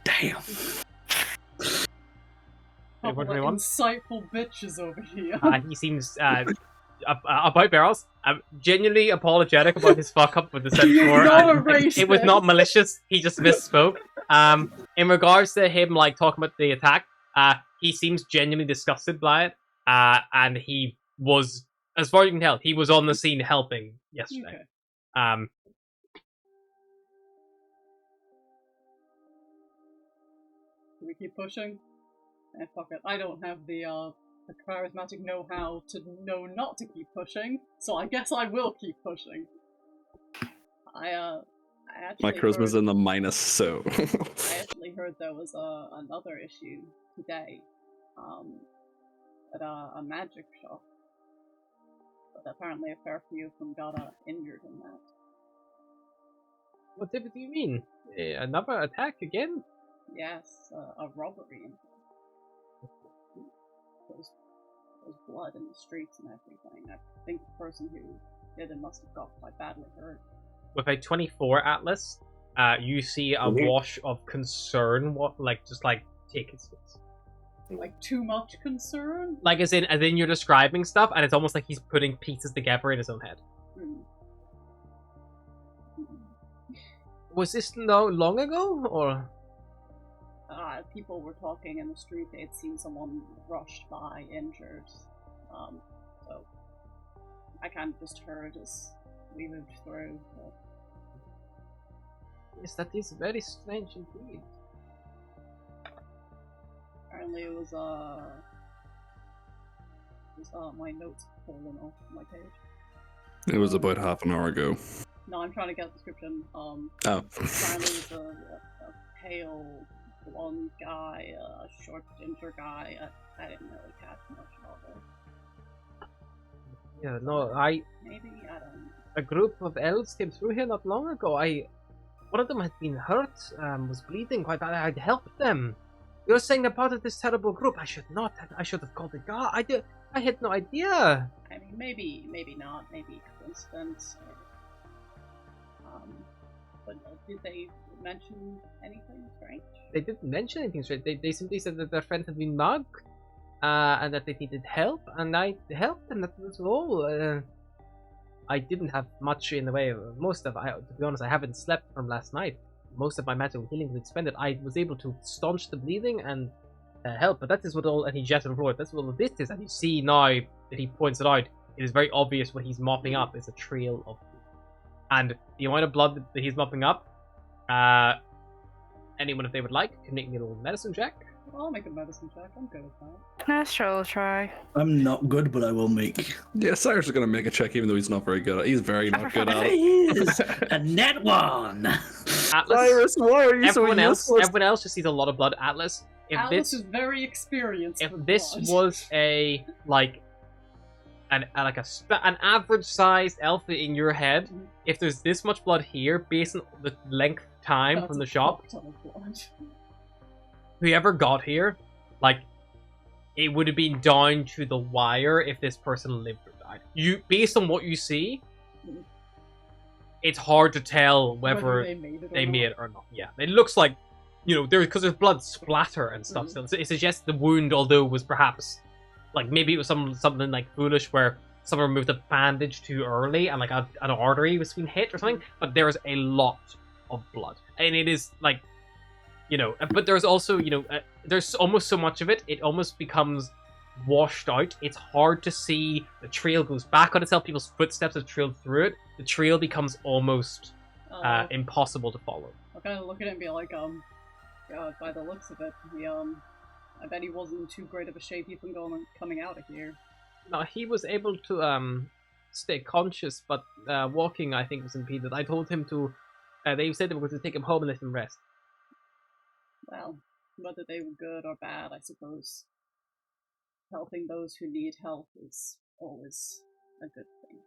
Speaker 3: Damn.
Speaker 6: Couple of insightful bitches over here.
Speaker 1: He seems about barrels. Genuinely apologetic about his fuck up with the centaur.
Speaker 6: Not a racist.
Speaker 1: It was not malicious. He just misspoke. In regards to him like talking about the attack, he seems genuinely disgusted by it. And he was, as far as you can tell, he was on the scene helping yesterday.
Speaker 6: Okay. Do we keep pushing? Fuck it. I don't have the charismatic know-how to know not to keep pushing, so I guess I will keep pushing. I actually
Speaker 2: My charisma's in the minus, so.
Speaker 6: I actually heard there was another issue today, at a magic shop. But apparently a fair few of them got injured in that.
Speaker 1: What do you mean? Another attack again?
Speaker 6: Yes, a robbery. There's blood in the streets and everything. I think the person who did it must have got quite badly hurt.
Speaker 1: With a 24 Atlas, you see a wash of concern, take his face.
Speaker 6: Like, too much concern?
Speaker 1: Like, as in you're describing stuff, and it's almost like he's putting pieces together in his own head. Was this long ago, or?
Speaker 6: People were talking in the street. They had seen someone rushed by, injured. So I kind of just heard as we moved through. But...
Speaker 1: Yes, that is very strange indeed.
Speaker 6: Apparently it was my notes fallen off my page.
Speaker 2: It was about half an hour ago.
Speaker 6: No, I'm trying to get a description.
Speaker 2: Oh.
Speaker 6: Apparently it was a pale, blonde guy, a short, ginger guy. I didn't really catch much of it.
Speaker 1: Yeah, no,
Speaker 6: Maybe, I don't know.
Speaker 1: A group of elves came through here not long ago. One of them had been hurt, was bleeding quite bad. I'd helped them. You're saying they're part of this terrible group. I should have called the guard. I had no idea.
Speaker 6: I mean, maybe not. Maybe coincidence. But did they mention anything strange?
Speaker 1: They didn't mention anything strange. They simply said that their friend had been mugged, and that they needed help, and I helped them. That was all. I didn't have much in the way of to be honest, I haven't slept from last night. Most of my magical healing was expended. I was able to staunch the bleeding and help, but that is what all, and he jetted forward, that's what all this is, and you see now that he points it out, it is very obvious what he's mopping up is a trail of blood. And the amount of blood that he's mopping up, anyone, if they would like, can make me a little medicine check.
Speaker 6: I'll make a medicine check, I'm good at that.
Speaker 5: Natural try.
Speaker 3: I'm not good, but I will make.
Speaker 2: Yeah, Cyrus is going to make a check even though he's not very good at it. He's very not good at it.
Speaker 3: Yes, a net one.
Speaker 1: Atlas,
Speaker 2: Cyrus, why are you
Speaker 1: everyone
Speaker 2: so
Speaker 1: else,
Speaker 2: useless?
Speaker 1: Everyone else just sees a lot of blood. Atlas, if
Speaker 6: Atlas is very experienced.
Speaker 1: if
Speaker 6: with
Speaker 1: this
Speaker 6: blood.
Speaker 1: was an average-sized elf in your head, if there's this much blood here, based on the length of time
Speaker 6: That's
Speaker 1: from the
Speaker 6: a
Speaker 1: shop,
Speaker 6: fuck ton of blood.
Speaker 1: whoever got here, it would have been down to the wire if this person lived or died. Based on what you see, it's hard to tell whether
Speaker 6: they made
Speaker 1: it or not. Yeah, it looks like, because there's blood splatter and stuff. So it suggests the wound, although was perhaps, maybe it was something foolish where someone removed a bandage too early and an artery was being hit or something. But there is a lot of blood, and it is but there's also, there's almost so much of it, it almost becomes washed out. It's hard to see. The trail goes back on itself. People's footsteps have trailed through it. The trail becomes almost impossible to follow.
Speaker 6: I'll kind of look at it and be like, God, by the looks of it, I bet he wasn't in too great of a shape even coming out of here.
Speaker 1: No, he was able to stay conscious, but walking, I think, was impeded. I told him to. They said they were going to take him home and let him rest.
Speaker 6: Well, whether they were good or bad, I suppose helping those who need help is always a good thing.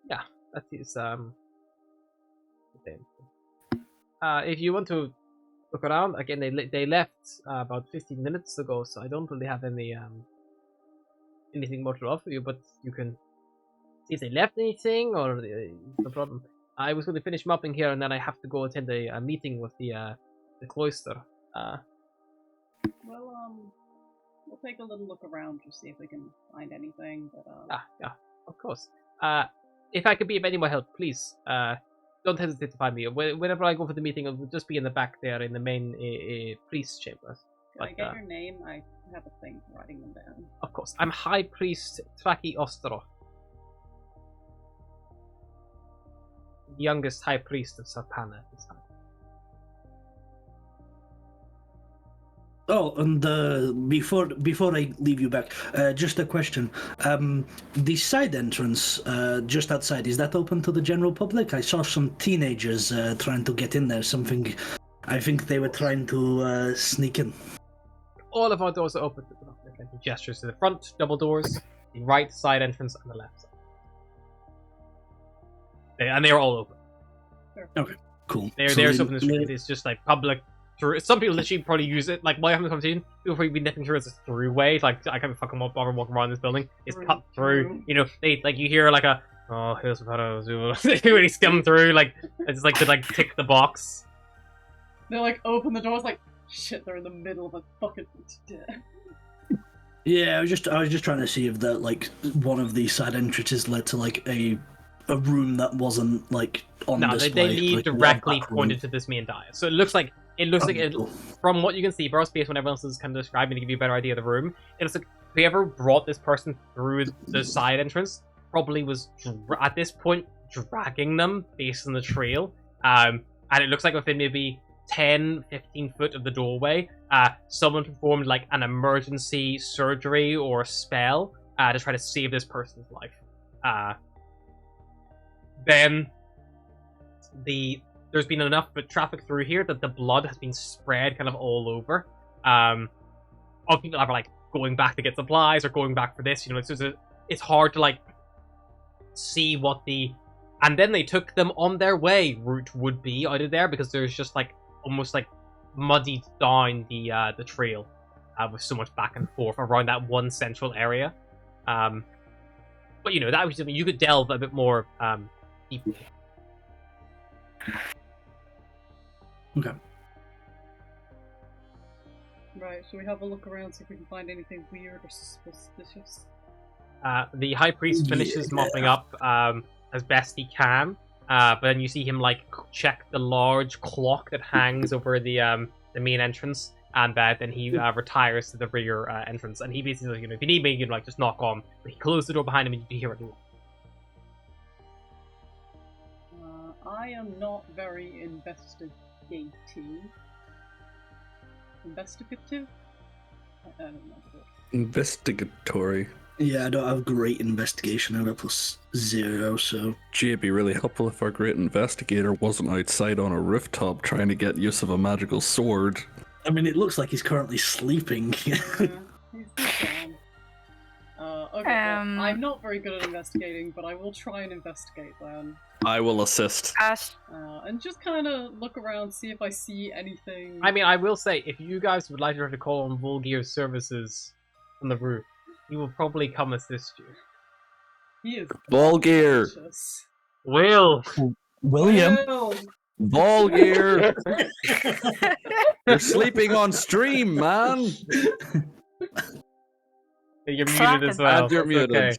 Speaker 1: Yeah, that is the thing. If you want to look around again, they left about 15 minutes ago, so I don't really have anything more to offer you. But you can see if they left anything or no problem. I was going to finish mopping here, and then I have to go attend a meeting with the cloister.
Speaker 6: Well, we'll take a little look around to see if we can find anything. But
Speaker 1: yeah, of course. If I could be of any more help, please, don't hesitate to find me. Whenever I go for the meeting, it'll just be in the back there in the main priest chambers.
Speaker 6: Can I get your name? I have a thing for writing them down.
Speaker 1: Of course. I'm High Priest Traki Ostro. Youngest High Priest of Sarpana at this time.
Speaker 3: Oh, and before I leave you back, just a question. The side entrance, just outside, is that open to the general public? I saw some teenagers trying to get in there. I think they were trying to sneak in.
Speaker 1: All of our doors are open to the public. He gestures to the front, double doors, the right side entrance, and the left side. And they are all open.
Speaker 3: Okay, cool.
Speaker 1: They're open to the street. It's just public through. Some people literally probably use it, like, while you're having a conversation, people probably be nipping through as a through-way. Like, I can't fucking bother walking around this building. It's cut through. You know, they, like, you hear, like, a, oh, here's what I was doing. When he skim through, like, it's like to, like, tick the box.
Speaker 6: They, like, open the doors, like, shit, they're in the middle of a fucking...
Speaker 3: Yeah, I was just trying to see if that, like, one of these side entrances led to, like, a room that wasn't, like, on
Speaker 1: No,
Speaker 3: display.
Speaker 1: they lead
Speaker 3: like,
Speaker 1: directly
Speaker 3: back room.
Speaker 1: pointed to this main dais. So it looks like
Speaker 3: Cool.
Speaker 1: from what you can see, borrow space when everyone else is kind of describing to give you a better idea of the room. It looks like whoever brought this person through the side entrance probably was at this point dragging them based on the trail. And it looks like within maybe 10-15 foot of the doorway, someone performed like an emergency surgery or spell to try to save this person's life. Then there's been enough traffic through here that the blood has been spread kind of all over. Of people either like going back to get supplies or going back for this. You know, it's hard to like see what the, and then they took them on their way route would be out of there, because there's just like almost like muddied down the trail with so much back and forth around that one central area. But you know, that was something you could delve a bit more deeply.
Speaker 3: Okay.
Speaker 6: Right, should we have a look around, see if we can find anything weird or suspicious?
Speaker 1: The high priest finishes mopping up as best he can, but then you see him like check the large clock that hangs over the main entrance, and then he retires to the rear entrance. And he basically says, you know, if you need me, you can like just knock on. But he closed the door behind him, and you can hear it.
Speaker 6: I am not very investigative. Investigative? I don't know.
Speaker 2: Investigatory.
Speaker 3: Yeah, I don't have great investigation. I got +0, so...
Speaker 2: Gee, it'd be really helpful if our great investigator wasn't outside on a rooftop trying to get use of a magical sword.
Speaker 3: I mean, it looks like he's currently sleeping.
Speaker 6: Yeah, he's down. Okay, well, I'm not very good at investigating, but I will try and investigate then.
Speaker 2: I will assist.
Speaker 5: Ash,
Speaker 6: And just kind of look around, see if I see anything.
Speaker 1: I mean, I will say, if you guys would like to call on Volgear's services on the roof, he will probably come assist you.
Speaker 6: He is
Speaker 2: Volgear!
Speaker 6: delicious.
Speaker 1: Will!
Speaker 3: William?
Speaker 6: Will!
Speaker 2: Volgear! You're sleeping on stream, man!
Speaker 1: You're muted as well.
Speaker 2: And you're
Speaker 1: It's
Speaker 2: muted.
Speaker 1: okay.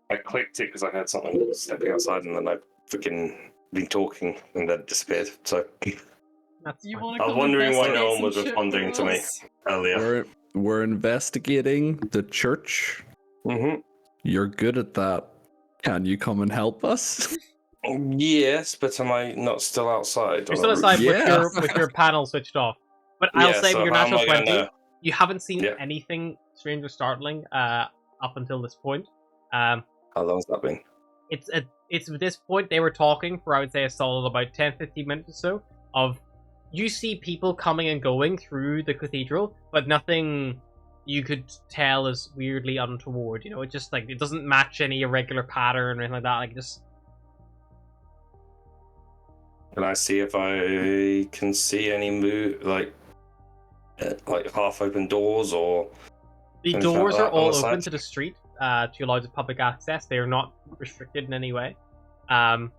Speaker 7: I clicked it because I heard something stepping outside, and then I freaking been talking and then disappeared. So
Speaker 1: That's
Speaker 6: You
Speaker 1: fine.
Speaker 6: want to
Speaker 7: I was
Speaker 6: come
Speaker 7: wondering why
Speaker 6: investigate
Speaker 7: no one
Speaker 6: some
Speaker 7: was
Speaker 6: shit
Speaker 7: responding
Speaker 6: for
Speaker 7: to me
Speaker 6: us?
Speaker 7: earlier.
Speaker 2: We're investigating the church.
Speaker 7: Mm-hmm.
Speaker 2: You're good at that. Can you come and help us?
Speaker 7: Yes, but am I not still outside?
Speaker 1: You're
Speaker 7: on
Speaker 1: still
Speaker 7: the
Speaker 1: aside
Speaker 7: roof?
Speaker 1: with your panel switched off. But I'll
Speaker 7: Yeah,
Speaker 1: say
Speaker 7: so
Speaker 1: with your
Speaker 7: how am
Speaker 1: natural
Speaker 7: I
Speaker 1: 20,
Speaker 7: gonna-
Speaker 1: you haven't seen
Speaker 7: Yeah.
Speaker 1: anything strange or startling up until this point.
Speaker 7: How long's that been?
Speaker 1: It's at this point they were talking for, I would say, a solid about 10-15 minutes or so of you see people coming and going through the cathedral, but nothing you could tell is weirdly untoward. You know, it just like it doesn't match any irregular pattern or anything like that. Like just
Speaker 7: Can I see if I can see any move, like half-open doors or?
Speaker 1: the
Speaker 7: Anything like
Speaker 1: doors
Speaker 7: that
Speaker 1: are
Speaker 7: on
Speaker 1: all
Speaker 7: the
Speaker 1: open
Speaker 7: side?
Speaker 1: to the street to allow the public access. They are not restricted in any way. But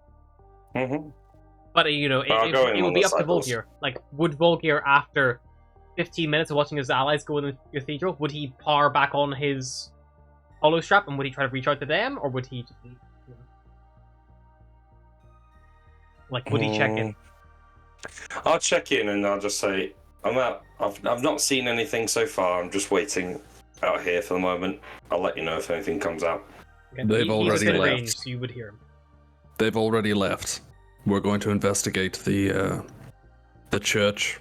Speaker 1: you know,
Speaker 7: I'll go in
Speaker 1: it
Speaker 7: on
Speaker 1: would be
Speaker 7: the
Speaker 1: up to
Speaker 7: side doors.
Speaker 1: Volgear. Like, would Volgear, after 15 minutes of watching his allies go in the cathedral, would he power back on his hollow strap and would he try to reach out to them, or would he just leave? You know? Like, would he check in?
Speaker 7: I'll check in and I'll just say I'm out. I've not seen anything so far. I'm just waiting out here for the moment. I'll let you know if anything comes out.
Speaker 1: Again,
Speaker 2: They've
Speaker 1: he's
Speaker 2: already
Speaker 1: within
Speaker 2: left.
Speaker 1: range, so you would hear him.
Speaker 2: They've already left. We're going to investigate the church.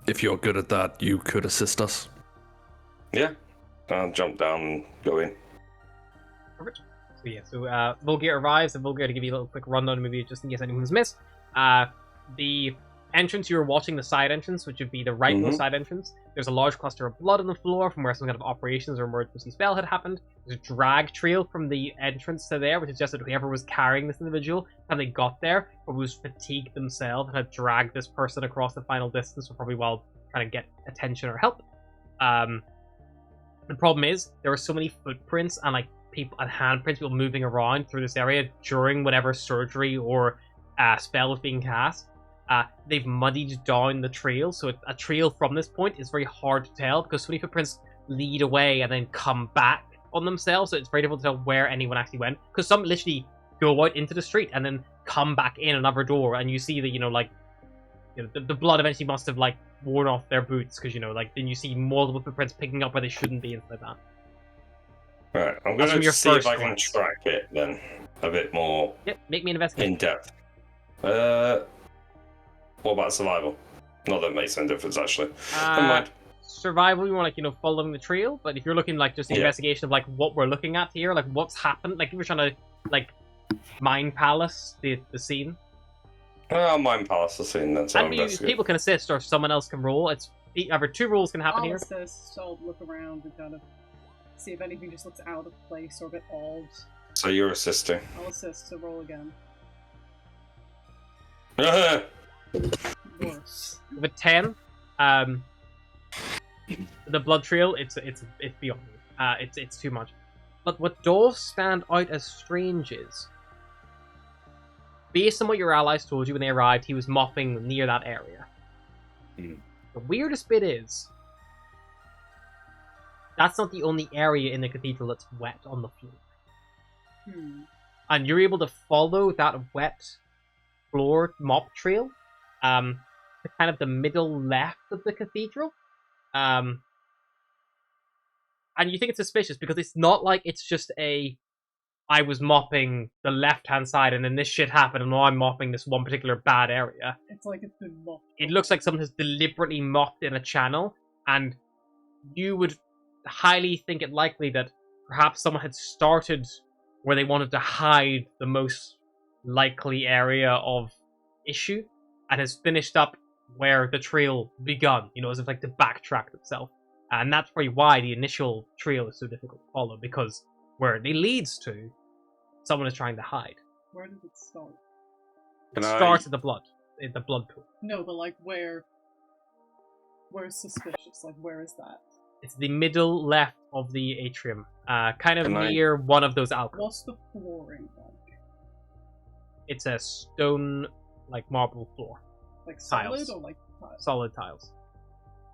Speaker 2: If you're good at that, you could assist us.
Speaker 7: Yeah, I'll jump down and go in.
Speaker 1: Perfect. So yeah, so Volgear arrives, and Volgear, to give you a little quick rundown, maybe just in case anyone's missed. The entrance, you were watching the side entrance, which would be the rightmost side entrance. There's a large cluster of blood on the floor from where some kind of operations or emergency spell had happened. There's a drag trail from the entrance to there, which suggests that whoever was carrying this individual, how they got there, or was fatigued themselves and had dragged this person across the final distance, or probably while trying to get attention or help. The problem is there are so many footprints and like people and handprints, people moving around through this area during whatever surgery or spell was being cast. They've muddied down the trail, so a trail from this point is very hard to tell because so many footprints lead away and then come back on themselves, so it's very difficult to tell where anyone actually went. Because some literally go out into the street and then come back in another door, and you see that the blood eventually must have like worn off their boots because then you see multiple footprints picking up where they shouldn't be and stuff like that.
Speaker 7: Right, I'm going to see if I can track it then a bit more.
Speaker 1: Yep, make me an investigation.
Speaker 7: In depth. What about survival? Not that it makes any difference, actually. Never mind.
Speaker 1: Survival, you want following the trail, but if you're looking just the investigation of what we're looking at here, what's happened, if you're trying to mind palace the scene.
Speaker 7: I'll mind palace the scene then. So
Speaker 1: people can assist or someone else can roll. It's either two rolls can happen here.
Speaker 6: I'll assist. I'll look around and kind of see if anything just looks out of place or a bit odd.
Speaker 7: So you're assisting.
Speaker 6: I'll assist. So roll again. Worse.
Speaker 1: With a 10, the blood trail, it's beyond me. It's too much. But what does stand out as strange is, based on what your allies told you when they arrived, he was mopping near that area. The weirdest bit is, that's not the only area in the cathedral that's wet on the floor. And you're able to follow that wet floor mop trail to kind of the middle left of the cathedral. And you think it's suspicious because it's not like it's just I was mopping the left-hand side and then this shit happened and now I'm mopping this one particular bad area.
Speaker 6: It's like it's been mopped.
Speaker 1: It looks like someone has deliberately mopped in a channel, and you would highly think it likely that perhaps someone had started where they wanted to hide the most likely area of issue and has finished up where the trail begun, as if to backtrack itself. And that's probably why the initial trail is so difficult to follow, because where it leads to, someone is trying to hide.
Speaker 6: Where does it start?
Speaker 1: It starts at the blood pool.
Speaker 6: No, but where's suspicious? Where is that?
Speaker 1: It's the middle left of the atrium, kind of near one of those alcoves.
Speaker 6: What's the flooring like?
Speaker 1: It's a stone, marble floor.
Speaker 6: Solid
Speaker 1: tiles.
Speaker 6: Or tiles?
Speaker 1: Solid tiles.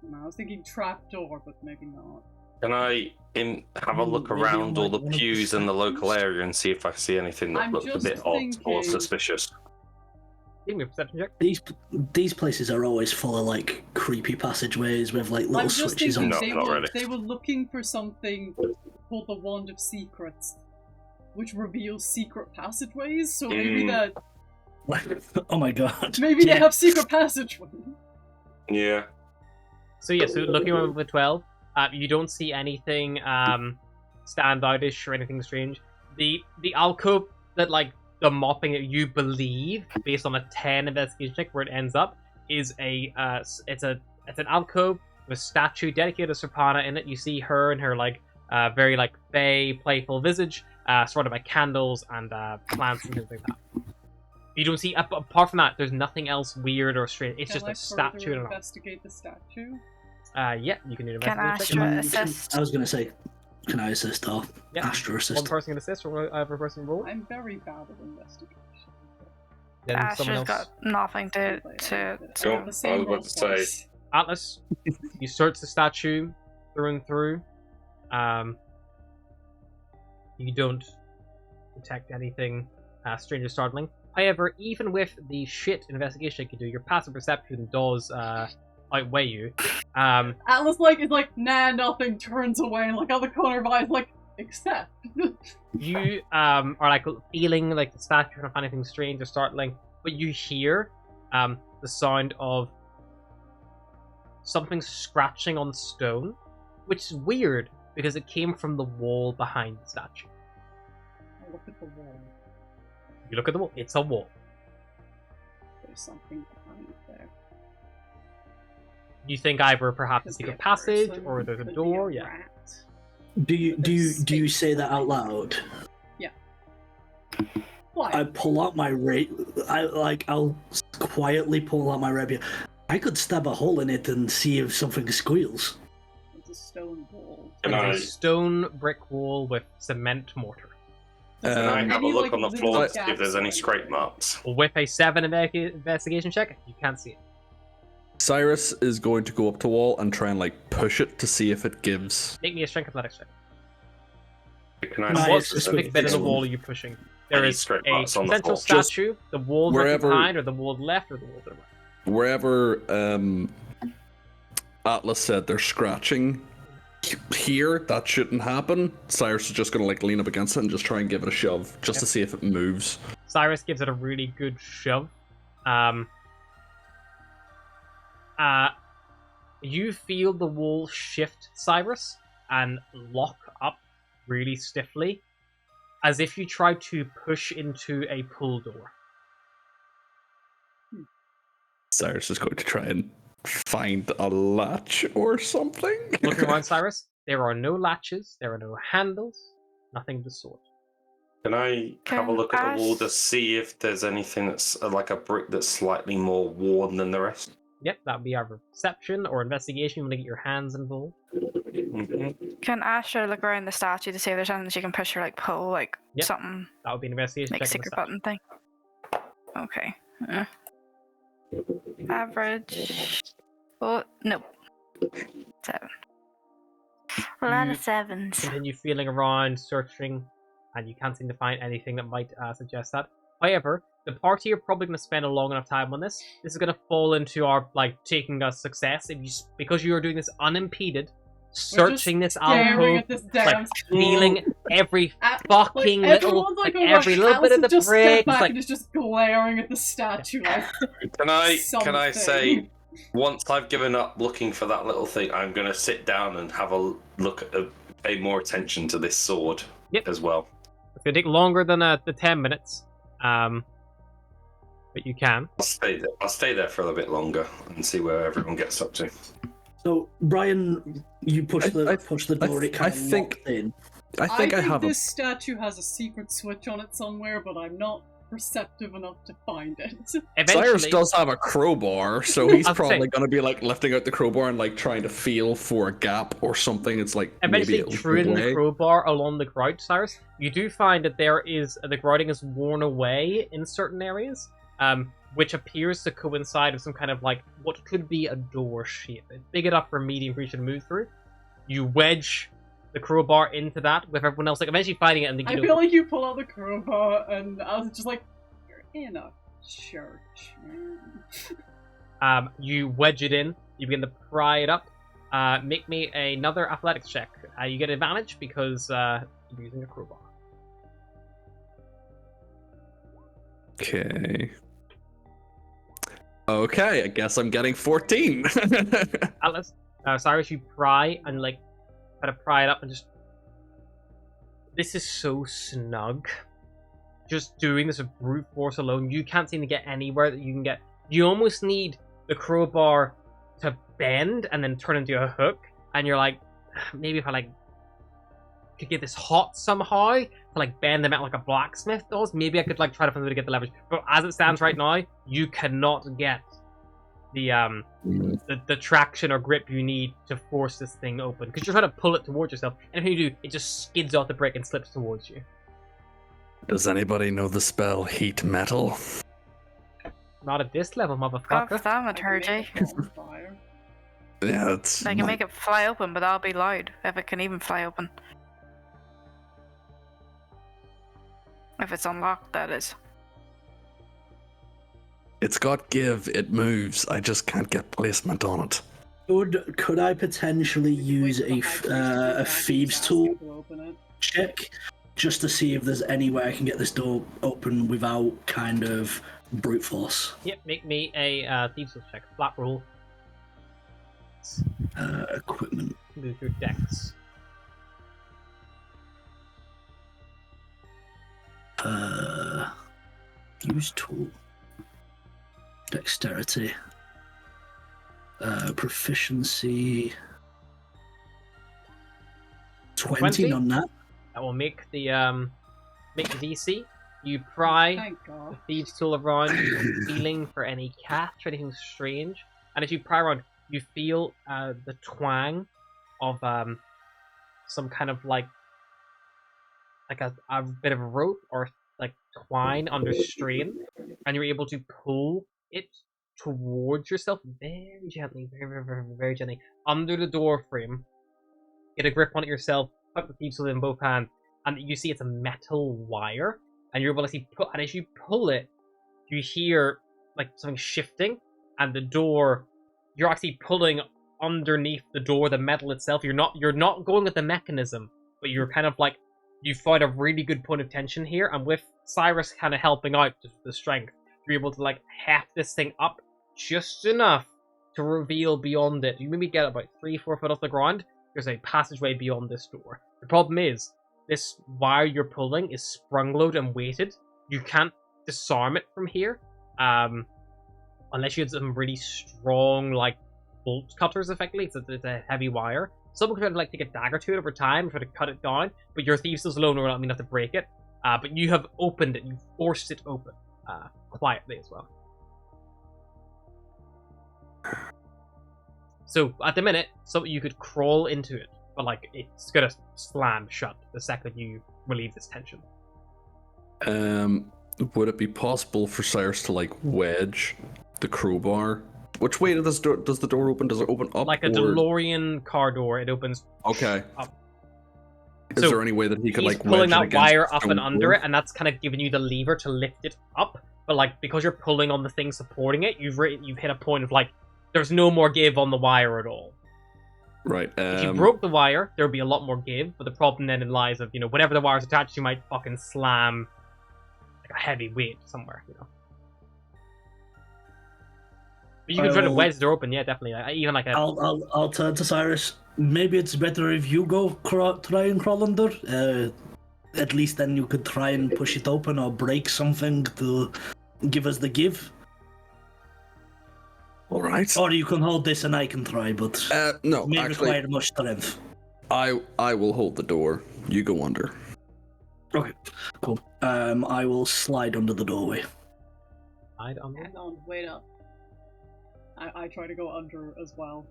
Speaker 6: No, I was thinking trapdoor, but maybe not.
Speaker 7: Can I have a look around all the pews in the local area and see if I see anything that looks a bit odd or suspicious?
Speaker 1: Give me a perception check.
Speaker 3: These places are always full of creepy passageways with little switches on.
Speaker 7: No, not really.
Speaker 6: They were looking for something called the Wand of Secrets, which reveals secret passageways. So maybe that.
Speaker 3: Oh my god.
Speaker 6: Maybe they have secret passageways.
Speaker 7: Yeah.
Speaker 1: So looking around with 12, you don't see anything stand outish or anything strange. The alcove that the mopping that you believe, based on a 10 investigation check where it ends up, is it's an alcove with a statue dedicated to Serpana in it. You see her and her very fey, playful visage, surrounded by candles and plants and things like that. You don't see, apart from that, there's nothing else weird or strange. It's just a statue.
Speaker 6: Can I investigate the statue?
Speaker 1: Yeah, you can do an
Speaker 5: Can
Speaker 1: investigation.
Speaker 5: Astra assist?
Speaker 3: I was going to say, can I assist or
Speaker 1: Yeah.
Speaker 3: Astra assist?
Speaker 1: One person can assist, or every person roll.
Speaker 6: I'm very bad at investigation.
Speaker 1: Then someone
Speaker 5: Astra's
Speaker 1: else.
Speaker 5: got nothing to.
Speaker 7: Cool. I was about to say.
Speaker 1: Atlas, you search the statue through and through. You don't detect anything strange or startling. However, even with the shit investigation you can do, your passive perception does outweigh you.
Speaker 6: Atlas is nah, nothing, turns away, and out the corner of eyes, except.
Speaker 1: You are feeling the statue, don't find anything strange or startling, but you hear the sound of something scratching on stone, which is weird because it came from the wall behind the statue.
Speaker 6: I look at the wall.
Speaker 1: You look at the wall, it's a wall.
Speaker 6: There's something behind there.
Speaker 1: You think either perhaps a secret passage or there's a
Speaker 6: Could be
Speaker 1: door?
Speaker 6: a
Speaker 1: Yeah.
Speaker 6: rat.
Speaker 3: Do you say that out loud?
Speaker 6: Yeah. Why?
Speaker 3: I pull out my I'll quietly pull out my rapier. I could stab a hole in it and see if something squeals.
Speaker 6: It's a stone wall.
Speaker 7: Can
Speaker 1: It's
Speaker 7: I,
Speaker 1: a stone brick wall with cement mortar.
Speaker 7: can I have a
Speaker 6: Any,
Speaker 7: look
Speaker 6: like,
Speaker 7: on the
Speaker 6: little
Speaker 7: floor to see
Speaker 6: gaps
Speaker 7: if there's any
Speaker 6: or
Speaker 7: scrape
Speaker 6: anything?
Speaker 7: marks?
Speaker 1: With a 7 investigation check, you can't see it.
Speaker 2: Cyrus is going to go up to wall and try and like push it to see if it gives.
Speaker 1: Make me a strength athletics check.
Speaker 7: Can I
Speaker 3: Nice.
Speaker 7: see
Speaker 1: What
Speaker 7: if there's
Speaker 1: specific
Speaker 7: any
Speaker 1: bit of the
Speaker 3: Excellent.
Speaker 1: wall are you pushing? There
Speaker 7: Any
Speaker 1: is
Speaker 7: scrape
Speaker 1: a
Speaker 7: marks on the
Speaker 1: central
Speaker 7: floor?
Speaker 2: Just
Speaker 1: statue, the wall right
Speaker 2: wherever-
Speaker 1: behind, or the wall to the left, or the wall to the right.
Speaker 2: Wherever Atlas said they're scratching here, that shouldn't happen. Cyrus is just gonna like lean up against it and just try and give it a shove, just to see if it moves.
Speaker 1: Cyrus gives it a really good shove. You feel the wall shift, Cyrus, and lock up really stiffly, as if you tried to push into a pull door.
Speaker 2: Cyrus is going to try and find a latch or something.
Speaker 1: Looking around, Cyrus, there are no latches, there are no handles, nothing of the sort.
Speaker 7: Can I have a
Speaker 5: Can
Speaker 7: look at the wall
Speaker 5: Ash-
Speaker 7: to see if there's anything that's like a brick that's slightly more worn than the rest?
Speaker 1: Yep, that would be either perception or investigation. You want to get your hands involved.
Speaker 7: Mhm.
Speaker 5: Can Asher look around the statue to see if there's anything she can push or like pull, like
Speaker 1: Yep.
Speaker 5: something
Speaker 1: That would be an investigation
Speaker 5: like
Speaker 1: check. on the
Speaker 5: secret
Speaker 1: statue.
Speaker 5: button thing? Okay. Average. Oh no. 7. A lot
Speaker 1: You
Speaker 5: of 7s.
Speaker 1: Continue feeling around, searching, and you can't seem to find anything that might suggest that. However, the party are probably going to spend a long enough time on this. This is going to fall into our taking a success if you because you are doing this unimpeded, searching this
Speaker 6: Staring
Speaker 1: alcove,
Speaker 6: at this damn
Speaker 1: feeling every
Speaker 6: At-
Speaker 1: fucking
Speaker 6: like,
Speaker 1: little,
Speaker 6: everyone's like, oh my
Speaker 1: every little bit of the
Speaker 6: just
Speaker 1: brick.
Speaker 6: stepped
Speaker 1: It's
Speaker 6: back
Speaker 1: like
Speaker 6: and is just glaring at the statue like
Speaker 7: Can I
Speaker 6: something.
Speaker 7: say, once I've given up looking for that little thing, I'm going to sit down and have a look at pay more attention to this sword
Speaker 1: Yep.
Speaker 7: as well.
Speaker 1: It's going to take longer than the 10 minutes, but you can.
Speaker 7: I'll stay there for a little bit longer and see where everyone gets up to.
Speaker 3: So Brian, you push the door. It kind of
Speaker 2: think-
Speaker 3: locked in.
Speaker 2: I think I have a.
Speaker 6: this statue has a secret switch on it somewhere, but I'm not perceptive enough to find it.
Speaker 1: Eventually,
Speaker 2: Cyrus does have a crowbar, so he's
Speaker 1: I'd
Speaker 2: probably
Speaker 1: say-
Speaker 2: going to be like lifting out the crowbar and like trying to feel for a gap or something. It's like
Speaker 1: eventually
Speaker 2: maybe it'll
Speaker 1: through
Speaker 2: give
Speaker 1: the
Speaker 2: way.
Speaker 1: crowbar along the grout, Cyrus, you do find that the grouting is worn away in certain areas, which appears to coincide with some kind of like what could be a door shape. It's big enough for a medium creature to move through. You wedge the crowbar into that with everyone else, like eventually finding it, and
Speaker 6: I
Speaker 1: you
Speaker 6: feel like you pull out the crowbar, and I was just like, you're in a church, man.
Speaker 1: You wedge it in. You begin to pry it up. Make me another athletics check. You get advantage because you're using a crowbar.
Speaker 2: Okay. Okay, I guess I'm getting 14.
Speaker 1: Atlas, Cyrus, you pry and like try to pry it up and just. This is so snug. Just doing this with brute force alone, you can't seem to get anywhere that you can get. You almost need the crowbar to bend and then turn into a hook, and you're like, maybe if I like could get this hot somehow to like bend them out like a blacksmith does, maybe I could like try to find a way to get the leverage. But as it stands right now, you cannot get the traction or grip you need to force this thing open because you're trying to pull it towards yourself, and if you do, it just skids off the brick and slips towards you.
Speaker 2: Does anybody know the spell heat metal?
Speaker 1: Not at this level,
Speaker 5: Got
Speaker 1: motherfucker.
Speaker 5: thaumaturgy.
Speaker 2: Yeah, it's.
Speaker 5: I can make it fly open, but that'll be loud if it can even fly open. If it's unlocked, that is.
Speaker 2: It's got give. It moves. I just can't get placement on it.
Speaker 3: Could I potentially use a thieves tool check just to see if there's any way I can get this door open without kind of brute force?
Speaker 1: Yep, make me a thieves check. Flat roll.
Speaker 3: Equipment.
Speaker 1: Move your dex.
Speaker 3: Use tool. Dexterity. Proficiency 20
Speaker 1: 20?
Speaker 3: on that.
Speaker 1: That will make the DC. You pry
Speaker 6: Thank
Speaker 1: the
Speaker 6: God.
Speaker 1: thieves' tool around, feeling for any catch or anything strange. And as you pry around, you feel the twang of some kind of like a bit of rope or like twine under strain, and you're able to pull it towards yourself very gently, very gently under the door frame. Get a grip on it yourself, put the thieves' tool in both hands, and you see it's a metal wire, and you're able to see. And as you pull it, you hear like something shifting, and the door. You're actually pulling underneath the door, the metal itself. You're not going with the mechanism, but you're kind of like you find a really good point of tension here, and with Cyrus kind of helping out with the strength, you're able to like heft this thing up just enough to reveal beyond it. You maybe get about 3-4 foot off the ground. There's a passageway beyond this door. The problem is, this wire you're pulling is sprung-loaded and weighted. You can't disarm it from here, unless you had some really strong, like, bolt cutters, effectively. It's a heavy wire. Someone could try to, like, take a dagger to it over time, try to cut it down, but your thieves alone will not mean enough to break it. But you have opened it, you forced it open, quietly as well. So, at the minute, you could crawl into it, but, like, it's gonna slam shut the second you relieve this tension.
Speaker 2: Would it be possible for Cyrus to, like, wedge the crowbar? Which way does the door open? Does it open up?
Speaker 1: Like a DeLorean car door, it opens
Speaker 2: Okay.
Speaker 1: up.
Speaker 2: Is
Speaker 1: So
Speaker 2: there any way that he could,
Speaker 1: he's
Speaker 2: like,
Speaker 1: pulling
Speaker 2: wedge it
Speaker 1: that
Speaker 2: against
Speaker 1: wire
Speaker 2: the
Speaker 1: up
Speaker 2: stone
Speaker 1: and under
Speaker 2: door?
Speaker 1: it, and that's kind of giving you the lever to lift it up. But like because you're pulling on the thing supporting it, you've hit a point of like there's no more give on the wire at all.
Speaker 2: Right.
Speaker 1: If you broke the wire, there would be a lot more give, but the problem then lies of whatever the wire's attached to might fucking slam like a heavy weight somewhere. But you can try to wedge the door open, yeah, definitely. Even like a.
Speaker 3: I'll turn to Cyrus. Maybe it's better if you go try and crawl under. At least then you could try and push it open or break something to give us the give.
Speaker 2: All right.
Speaker 3: Or you can hold this and I can try, but
Speaker 2: no,
Speaker 3: it may
Speaker 2: actually,
Speaker 3: require much strength.
Speaker 2: I will hold the door. You go under.
Speaker 3: Okay, cool. I will slide under the doorway.
Speaker 1: Slide under?
Speaker 6: Hang on, wait up. I try to go under as well.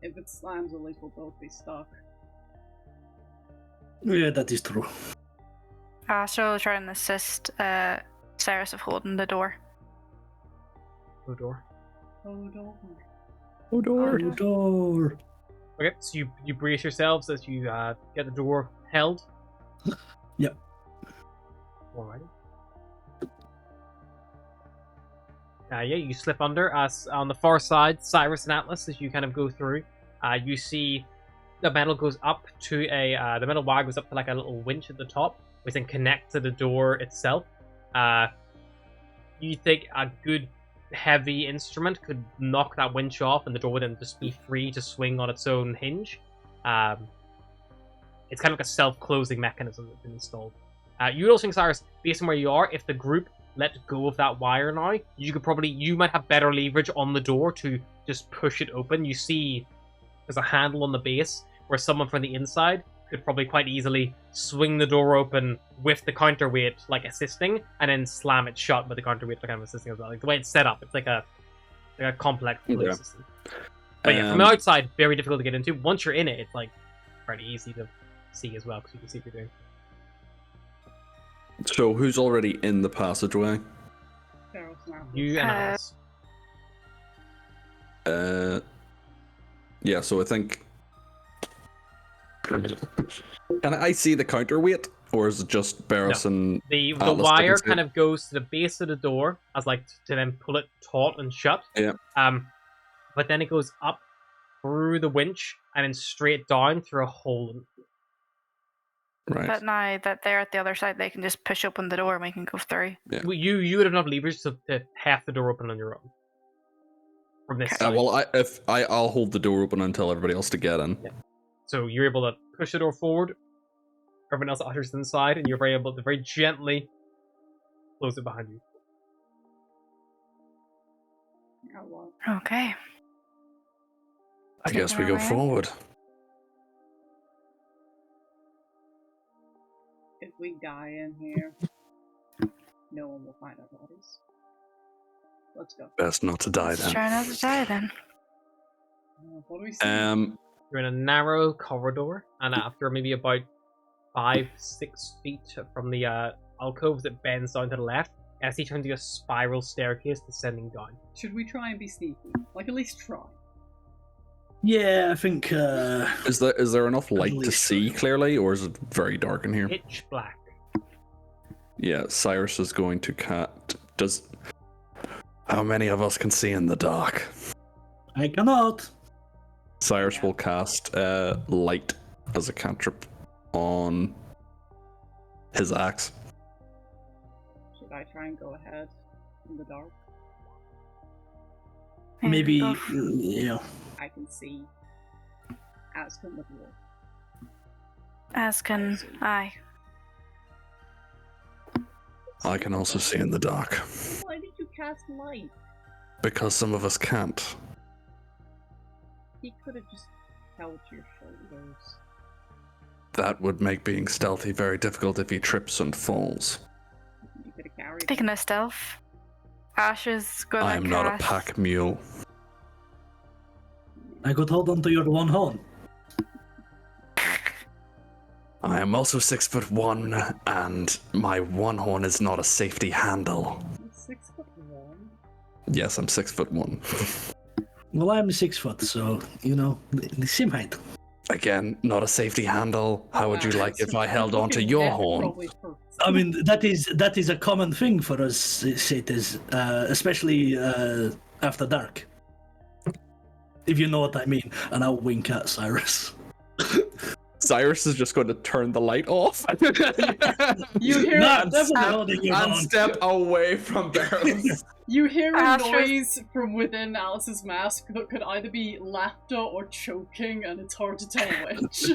Speaker 6: If it slams, at least we'll both be stuck.
Speaker 3: Yeah, that is true.
Speaker 5: So I'll try and assist Cyrus of holding the door.
Speaker 1: No door.
Speaker 6: Oh, door.
Speaker 2: Oh, door.
Speaker 3: Oh, door.
Speaker 1: Okay, so you brace yourselves as you get the door held.
Speaker 3: Yep.
Speaker 1: Alrighty. Yeah, you slip under. As on the far side, Cyrus and Atlas, as you kind of go through, you see the metal goes up to the metal wire goes up to like a little winch at the top, which then connects to the door itself. You think a good heavy instrument could knock that winch off, and the door would then just be free to swing on its own hinge. It's kind of like a self-closing mechanism that's been installed. You also think, Cyrus, based on where you are, if the group let go of that wire now, you might have better leverage on the door to just push it open. You see there's a handle on the base where someone from the inside could probably quite easily swing the door open with the counterweight like assisting, and then slam it shut with the counterweight kind of assisting as well. Like the way it's set up, it's like a complex system. But yeah, from the outside, very difficult to get into. Once you're in it, it's like pretty easy to see as well, because you can see what you're doing.
Speaker 2: So who's already in the passageway?
Speaker 1: You and Alice.
Speaker 2: Yeah, so I think. Can I see the counterweight, or is it just Barris and
Speaker 1: the
Speaker 2: Atlas
Speaker 1: wire
Speaker 2: that can see
Speaker 1: kind
Speaker 2: it?
Speaker 1: of goes to the base of the door as like to then pull it taut and shut.
Speaker 2: Yeah.
Speaker 1: But then it goes up through the winch and then straight down through a hole.
Speaker 2: Right.
Speaker 5: But now that they're at the other side, they can just push open the door and we can go through.
Speaker 2: Yeah.
Speaker 1: Well, you would have enough leverage to half the door open on your own. From this side.
Speaker 2: Well, I'll hold the door open until everybody else to get in.
Speaker 1: Yeah. So you're able to push the door forward. Everyone else ushers inside, and you're able to very gently close it behind you.
Speaker 5: Okay.
Speaker 2: I guess we
Speaker 5: Taking
Speaker 2: go
Speaker 5: our way.
Speaker 2: forward.
Speaker 6: If we die in here, no one will find our bodies. Let's go.
Speaker 2: Best not to die
Speaker 5: Let's
Speaker 2: then.
Speaker 5: try not to die then.
Speaker 6: What do we see?
Speaker 1: You're in a narrow corridor, and after maybe about 5-6 feet from the alcove that bends down to the left, as he turns to a spiral staircase descending down.
Speaker 6: Should we try and be sneaky? Like, at least try.
Speaker 3: Yeah, I think.
Speaker 2: Is there enough light to
Speaker 3: least
Speaker 2: see clearly, or is it very dark in here?
Speaker 1: Pitch black.
Speaker 2: Yeah, Cyrus is going to cat. Does how many of us can see in the dark?
Speaker 3: I cannot.
Speaker 2: Cyrus will cast light as a cantrip on his axe.
Speaker 6: Should I try and go ahead in the dark?
Speaker 3: Maybe,
Speaker 5: go f-
Speaker 6: I can see as can the dwarf.
Speaker 5: As can I.
Speaker 2: I can also see in the dark
Speaker 6: Why did you cast light?
Speaker 2: because some of us can't.
Speaker 6: He could have just held your shoulders.
Speaker 2: That would make being stealthy very difficult if he trips and falls.
Speaker 6: You could have carried
Speaker 5: Speaking of stealth, Ash is gonna
Speaker 2: I am not a
Speaker 5: cast-
Speaker 2: pack mule.
Speaker 3: I could hold on to your one horn.
Speaker 2: I am also 6'1", and my one horn is not a safety handle.
Speaker 6: He's 6'1".
Speaker 2: Yes, I'm 6'1".
Speaker 3: Well, I'm 6 foot, so the same height.
Speaker 2: Again, not a safety handle. How would you like if I held on to
Speaker 6: Fucking
Speaker 2: your
Speaker 6: neck
Speaker 2: horn?
Speaker 6: probably hurts.
Speaker 3: I mean, that is a common thing for us satyrs, especially after dark. If you know what I mean, and I'll wink at Cyrus.
Speaker 2: Cyrus is just going to turn the light off.
Speaker 6: You hear
Speaker 3: Not
Speaker 6: it,
Speaker 3: definitely holding your
Speaker 2: and
Speaker 3: horn.
Speaker 2: step away from barrels.
Speaker 6: You hear a
Speaker 5: Ash was-
Speaker 6: noise from within Alice's mask that could either be laughter or choking, and it's hard to tell which.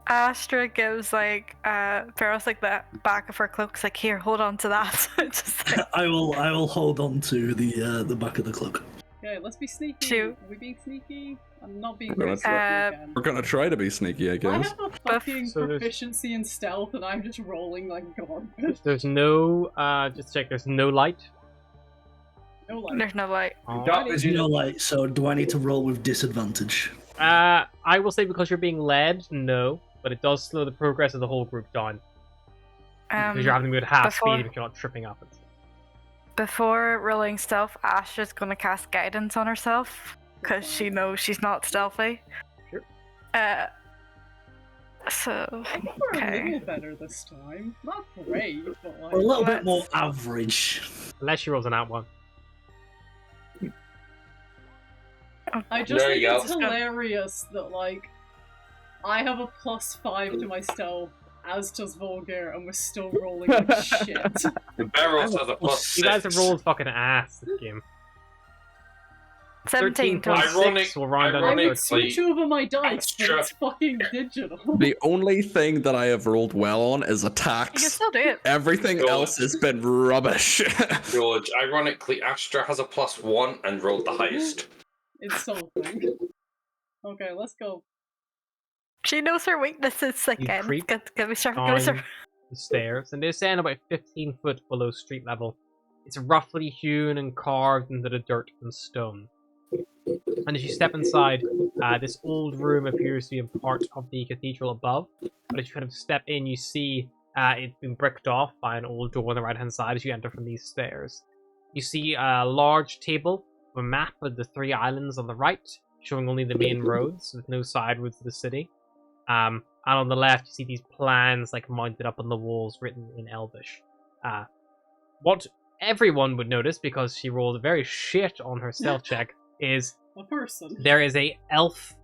Speaker 5: Astra gives like Ferris like the back of her cloak, like, here, hold on to that. Just like,
Speaker 3: I will hold on to the back of the cloak.
Speaker 6: Okay, let's be sneaky.
Speaker 5: Shoot.
Speaker 6: Are we being sneaky? I'm not being
Speaker 2: We're
Speaker 6: very
Speaker 2: gonna
Speaker 5: try-
Speaker 6: sneaky again.
Speaker 2: We're gonna try to be sneaky, I
Speaker 6: I
Speaker 2: guess.
Speaker 6: have a fucking
Speaker 1: So there's-
Speaker 6: proficiency in stealth, and I'm just rolling like garbage.
Speaker 1: There's no, just check, there's no light.
Speaker 6: No light.
Speaker 5: there's no light.
Speaker 1: Alrighty.
Speaker 3: There's no light, so do I need to roll with disadvantage?
Speaker 1: I will say because you're being led, no, but it does slow the progress of the whole group down. Because you're having to move at half
Speaker 5: before-
Speaker 1: speed if you're not tripping up.
Speaker 5: Before rolling stealth, Ash is gonna cast guidance on herself because she knows she's not stealthy.
Speaker 1: Sure.
Speaker 5: So
Speaker 6: I think we're a
Speaker 5: okay.
Speaker 6: little better this time. Not great, but like.
Speaker 3: We're a little bit more
Speaker 5: Let's-
Speaker 3: average.
Speaker 1: Unless she rolls an out one.
Speaker 6: I just
Speaker 7: There
Speaker 6: think
Speaker 7: you go.
Speaker 6: it's hilarious that, like, I have a +5 to my stealth, as does Volgar, and we're still rolling like shit.
Speaker 7: The barrels has a +6.
Speaker 1: You guys have rolled fucking ass this game.
Speaker 5: 17 total.
Speaker 1: 13.6
Speaker 7: Ironic-
Speaker 1: will round down
Speaker 6: I
Speaker 1: to
Speaker 6: would
Speaker 7: Ironically,
Speaker 6: switch over my dice, but
Speaker 7: extra-
Speaker 6: it's fucking digital.
Speaker 2: The only thing that I have rolled well on is
Speaker 5: You can
Speaker 2: attacks.
Speaker 5: still do it.
Speaker 2: Everything
Speaker 7: George.
Speaker 2: else has been rubbish.
Speaker 7: George, ironically, Astra has a +1 and rolled the highest.
Speaker 6: Insulting. Okay, let's go.
Speaker 5: She knows her weaknesses again.
Speaker 1: creep
Speaker 5: Can we start?
Speaker 1: down the stairs, and they stand about 15 foot below street level. It's roughly hewn and carved into the dirt and stone. And as you step inside, this old room appears to be a part of the cathedral above. But as you kind of step in, you see it's been bricked off by an old door on the right-hand side as you enter from these stairs. You see a large table with a map of the 3 islands on the right, showing only the main roads with no side roads to the city. And on the left, you see these plans like mounted up on the walls, written in Elvish. What everyone would notice, because she rolled very shit on her stealth check, is
Speaker 6: A person.
Speaker 1: there is a elf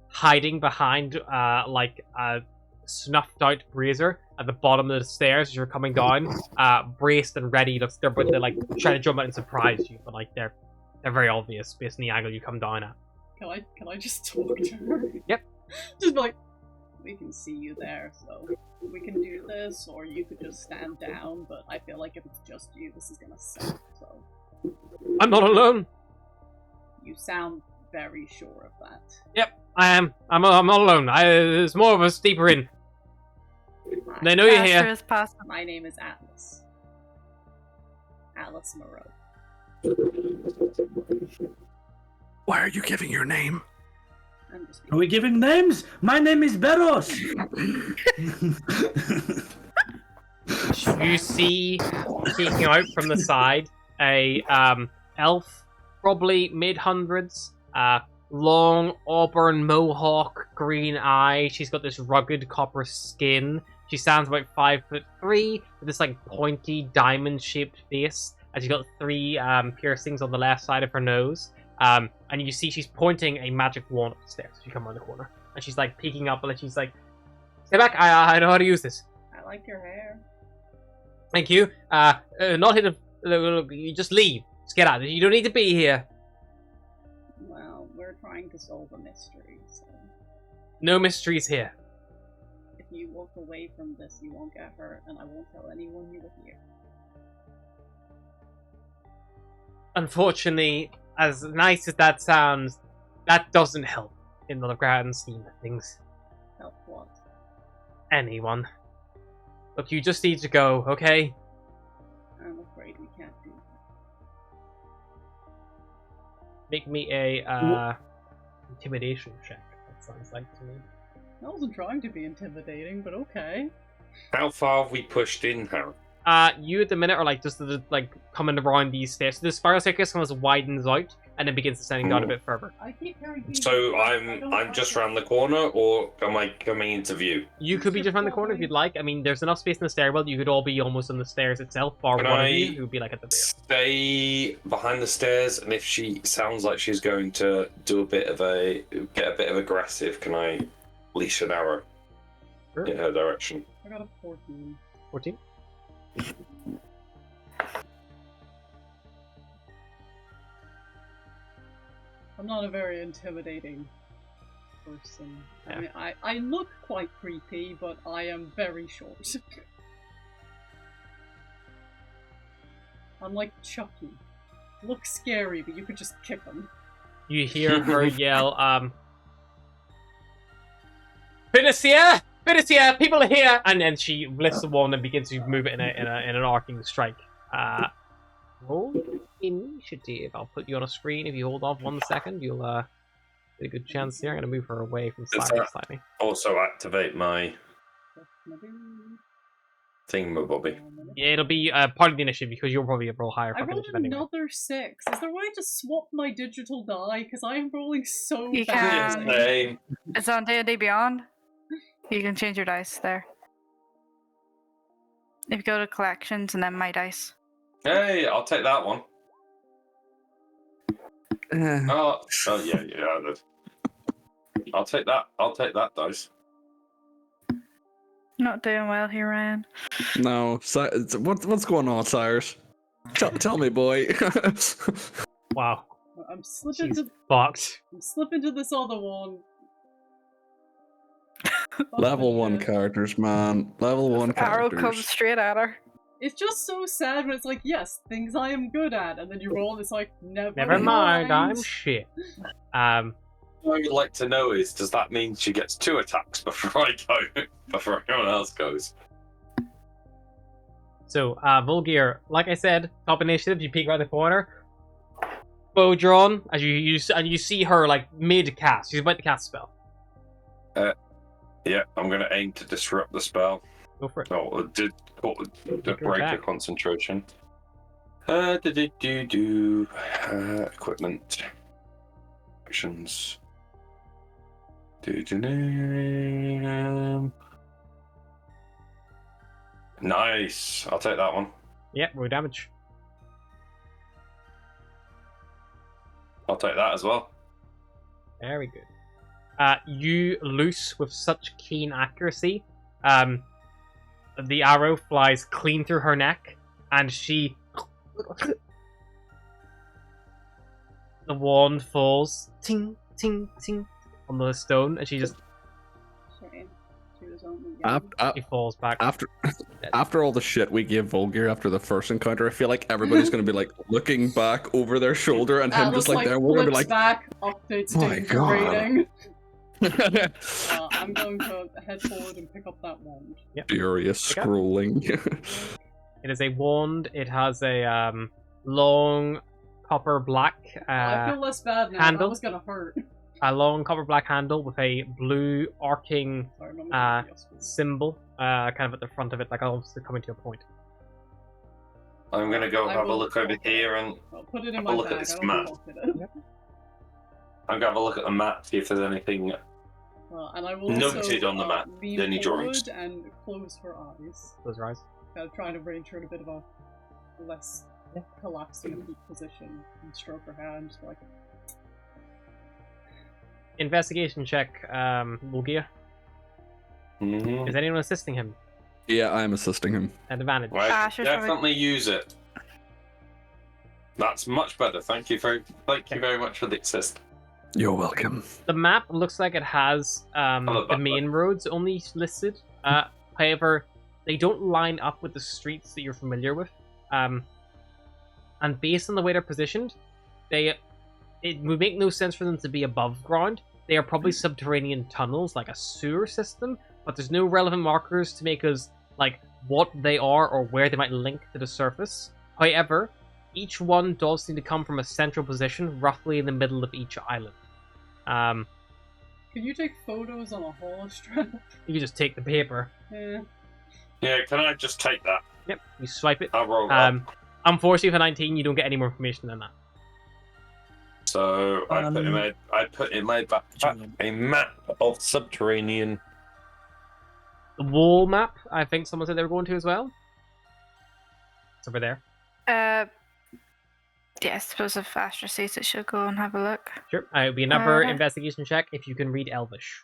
Speaker 1: hiding behind like a snuffed out brazier at the bottom of the stairs as you're coming down, braced and ready. They're about to like try to jump out and surprise you, but like they're very obvious based on the angle you come down at.
Speaker 6: Can I just talk to her?
Speaker 1: Yep.
Speaker 6: Just be like, we can see you there, so we can do this, or you could just stand down, but I feel like if it's just you, this is gonna suck, so
Speaker 1: I'm not alone.
Speaker 6: you sound very sure of that.
Speaker 1: Yep, I am. I'm all alone. There's more of us deeper in. They know you're
Speaker 5: Master
Speaker 1: here.
Speaker 5: is past.
Speaker 6: My name is Atlas. Atlas Moreau.
Speaker 2: Why are you giving your name?
Speaker 6: I'm just
Speaker 3: Are we giving names? My name is Beros.
Speaker 1: You see, peeking out from the side, a elf, probably mid-hundreds, long auburn mohawk, green eye. She's got this rugged copper skin. She stands about 5'3", with this like pointy diamond-shaped face, and she's got 3 piercings on the left side of her nose. And you see she's pointing a magic wand up the stairs as you come around the corner, and she's like peeking up, and she's like, "Stay back! I know how to use this."
Speaker 6: I like your hair.
Speaker 1: Thank you. Not here to... You just leave. Just get out. You don't need to be here.
Speaker 6: Well, we're trying to solve a mystery, so
Speaker 1: No mysteries here.
Speaker 6: if you walk away from this, you won't get hurt, and I won't tell anyone you were here.
Speaker 1: Unfortunately, as nice as that sounds, that doesn't help in the grand scheme of things.
Speaker 6: Help what?
Speaker 1: Anyone. Look, you just need to go, okay?
Speaker 6: I'm afraid we can't do that.
Speaker 1: Make me a, intimidation check, that sounds like to me.
Speaker 6: I wasn't trying to be intimidating, but okay.
Speaker 7: How far have we pushed in, Harry?
Speaker 1: You at the minute are like just coming around these stairs. So the spiral staircase kind of widens out and then begins descending down a bit further.
Speaker 6: I keep carrying things.
Speaker 7: So
Speaker 6: I don't
Speaker 7: I'm just
Speaker 6: like
Speaker 7: around the corner, or am I coming into view?
Speaker 1: You could be just around the corner if you'd like. I mean, there's enough space in the stairwell. You could all be almost on the stairs itself, or
Speaker 7: Can
Speaker 1: one of
Speaker 7: I
Speaker 1: you who would be like at the rear.
Speaker 7: Stay behind the stairs, and if she sounds like she's going to do get a bit of aggressive, can I leash an arrow
Speaker 1: Sure.
Speaker 7: in her direction?
Speaker 6: I got a 14.
Speaker 1: 14.
Speaker 6: I'm not a very intimidating person.
Speaker 1: Yeah.
Speaker 6: I mean, I look quite creepy, but I am very short. I'm like Chucky. Look scary, but you could just kick him.
Speaker 1: You hear her yell, Finicia! Finicia! People are here! And then she lifts the wand and begins to move it in an arcing strike. Roll initiative. I'll put you on a screen. If you hold off 1 second, you'll get a good chance here. I'm going to move her away from Cyrus slightly.
Speaker 7: Also activate my thingamabobby.
Speaker 1: Yeah, it'll be part of the initiative because you'll probably roll higher.
Speaker 6: I
Speaker 1: for
Speaker 6: rolled
Speaker 1: initiative anyway.
Speaker 6: another 6. Is there a way to swap my digital die? Because I am rolling so
Speaker 5: You
Speaker 6: bad.
Speaker 5: can.
Speaker 7: Same.
Speaker 5: It's on D&D Beyond. You can change your dice there. If you go to collections and then my dice.
Speaker 7: Hey, I'll take that one.
Speaker 2: Eh,
Speaker 7: Oh yeah, I did. I'll take that. I'll take that dice.
Speaker 5: Not doing well here, Ryan.
Speaker 2: no, what's going on, Cyrus? Tell me, boy.
Speaker 1: Wow.
Speaker 6: I'm slipping
Speaker 1: She's
Speaker 6: to
Speaker 1: fucked.
Speaker 6: this other one.
Speaker 2: Level
Speaker 6: Oh,
Speaker 2: 1
Speaker 6: shit.
Speaker 2: characters, man. Level 1
Speaker 5: Arrow
Speaker 2: characters.
Speaker 5: comes straight at her.
Speaker 6: It's just so sad when it's like, yes, things I am good at, and then you roll and it's like,
Speaker 1: Never mind, I'm shit.
Speaker 7: What I would like to know is, does that mean she gets 2 attacks before I go, before everyone else goes?
Speaker 1: So, Volgear, like I said, top initiative, you peek around the corner. Bow drawn, as you see her like mid cast. She's about to cast a spell.
Speaker 7: Yeah, I'm going to aim to disrupt the spell.
Speaker 1: Go for it.
Speaker 7: Oh, did break her
Speaker 1: attack.
Speaker 7: concentration. Equipment. Actions. Nice. I'll take that one.
Speaker 1: Yeah, roll damage.
Speaker 7: I'll take that as well.
Speaker 1: Very good. You loose with such keen accuracy. The arrow flies clean through her neck, and she. The wand falls, ting, ting, ting, on the stone, and she just
Speaker 6: Shame. She creatures, aren't we? Yeah.
Speaker 1: He falls back.
Speaker 2: After all the shit we gave Volgir after the first encounter, I feel like everybody's gonna be like looking back over their shoulder and him
Speaker 6: Atlas,
Speaker 2: just like there. We're gonna be
Speaker 6: flips
Speaker 2: like,
Speaker 6: back, updates
Speaker 2: My
Speaker 6: danger
Speaker 2: God.
Speaker 6: rating. I'm going to head forward and pick up that wand.
Speaker 1: Yep.
Speaker 2: furious
Speaker 1: Pick up.
Speaker 2: scrolling.
Speaker 1: It is a wand. It has a long copper black
Speaker 6: I feel less bad now.
Speaker 1: handle.
Speaker 6: That was gonna hurt.
Speaker 1: a long copper black handle with a blue arcing
Speaker 6: Sorry, not
Speaker 1: symbol kind of at the front of it, like almost coming to a point.
Speaker 7: I'm gonna go
Speaker 6: I
Speaker 7: have a
Speaker 6: will-
Speaker 7: look over here and
Speaker 6: I'll put it in
Speaker 7: have
Speaker 6: my
Speaker 7: a look
Speaker 6: bag.
Speaker 7: at this
Speaker 6: I don't
Speaker 7: map.
Speaker 6: look at it.
Speaker 7: I'm gonna have a look at the map, see if there's anything.
Speaker 6: And I will
Speaker 7: Noted
Speaker 6: also,
Speaker 7: on the map,
Speaker 6: lean
Speaker 7: any drawings?
Speaker 6: forward and close her eyes.
Speaker 1: Close your eyes.
Speaker 6: Kind of trying to range her in a bit of a less collapsing in a deep position and stroke her hand. Like,
Speaker 1: Investigation check, Bulgia.
Speaker 7: Mhm.
Speaker 1: Is anyone assisting him?
Speaker 2: Yeah, I'm assisting him.
Speaker 1: At advantage.
Speaker 7: Right,
Speaker 5: Asher's probably-
Speaker 7: definitely use it. That's much better. Thank you very much for the assist.
Speaker 2: You're welcome.
Speaker 1: The map looks like it has the main roads only listed. However, they don't line up with the streets that you're familiar with. And based on the way they're positioned, it would make no sense for them to be above ground. They are probably subterranean tunnels, like a sewer system, but there's no relevant markers to make us like what they are or where they might link to the surface. However, each one does seem to come from a central position, roughly in the middle of each island.
Speaker 6: can you take photos on a holostrap?
Speaker 1: You can just take the paper.
Speaker 7: Yeah, can I just take that?
Speaker 1: Yep, you swipe it.
Speaker 7: I'll roll up.
Speaker 1: Unfortunately for 19, you don't get any more information than that.
Speaker 7: So I put in my backpack a map of subterranean.
Speaker 1: The wall map, I think someone said they were going to as well. It's over there.
Speaker 5: Yeah, I suppose if Asher sees it, she'll go and have a look.
Speaker 1: Sure. It would be another
Speaker 5: Uh,
Speaker 1: investigation check if you can read Elvish.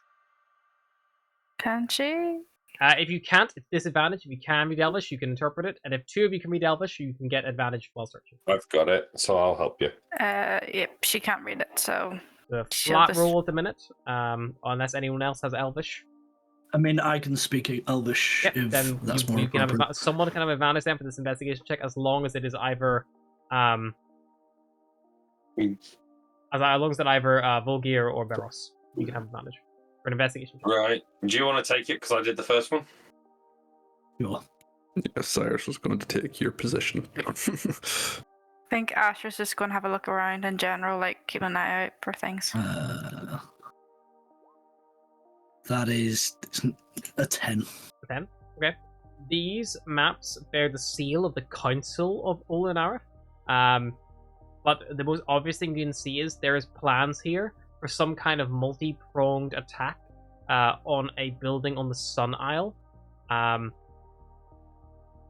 Speaker 5: Can she?
Speaker 1: If you can't, it's disadvantage. If you can read Elvish, you can interpret it. And if two of you can read Elvish, you can get advantage while searching.
Speaker 7: I've got it, so I'll help you.
Speaker 5: Yep, she can't read it, so
Speaker 1: The
Speaker 5: She'll
Speaker 1: flat
Speaker 5: just-
Speaker 1: roll at the minute, unless anyone else has Elvish.
Speaker 3: I mean, I can speak Elvish
Speaker 1: Yep,
Speaker 3: if
Speaker 1: then
Speaker 3: that's
Speaker 1: you
Speaker 3: more
Speaker 1: can have
Speaker 3: appropriate.
Speaker 1: someone can have advantage then for this investigation check, as long as it is either as long as it's either Volgir or Beros. You can have advantage for an investigation check.
Speaker 7: Right. Do you want to take it because I did the first one?
Speaker 3: Sure.
Speaker 2: Yeah, Cyrus was going to take your position.
Speaker 5: I think Asher's just going to have a look around in general, like keep an eye out for things.
Speaker 3: That is a 10.
Speaker 1: 10. Okay. These maps bear the seal of the Council of Olenareth. But the most obvious thing you can see is there is plans here for some kind of multi-pronged attack on a building on the Sun Isle.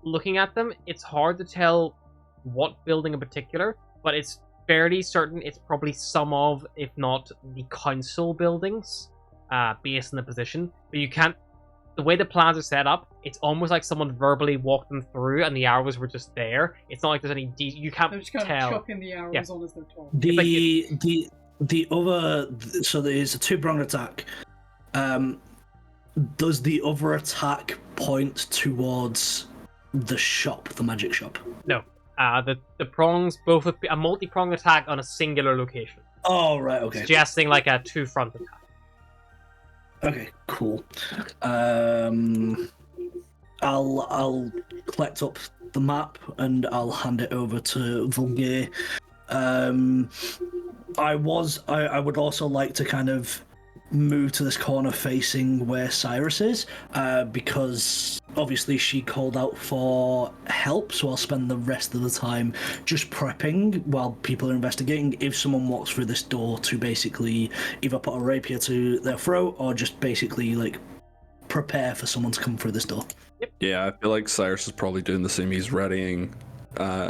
Speaker 1: Looking at them, it's hard to tell what building in particular, but it's fairly certain it's probably some of, if not the council buildings, based on the position. But you can't. The way the plans are set up, it's almost like someone verbally walked them through, and the arrows were just there. It's not like there's any. You can't
Speaker 6: They're just kind
Speaker 1: tell.
Speaker 6: of chucking the arrows
Speaker 1: Yeah.
Speaker 6: on as they're told.
Speaker 3: The other, so there is a two-pronged attack. Does the other attack point towards the shop, the magic shop?
Speaker 1: No. The prongs both a multi-pronged attack on a singular location,
Speaker 3: Oh, right, okay.
Speaker 1: suggesting like a two-front attack.
Speaker 3: Okay, cool. I'll collect up the map and I'll hand it over to Vulgaire. I would also like to kind of move to this corner facing where Cyrus is, because obviously she called out for help, so I'll spend the rest of the time just prepping while people are investigating if someone walks through this door to basically either put a rapier to their throat or just basically like prepare for someone to come through this door.
Speaker 2: Yeah, I feel like Cyrus is probably doing the same. He's readying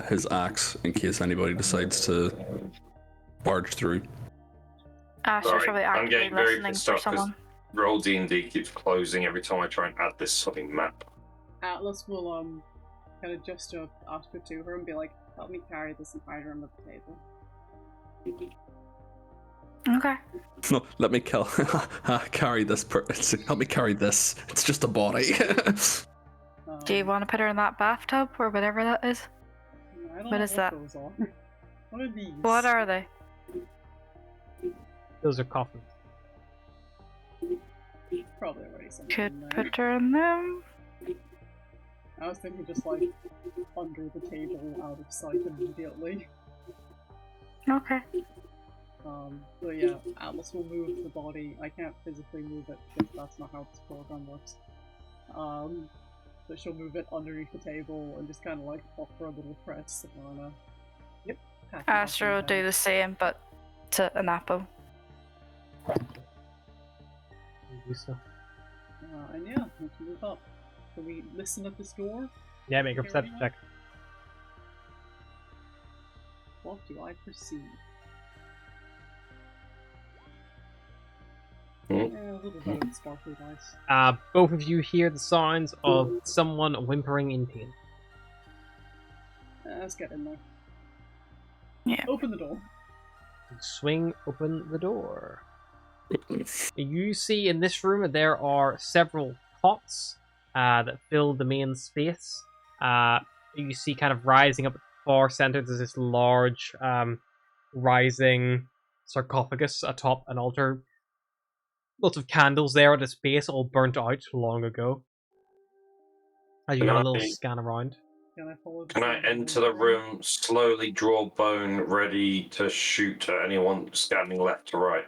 Speaker 2: his axe in case anybody decides to barge through.
Speaker 5: Asher's
Speaker 7: Sorry,
Speaker 5: probably
Speaker 7: I'm
Speaker 5: actively
Speaker 7: getting very
Speaker 5: listening
Speaker 7: pissed
Speaker 5: for
Speaker 7: off 'cause
Speaker 5: someone.
Speaker 7: Roll D&D keeps closing every time I try and add this sobbing map.
Speaker 6: Atlas will kind of just ask her to her and be like, "Help me carry this and hide her under the table."
Speaker 5: Okay.
Speaker 2: No, let me carry this. Help me carry this. It's just a body.
Speaker 5: Do you want to put her in that bathtub or whatever that is?
Speaker 6: I don't
Speaker 5: What
Speaker 6: know
Speaker 5: is that?
Speaker 6: those are. What are these?
Speaker 5: What are they?
Speaker 1: Those are coffins.
Speaker 6: Probably already something
Speaker 5: Could
Speaker 6: in there.
Speaker 5: put her in them.
Speaker 6: I was thinking just like under the table, out of sight immediately.
Speaker 5: Okay.
Speaker 6: So yeah, Atlas will move the body. I can't physically move it because that's not how this program works. But she'll move it underneath the table and just kind of like offer a little press on
Speaker 1: Yep.
Speaker 5: Astra will do the same, but to an apple.
Speaker 1: So.
Speaker 6: And yeah, we can move up. Can we listen at this door?
Speaker 1: Yeah, make a
Speaker 6: Hear
Speaker 1: perception
Speaker 6: anyone?
Speaker 1: check.
Speaker 6: What do I perceive? Yeah, a little better than sparkly dice.
Speaker 1: Both of you hear the sounds of someone whimpering in pain.
Speaker 6: Let's get in there.
Speaker 5: Yeah.
Speaker 6: Open the door.
Speaker 1: Swing open the door. You see in this room there are several pots that fill the main space. You see kind of rising up at the far center, there's this large rising sarcophagus atop an altar. Lots of candles there at its base, all burnt out long ago. As you have a little scan around.
Speaker 6: Can I follow the
Speaker 7: Can I
Speaker 6: sound
Speaker 7: enter
Speaker 6: of
Speaker 7: the room, slowly draw bone, ready to shoot at anyone scanning left to right?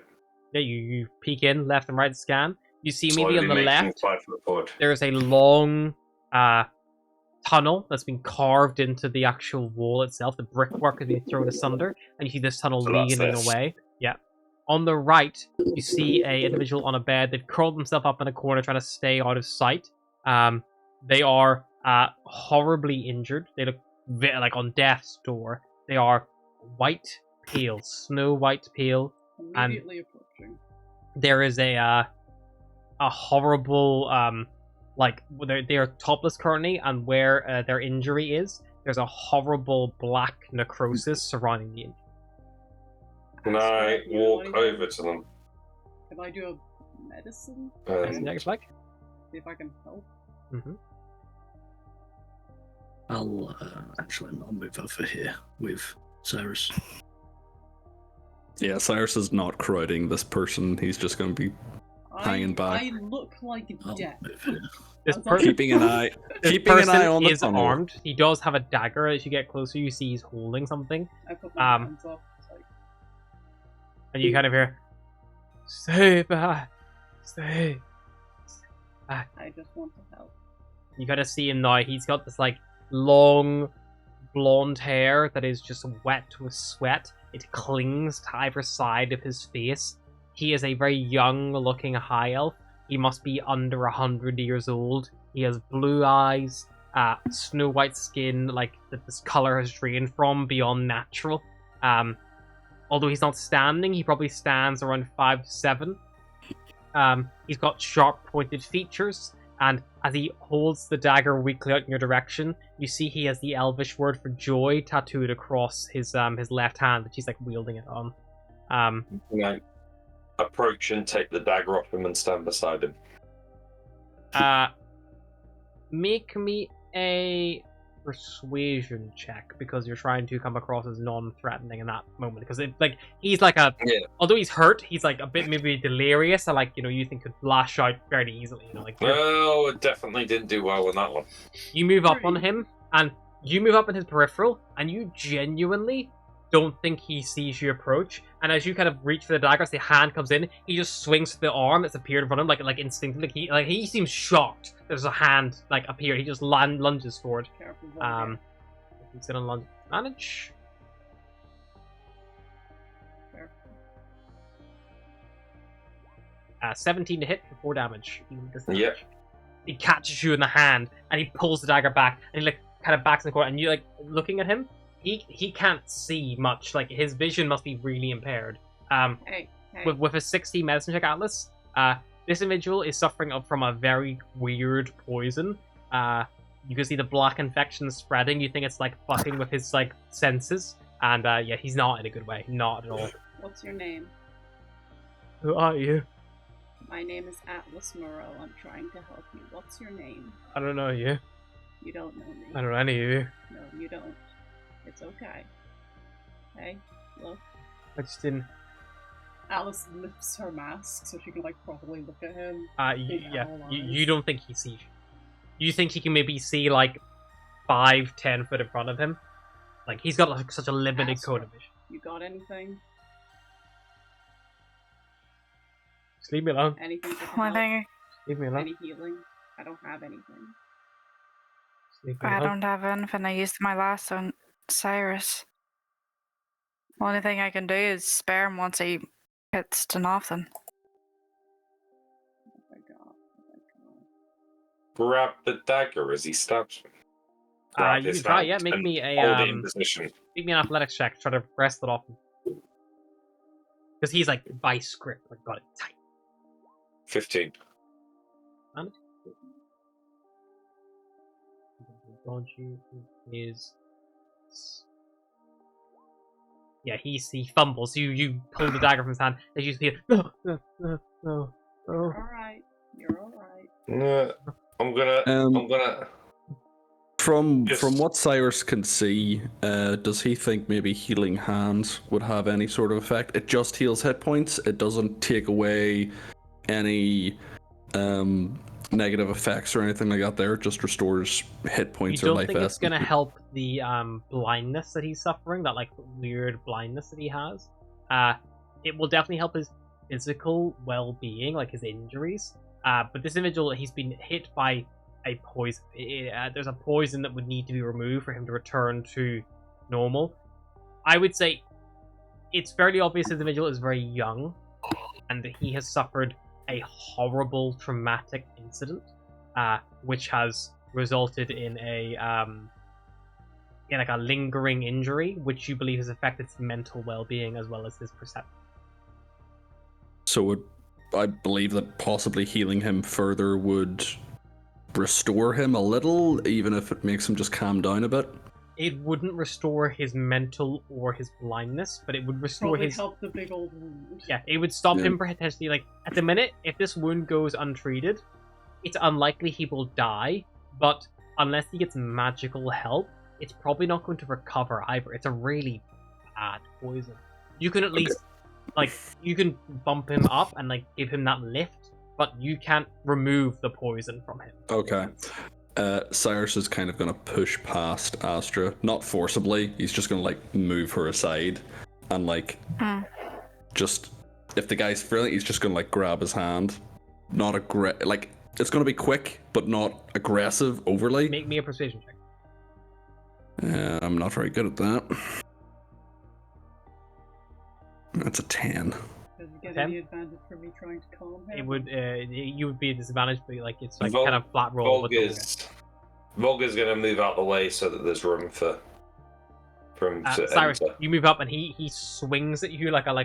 Speaker 1: Yeah, you peek in, left and right scan. You see maybe
Speaker 7: Slowly
Speaker 1: on the
Speaker 7: making
Speaker 1: left,
Speaker 7: 5 foot forward.
Speaker 1: there's a long tunnel that's been carved into the actual wall itself. The brickwork has been thrown asunder, and you see this tunnel
Speaker 7: So that's
Speaker 1: leading
Speaker 7: this.
Speaker 1: away. Yeah. On the right, you see a individual on a bed. They've curled themselves up in a corner, trying to stay out of sight. They are horribly injured. They look like on death's door. They are white pale, snow white pale.
Speaker 6: immediately approaching?
Speaker 1: There is a horrible like they are topless currently, and where their injury is, there's a horrible black necrosis surrounding the injury.
Speaker 7: Can I walk over to them?
Speaker 6: Can I do a medicine?
Speaker 1: Next, like.
Speaker 6: See if I can help.
Speaker 1: Mm-hmm.
Speaker 3: I'll move over here with Cyrus.
Speaker 2: Yeah, Cyrus is not crowding this person. He's just going to be hanging back.
Speaker 6: I look like
Speaker 3: I'll
Speaker 6: death.
Speaker 3: move here.
Speaker 1: This
Speaker 6: As
Speaker 1: person,
Speaker 2: keeping an eye,
Speaker 1: this
Speaker 2: keeping an
Speaker 1: person
Speaker 2: eye on the
Speaker 1: is
Speaker 2: tunnel.
Speaker 1: armed. He does have a dagger. As you get closer, you see he's holding something,
Speaker 6: I put my hands up. It's like,
Speaker 1: and you kind of hear, "Stay back, stay back."
Speaker 6: I just want to help.
Speaker 1: You kind of see him now. He's got this like long blonde hair that is just wet with sweat. It clings to either side of his face. He is a very young-looking high elf. He must be under 100 years old. He has blue eyes, snow white skin, like that this color has drained from beyond natural. Although he's not standing, he probably stands around 5'7". He's got sharp pointed features, and as he holds the dagger weakly out in your direction, you see he has the elvish word for joy tattooed across his left hand that he's like wielding it on.
Speaker 7: Can I approach and take the dagger off him and stand beside him?
Speaker 1: Make me a persuasion check, because you're trying to come across as non-threatening in that moment. Because he's like although he's hurt, he's like a bit maybe delirious, and like you think could lash out fairly easily.
Speaker 7: No, it definitely didn't do well on that one.
Speaker 1: You move up on him, and you move up in his peripheral, and you genuinely don't think he sees you approach. And as you kind of reach for the dagger, as the hand comes in, he just swings to the arm that's appeared in front of him, like instinctively. He seems shocked. There's a hand like appeared. He just lunges forward.
Speaker 6: Careful.
Speaker 1: He's gonna lunge. Manage.
Speaker 6: Careful.
Speaker 1: 17 to hit for 4 damage.
Speaker 7: Yep.
Speaker 1: He catches you in the hand, and he pulls the dagger back, and he kind of backs in the corner, and you looking at him. He can't see much. Like his vision must be really impaired.
Speaker 6: Hey.
Speaker 1: With a 60 medicine check, Atlas, this individual is suffering from a very weird poison. You can see the black infection spreading. You think it's fucking with his senses, and he's not in a good way. Not at all.
Speaker 6: What's your name?
Speaker 1: Who are you?
Speaker 6: My name is Atlas Moreau. I'm trying to help you. What's your name?
Speaker 1: I don't know you.
Speaker 6: You don't know me.
Speaker 1: I don't know any of you.
Speaker 6: No, you don't. It's okay. Hey, look.
Speaker 1: I just didn't.
Speaker 6: Alice lifts her mask so she can like properly look at him.
Speaker 1: Yeah.
Speaker 6: owl
Speaker 1: You
Speaker 6: eyes.
Speaker 1: don't think he sees you? You think he can maybe see like 5-10 foot in front of him? Like he's got like such a limited
Speaker 6: Ask
Speaker 1: code
Speaker 6: her.
Speaker 1: of vision.
Speaker 6: You got anything?
Speaker 1: Just leave me alone.
Speaker 6: Anything to
Speaker 5: One
Speaker 6: help?
Speaker 5: thing,
Speaker 1: Leave me alone.
Speaker 6: Any healing? I don't have anything.
Speaker 1: Just leave me
Speaker 5: I
Speaker 1: alone.
Speaker 5: don't have anything. I used my last on Cyrus. Only thing I can do is spare him once he hits to nothing.
Speaker 6: Oh my god. Oh my god.
Speaker 7: Grab the dagger as he stabs me. Grab
Speaker 1: You
Speaker 7: his
Speaker 1: can try.
Speaker 7: hand
Speaker 1: Yeah, make
Speaker 7: and
Speaker 1: me a
Speaker 7: hold it in position.
Speaker 1: make me an athletics check. Try to wrest it off him. Because he's like vice grip. Like got it tight.
Speaker 7: 15.
Speaker 1: Dodgy is. Yeah, he fumbles. You pull the dagger from his hand. As you see, no.
Speaker 6: You're alright. You're alright.
Speaker 7: I'm gonna.
Speaker 2: From
Speaker 7: Yes.
Speaker 2: what Cyrus can see, does he think maybe healing hands would have any sort of effect? It just heals hit points. It doesn't take away any negative effects or anything like that. There, it just restores hit
Speaker 1: You
Speaker 2: points or
Speaker 1: don't
Speaker 2: life
Speaker 1: think it's
Speaker 2: essence.
Speaker 1: gonna help the blindness that he's suffering? That like weird blindness that he has. It will definitely help his physical well-being, like his injuries. But this individual, he's been hit by a poison. There's a poison that would need to be removed for him to return to normal. I would say it's fairly obvious this individual is very young, and he has suffered a horrible traumatic incident, which has resulted in like a lingering injury, which you believe has affected his mental well-being as well as his perception.
Speaker 2: So I believe that possibly healing him further would restore him a little, even if it makes him just calm down a bit.
Speaker 1: It wouldn't restore his mental or his blindness, but it would restore
Speaker 6: Probably
Speaker 1: his.
Speaker 6: help the big old wound.
Speaker 1: Yeah, it would stop
Speaker 2: Yeah.
Speaker 1: him potentially. Like at the minute, if this wound goes untreated, it's unlikely he will die. But unless he gets magical help, it's probably not going to recover either. It's a really bad poison. You can at least, like, you can bump him up and like give him that lift, but you can't remove the poison from him.
Speaker 2: Okay. Cyrus is kind of going to push past Astra, not forcibly. He's just going to like move her aside, and like just if the guy's feeling, he's just going to like grab his hand. Not like it's going to be quick, but not aggressive overly.
Speaker 1: Make me a persuasion check.
Speaker 2: I'm not very good at that. That's a 10.
Speaker 6: Does he get
Speaker 1: 10?
Speaker 6: any advantage from me trying to calm him?
Speaker 1: It would, you would be a disadvantage, but like it's like
Speaker 7: Vol-
Speaker 1: kind of flat roll. with the-
Speaker 7: Volga's gonna move out the way so that there's room for him to
Speaker 1: Cyrus,
Speaker 7: enter.
Speaker 1: you move up and he swings at you like he's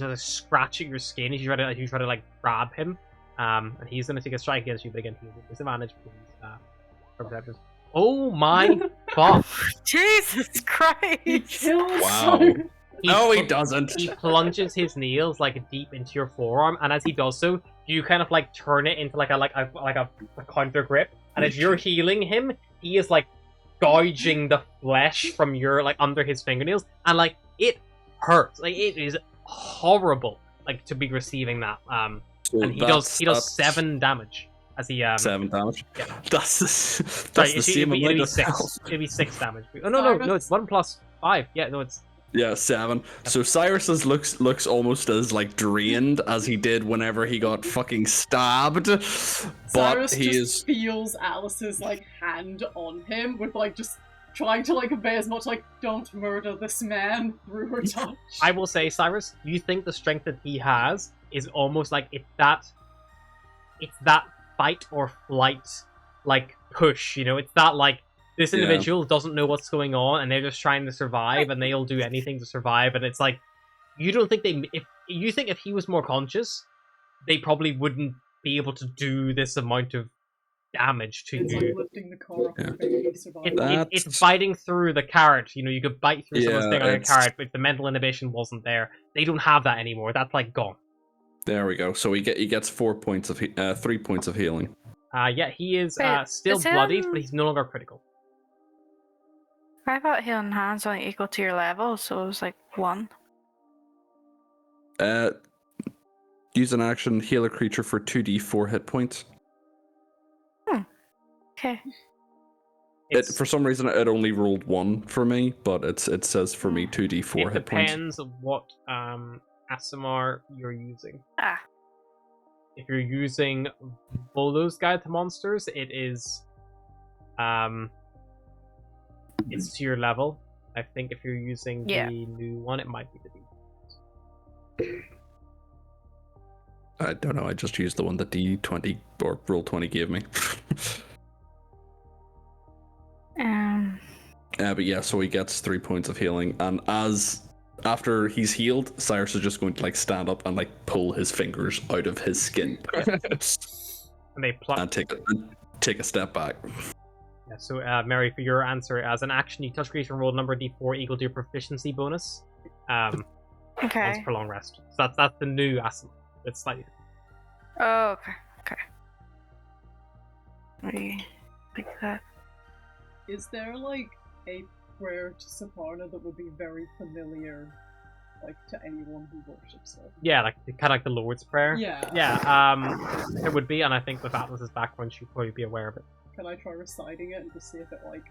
Speaker 1: trying to scratch at your skin. He's trying to like grab him, and he's gonna take a strike against you, but again he's at disadvantage because from perceptions. Oh my fuck!
Speaker 5: Jesus
Speaker 6: He
Speaker 5: Christ!
Speaker 6: kills
Speaker 2: Wow.
Speaker 6: Cyrus.
Speaker 2: No, he
Speaker 1: pl-
Speaker 2: doesn't.
Speaker 1: He plunges his nails like deep into your forearm, and as he does so, you kind of like turn it into like a counter grip. And as you're healing him, he is like gouging the flesh from your like under his fingernails, and like it hurts. Like it is horrible. Like to be receiving that.
Speaker 2: So
Speaker 1: And he
Speaker 2: that's-
Speaker 1: does
Speaker 2: that's
Speaker 1: 7 damage as he
Speaker 2: 7 damage.
Speaker 1: Yeah.
Speaker 2: That's the
Speaker 1: Sorry,
Speaker 2: same
Speaker 1: it'd
Speaker 2: amount
Speaker 1: be
Speaker 2: of
Speaker 1: 6.
Speaker 2: health.
Speaker 1: It'd be 6 damage. Oh no, it's 1 plus 5. Yeah, no, it's
Speaker 2: Yeah, 7. So Cyrus's looks almost as like drained as he did whenever he got fucking stabbed. But
Speaker 6: Cyrus
Speaker 2: he
Speaker 6: just
Speaker 2: is
Speaker 6: feels Alice's like hand on him with like just trying to like convey as much like don't murder this man through her touch.
Speaker 1: I will say, Cyrus, you think the strength that he has is almost like it's that fight or flight like push, you know? It's that like this
Speaker 2: Yeah.
Speaker 1: individual doesn't know what's going on and they're just trying to survive and they'll do anything to survive, and it's like you don't think if he was more conscious, they probably wouldn't be able to do this amount of damage to
Speaker 6: It's
Speaker 1: you.
Speaker 6: like lifting the car up and barely surviving.
Speaker 1: It's
Speaker 2: That's-
Speaker 1: biting through the carrot. You know, you could bite through someone's
Speaker 2: Yeah,
Speaker 1: thing on a
Speaker 2: it's-
Speaker 1: carrot, but if the mental inhibition wasn't there, they don't have that anymore. That's like gone.
Speaker 2: There we go. So he gets 3 points of healing.
Speaker 1: Yeah, he is
Speaker 5: Wait,
Speaker 1: still
Speaker 5: is
Speaker 1: bloodied,
Speaker 5: him-
Speaker 1: but he's no longer critical.
Speaker 5: I thought healing hands only equal to your level, so it was like 1.
Speaker 2: Use an action, heal a creature for 2d4 hit points.
Speaker 5: Okay.
Speaker 1: It's,
Speaker 2: For some reason, it only rolled 1 for me, but it says for me 2d4
Speaker 1: it
Speaker 2: hit points.
Speaker 1: depends on what ASMR you're using.
Speaker 5: Ah.
Speaker 1: If you're using Volo's Guide to Monsters, it is it's to your level. I think if you're using
Speaker 5: Yeah.
Speaker 1: the new one, it might be the D.
Speaker 2: I don't know. I just used the one that D20 or Roll20 gave me. But yeah, so he gets 3 points of healing, and after he's healed, Cyrus is just going to like stand up and like pull his fingers out of his skin
Speaker 1: And they pluck.
Speaker 2: and take a step back.
Speaker 1: Yeah, so, Mary, for your answer, as an action, you touch creature and roll number D4 equal to your proficiency bonus. Once
Speaker 5: Okay.
Speaker 1: per long rest. So that's the new ASMR. It's slightly.
Speaker 5: Oh, okay. Okay. Maybe like that.
Speaker 6: Is there like a prayer to Saparna that would be very familiar, like to anyone who worships her?
Speaker 1: Yeah, like kind of like the Lord's Prayer.
Speaker 6: Yeah.
Speaker 1: Yeah. It would be, and I think with Atlas's background, she'd probably be aware of it.
Speaker 6: Can I try reciting it and just see if it like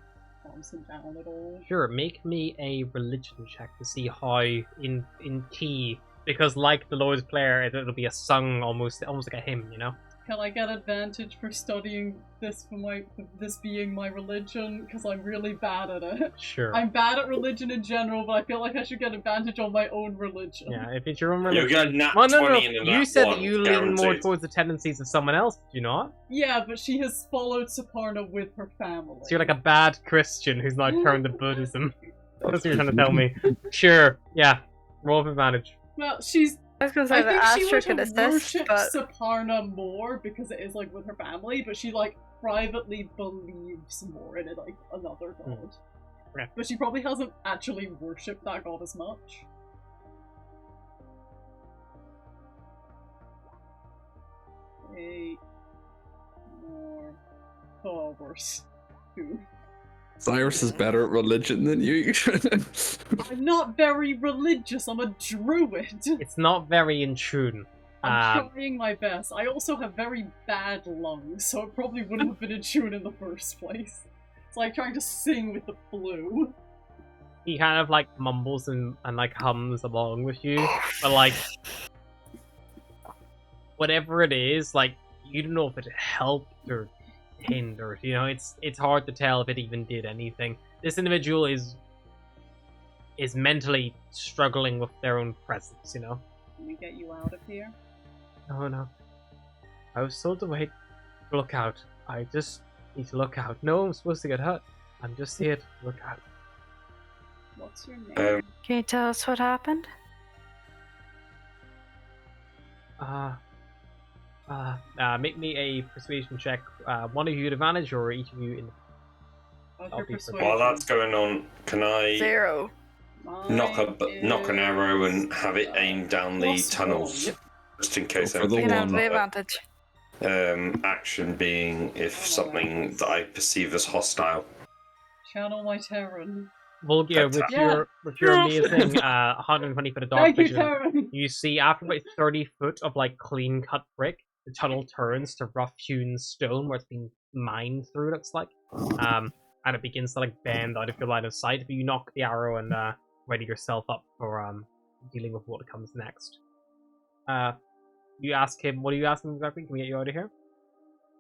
Speaker 6: calms him down at all?
Speaker 1: Sure, make me a religion check to see how in key, because like the Lord's Prayer, it'll be a sung almost like a hymn, you know.
Speaker 6: Can I get advantage for studying this this being my religion? Because I'm really bad at it.
Speaker 1: Sure.
Speaker 6: I'm bad at religion in general, but I feel like I should get advantage on my own religion.
Speaker 1: Yeah, if it's your own
Speaker 7: You'll
Speaker 1: religion.
Speaker 7: get a nat
Speaker 1: Well, no,
Speaker 7: 20 in a
Speaker 1: you
Speaker 7: nat
Speaker 1: said
Speaker 7: 1,
Speaker 1: that you lean more
Speaker 7: guaranteed.
Speaker 1: towards the tendencies of someone else, do you not?
Speaker 6: Yeah, but she has followed Saparna with her family.
Speaker 1: So you're like a bad Christian who's now turned to Buddhism. That's what you're trying to tell me. Sure, yeah. Roll of advantage.
Speaker 6: Well, she's.
Speaker 5: I was gonna say
Speaker 6: I
Speaker 5: the
Speaker 6: think she
Speaker 5: asterisk
Speaker 6: would
Speaker 5: could
Speaker 6: have
Speaker 5: assist,
Speaker 6: worshipped
Speaker 5: but
Speaker 6: Saparna more because it is like with her family, but she like privately believes more in it, like another god.
Speaker 1: Okay.
Speaker 6: But she probably hasn't actually worshipped that god as much. Eight more. Oh, worse. 2.
Speaker 2: Cyrus is better at religion than you.
Speaker 6: I'm not very religious. I'm a druid.
Speaker 1: It's not very in tune.
Speaker 6: I'm trying my best. I also have very bad lungs, so it probably wouldn't have been in tune in the first place. It's like trying to sing with the flu.
Speaker 1: He kind of like mumbles and like hums along with you, but like whatever it is, like you don't know if it helped or hindered. You know, it's hard to tell if it even did anything. This individual is mentally struggling with their own presence. You know.
Speaker 6: Can we get you out of here?
Speaker 1: No. I was told to wait. Look out. I just need to look out. No, I'm supposed to get hurt. I'm just here to look out.
Speaker 6: What's your name?
Speaker 5: can you tell us what happened?
Speaker 1: Make me a persuasion check. One of you at advantage, or each of you in.
Speaker 6: What's
Speaker 1: I'll
Speaker 6: your
Speaker 1: be
Speaker 6: persuasion?
Speaker 7: While that's going on, can I
Speaker 5: 0.
Speaker 7: knock an arrow and have it
Speaker 6: is,
Speaker 7: aimed down the
Speaker 6: plus
Speaker 7: tunnels,
Speaker 6: one.
Speaker 7: just in case
Speaker 2: Go for the
Speaker 5: You
Speaker 7: anything
Speaker 5: can have
Speaker 2: one.
Speaker 5: the advantage.
Speaker 7: action being if something that I perceive as hostile.
Speaker 6: Channel my Terran.
Speaker 1: Volgia, with
Speaker 6: Yeah.
Speaker 1: your amazing 120 foot of dark
Speaker 6: Thank you,
Speaker 1: vision,
Speaker 6: Terran!
Speaker 1: you see after about 30 foot of like clean cut brick, the tunnel turns to rough hewn stone where it's been mined through. Looks like, and it begins to like bend out of your line of sight. But you knock the arrow and ready yourself up for dealing with what comes next. You ask him. What do you ask him exactly? Can we get you out of here?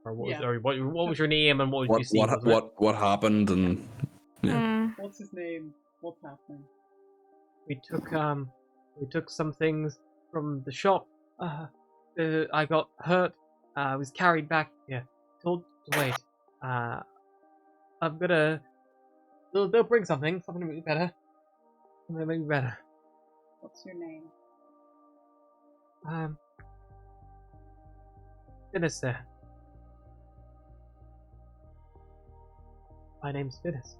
Speaker 1: Or what was,
Speaker 6: Yeah.
Speaker 1: or what was your name and what did you see? Was it?
Speaker 2: What happened and yeah.
Speaker 6: What's his name? What's happening?
Speaker 1: We took some things from the shop. I got hurt. I was carried back here. Told to wait. I'm gonna. They'll bring something to make me better. Something to make me better.
Speaker 6: What's your name?
Speaker 1: Sinister. My name's Phyllis.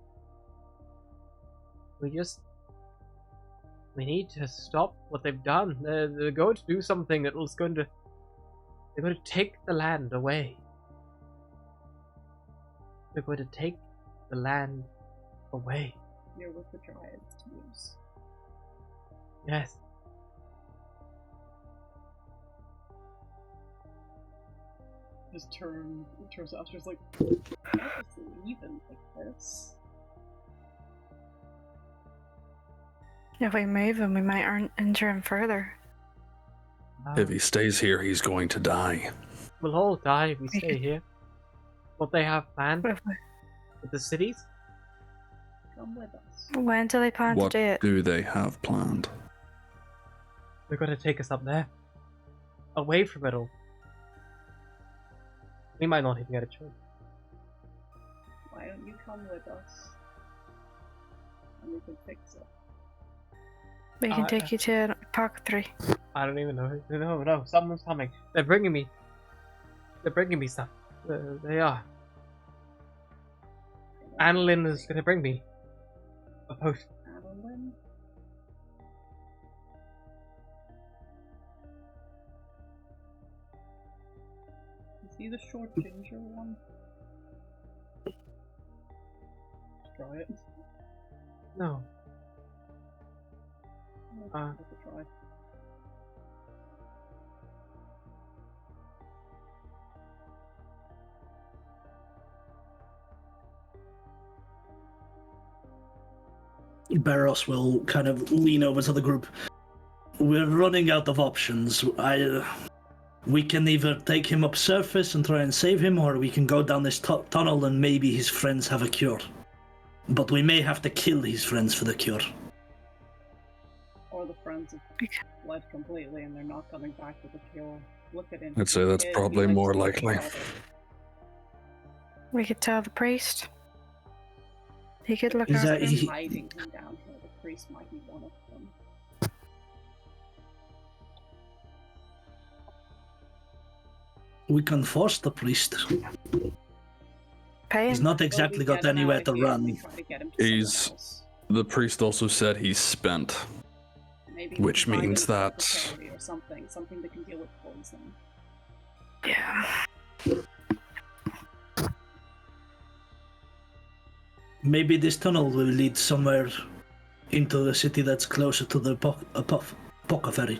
Speaker 1: We need to stop what they've done. They're going to do something that was going to... They're going to take the land away. They're going to take the land away.
Speaker 6: You're with the Dryads to use.
Speaker 1: Yes.
Speaker 6: Just turns to us, just like, how is it even like this?
Speaker 5: If we move him, we might injure him further.
Speaker 2: If he stays here, he's going to die.
Speaker 1: We'll all die if we stay here. What they have planned
Speaker 5: What if
Speaker 1: with the cities?
Speaker 6: Come with us.
Speaker 5: When do they plan
Speaker 2: What
Speaker 5: to do it?
Speaker 2: do they have planned?
Speaker 1: They're going to take us up there. Away from it all. We might not even get a choice.
Speaker 6: Why don't you come with us? And we can fix it.
Speaker 5: We can take you to Park 3.
Speaker 1: I don't even know. No, someone's coming. They're bringing me. They're bringing me stuff. They are. Annalyn is going to bring me a potion.
Speaker 6: Annalyn? Is he the short ginger one? Let's try it.
Speaker 1: No.
Speaker 6: Let's give it a try.
Speaker 3: Barros will kind of lean over to the group. We're running out of options. We can either take him up surface and try and save him, or we can go down this tunnel and maybe his friends have a cure. But we may have to kill his friends for the cure.
Speaker 6: Or the friends have fled completely and they're not coming back with a cure. Look at him.
Speaker 2: I'd say that's probably more likely.
Speaker 5: We could tell the priest. He could look
Speaker 3: Is
Speaker 5: after
Speaker 3: that-
Speaker 5: him.
Speaker 3: he-
Speaker 6: Hiding him down here. The priest might be one of them.
Speaker 3: We can force the priest.
Speaker 5: Pay
Speaker 3: He's
Speaker 5: him.
Speaker 3: not
Speaker 6: But we
Speaker 3: exactly
Speaker 6: get
Speaker 3: got
Speaker 6: him
Speaker 3: anywhere
Speaker 6: out
Speaker 3: to
Speaker 6: of here and we
Speaker 3: run.
Speaker 6: try to get him to someone
Speaker 2: He's-
Speaker 6: else.
Speaker 2: The priest also said he's spent.
Speaker 6: Maybe we
Speaker 2: which
Speaker 6: can find
Speaker 2: means
Speaker 6: a
Speaker 2: that-
Speaker 6: apothecary or something that can deal with poison.
Speaker 5: Yeah.
Speaker 3: Maybe this tunnel will lead somewhere into the city that's closer to the apothecary.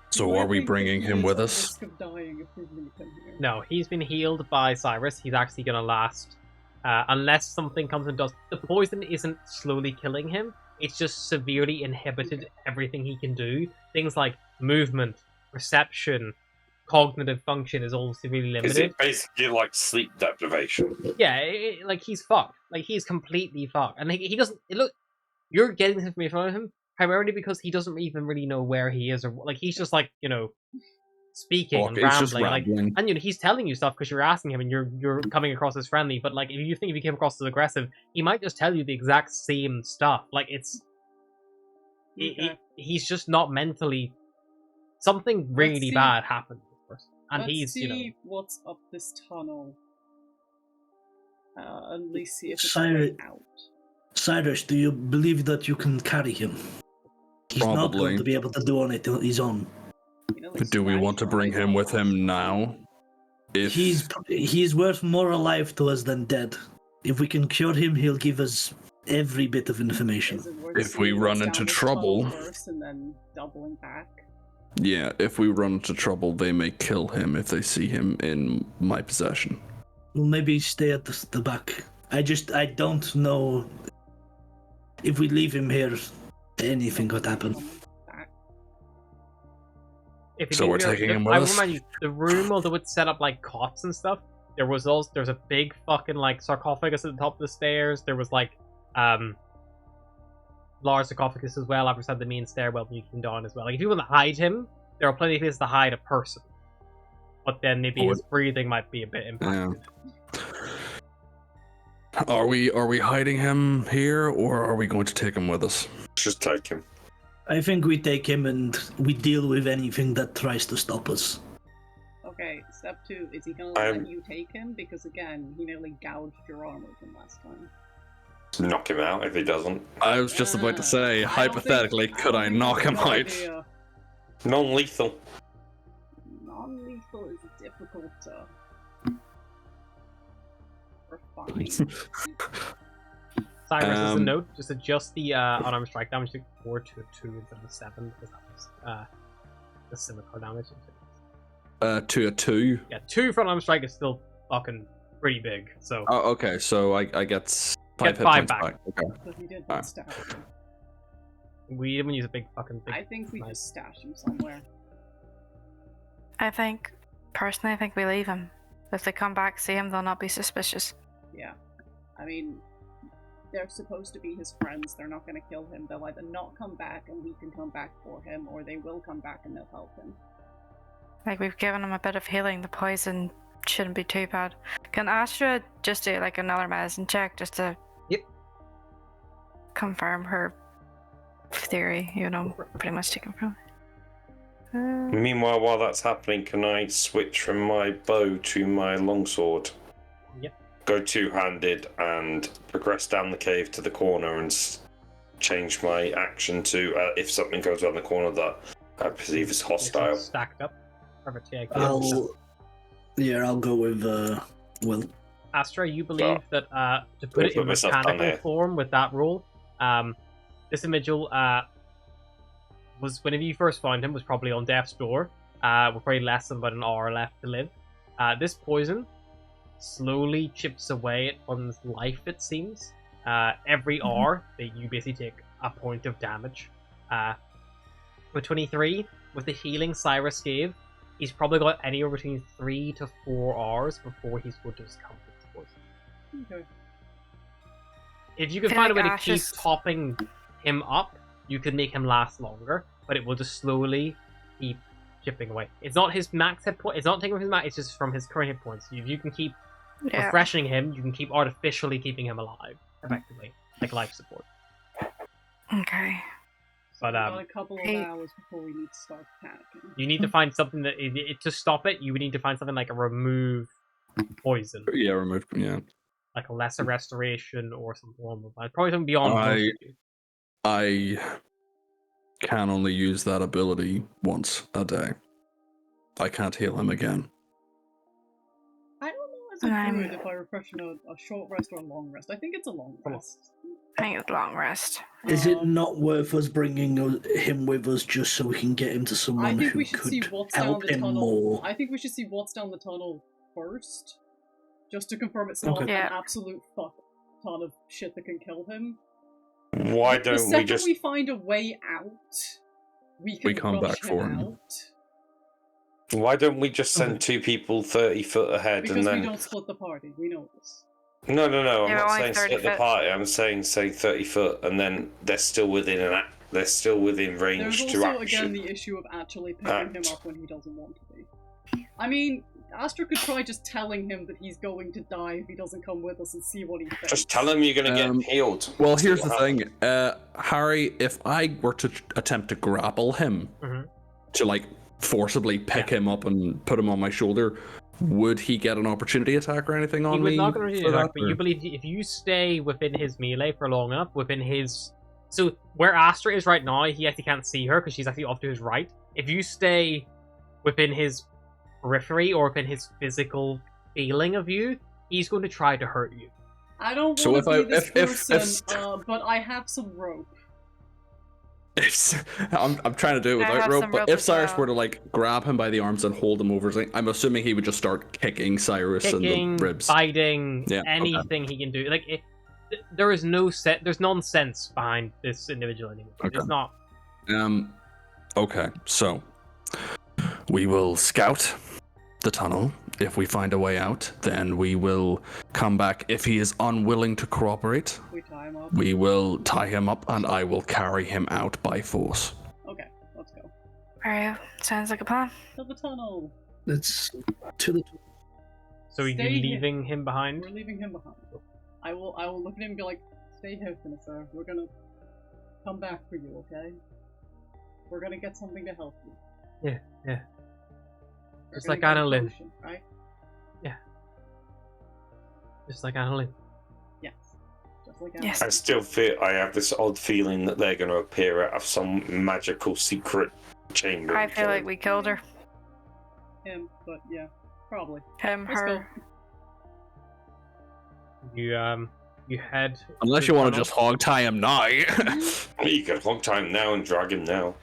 Speaker 2: So are we bringing him with us?
Speaker 6: Risk of dying if we leave him here.
Speaker 1: No, he's been healed by Cyrus. He's actually going to last. Unless something comes and does. The poison isn't slowly killing him. It's just severely inhibited everything he can do. Things like movement, perception, cognitive function is all severely
Speaker 7: Is
Speaker 1: limited.
Speaker 7: it basically like sleep deprivation?
Speaker 1: Yeah, like he's fucked. Like he's completely fucked, and he doesn't. Look, you're getting this information from him primarily because he doesn't even really know where he is, or like he's just like speaking and
Speaker 2: Fuck, it's just
Speaker 1: rambling. Like,
Speaker 2: rambling.
Speaker 1: and he's telling you stuff because you're asking him, and you're coming across as friendly. But like, if you think if he came across as aggressive, he might just tell you the exact same stuff. Like it's,
Speaker 6: Okay.
Speaker 1: he's just not mentally. Something really
Speaker 6: see.
Speaker 1: bad happened to this person, and
Speaker 6: Let's
Speaker 1: he's
Speaker 6: see what's up this tunnel. And at least see if it's
Speaker 3: Cyrus-
Speaker 6: way out.
Speaker 3: Cyrus, do you believe that you can carry him? He's not
Speaker 2: Probably.
Speaker 3: going to be able to do on it on his own.
Speaker 2: But do we want to bring him with him now? If
Speaker 3: He's worth more alive to us than dead. If we can cure him, he'll give us every bit of information.
Speaker 2: If we run into trouble-
Speaker 6: First and then doubling back.
Speaker 2: yeah, if we run into trouble, they may kill him if they see him in my possession.
Speaker 3: We'll maybe stay at the back. I don't know if we leave him here, anything could happen.
Speaker 6: Back.
Speaker 1: If you
Speaker 2: So
Speaker 1: leave
Speaker 2: we're
Speaker 1: your-
Speaker 2: taking
Speaker 1: the-
Speaker 2: him with
Speaker 1: I
Speaker 2: us?
Speaker 1: remind you, the room, although it's set up like cots and stuff, there's a big fucking like sarcophagus at the top of the stairs. There was like large sarcophagus as well. I've had the main stairwell you can down as well. Like if you want to hide him, there are plenty of places to hide a person. But then maybe
Speaker 2: Oh,
Speaker 1: his breathing might be a bit impacted.
Speaker 2: Are we hiding him here, or are we going to take him with us?
Speaker 7: Just take him.
Speaker 3: I think we take him and we deal with anything that tries to stop us.
Speaker 6: Okay, step 2. Is he gonna
Speaker 7: I'm-
Speaker 6: let you take him? Because again, he nearly gouged your arm open last time.
Speaker 7: Knock him out if he doesn't.
Speaker 2: I was just about to say, hypothetically, could I knock him out?
Speaker 7: Non-lethal.
Speaker 6: Non-lethal is difficult to refine.
Speaker 1: Cyrus, as a note, just adjust the unarmed strike damage to 4 to 2 instead of 7, because that was the scimitar damage.
Speaker 2: 2 a 2.
Speaker 1: Yeah, 2 for unarmed strike is still fucking pretty big, so...
Speaker 2: Oh, okay, so I get 5
Speaker 1: Get
Speaker 2: hit
Speaker 1: 5
Speaker 2: points
Speaker 1: back.
Speaker 2: back. Okay.
Speaker 6: But he did
Speaker 2: Alright.
Speaker 6: stab him.
Speaker 1: We didn't use a big fucking thing.
Speaker 6: I think we just stash him somewhere.
Speaker 5: Personally, I think we leave him. If they come back, see him, they'll not be suspicious.
Speaker 6: Yeah. I mean, they're supposed to be his friends. They're not going to kill him. They'll either not come back and we can come back for him, or they will come back and they'll help him.
Speaker 5: Like, we've given him a bit of healing. The poison shouldn't be too bad. Can Astra just do, like, another medicine check just to...
Speaker 1: Yep.
Speaker 5: Confirm her theory, you know, pretty much to confirm.
Speaker 7: Meanwhile, while that's happening, can I switch from my bow to my longsword?
Speaker 1: Yep.
Speaker 7: Go two-handed and progress down the cave to the corner and change my action to if something goes around the corner that I perceive as hostile.
Speaker 1: Stacked up. Perfect, yeah.
Speaker 3: I'll go with Will.
Speaker 1: Astra, you believe that to put it in mechanical form with that rule, this individual was, whenever you first found him, was probably on death's door, with probably less than about an hour left to live. This poison slowly chips away at one's life, it seems. Every hour that you basically take a point of damage. With 23, with the healing Cyrus gave, he's probably got anywhere between 3 to 4 hours before he's going to succumb to this poison.
Speaker 6: Okay.
Speaker 1: If you can find a way to keep topping him up, you could make him last longer, but it will just slowly keep chipping away. It's not his max hit point. It's not taking from his max. It's just from his current hit points. If you can keep refreshing him, you can keep artificially keeping him alive, effectively, like life support.
Speaker 5: Okay.
Speaker 6: But we've got a couple of hours before we need to start panicking.
Speaker 1: You need to find something that to stop it. You would need to find something like a remove poison.
Speaker 2: Yeah, remove. Yeah.
Speaker 1: Like a lesser restoration or some form of probably something beyond.
Speaker 2: I can only use that ability once a day. I can't heal him again.
Speaker 6: I don't know as I good if I refresh a short rest or a long rest. I think it's a long rest.
Speaker 5: I think it's long rest.
Speaker 3: Is it not worth us bringing him with us just so we can get him to someone who could help him more?
Speaker 6: I think we should see what's down the tunnel first, just to confirm it's not an absolute fuck ton of shit that can kill him.
Speaker 7: Why don't we just...
Speaker 6: we find a way out, we come back for him.
Speaker 7: Why don't we just send 2 people 30 foot ahead
Speaker 6: because
Speaker 7: and then...
Speaker 6: we don't split the party, we know this.
Speaker 7: No, I'm not saying split the party, I'm saying say 30 foot and then they're still within range to action.
Speaker 6: There's also, again, the issue of actually picking him up when he doesn't want to be. I mean, Astra could try just telling him that he's going to die if he doesn't come with us and see what he thinks.
Speaker 7: Just tell him you're going to get healed.
Speaker 2: Well, here's the thing. Harry, if I were to attempt to grapple him, to like forcibly pick him up and put him on my shoulder, would he get an opportunity attack or anything on me?
Speaker 1: He would not get an opportunity attack, but you believe if you stay within his melee for long enough, within his... So, where Astra is right now, he actually can't see her because she's actually off to his right. If you stay within his periphery or within his physical feeling of you, he's going to try to hurt you.
Speaker 6: I don't want to be this person, but I have some rope.
Speaker 2: I'm trying to do it without rope, but if Cyrus were to like grab him by the arms and hold him over, I'm assuming he would just start kicking Cyrus in the ribs,
Speaker 1: biting, anything he can do. Like there is there's nonsense behind this individual anymore. Okay. It's not.
Speaker 2: Okay, so we will scout the tunnel. If we find a way out, then we will come back. If he is unwilling to cooperate, we will tie him up and I will carry him out by force.
Speaker 6: Okay, let's go.
Speaker 5: Alright, sounds like a plan.
Speaker 6: To the tunnel.
Speaker 3: Let's to the tunnel.
Speaker 1: So you're leaving him behind?
Speaker 6: We're leaving him behind. I will look at him and be like, stay here, Finisher. We're gonna come back for you, okay? We're gonna get something to help you.
Speaker 1: Yeah. Just like Annalyn.
Speaker 6: Right?
Speaker 1: Yeah. Just like Annalyn.
Speaker 6: Yes.
Speaker 5: Yes.
Speaker 7: I still feel I have this odd feeling that they're going to appear out of some magical secret chamber.
Speaker 5: I feel like we killed her.
Speaker 6: Him, but yeah, probably.
Speaker 5: Him,
Speaker 6: Let's
Speaker 5: her.
Speaker 1: You head.
Speaker 2: Unless
Speaker 1: to
Speaker 2: you
Speaker 1: the
Speaker 2: want to
Speaker 1: tunnels.
Speaker 2: just hog tie him now.
Speaker 7: You can hog time now and drag him now.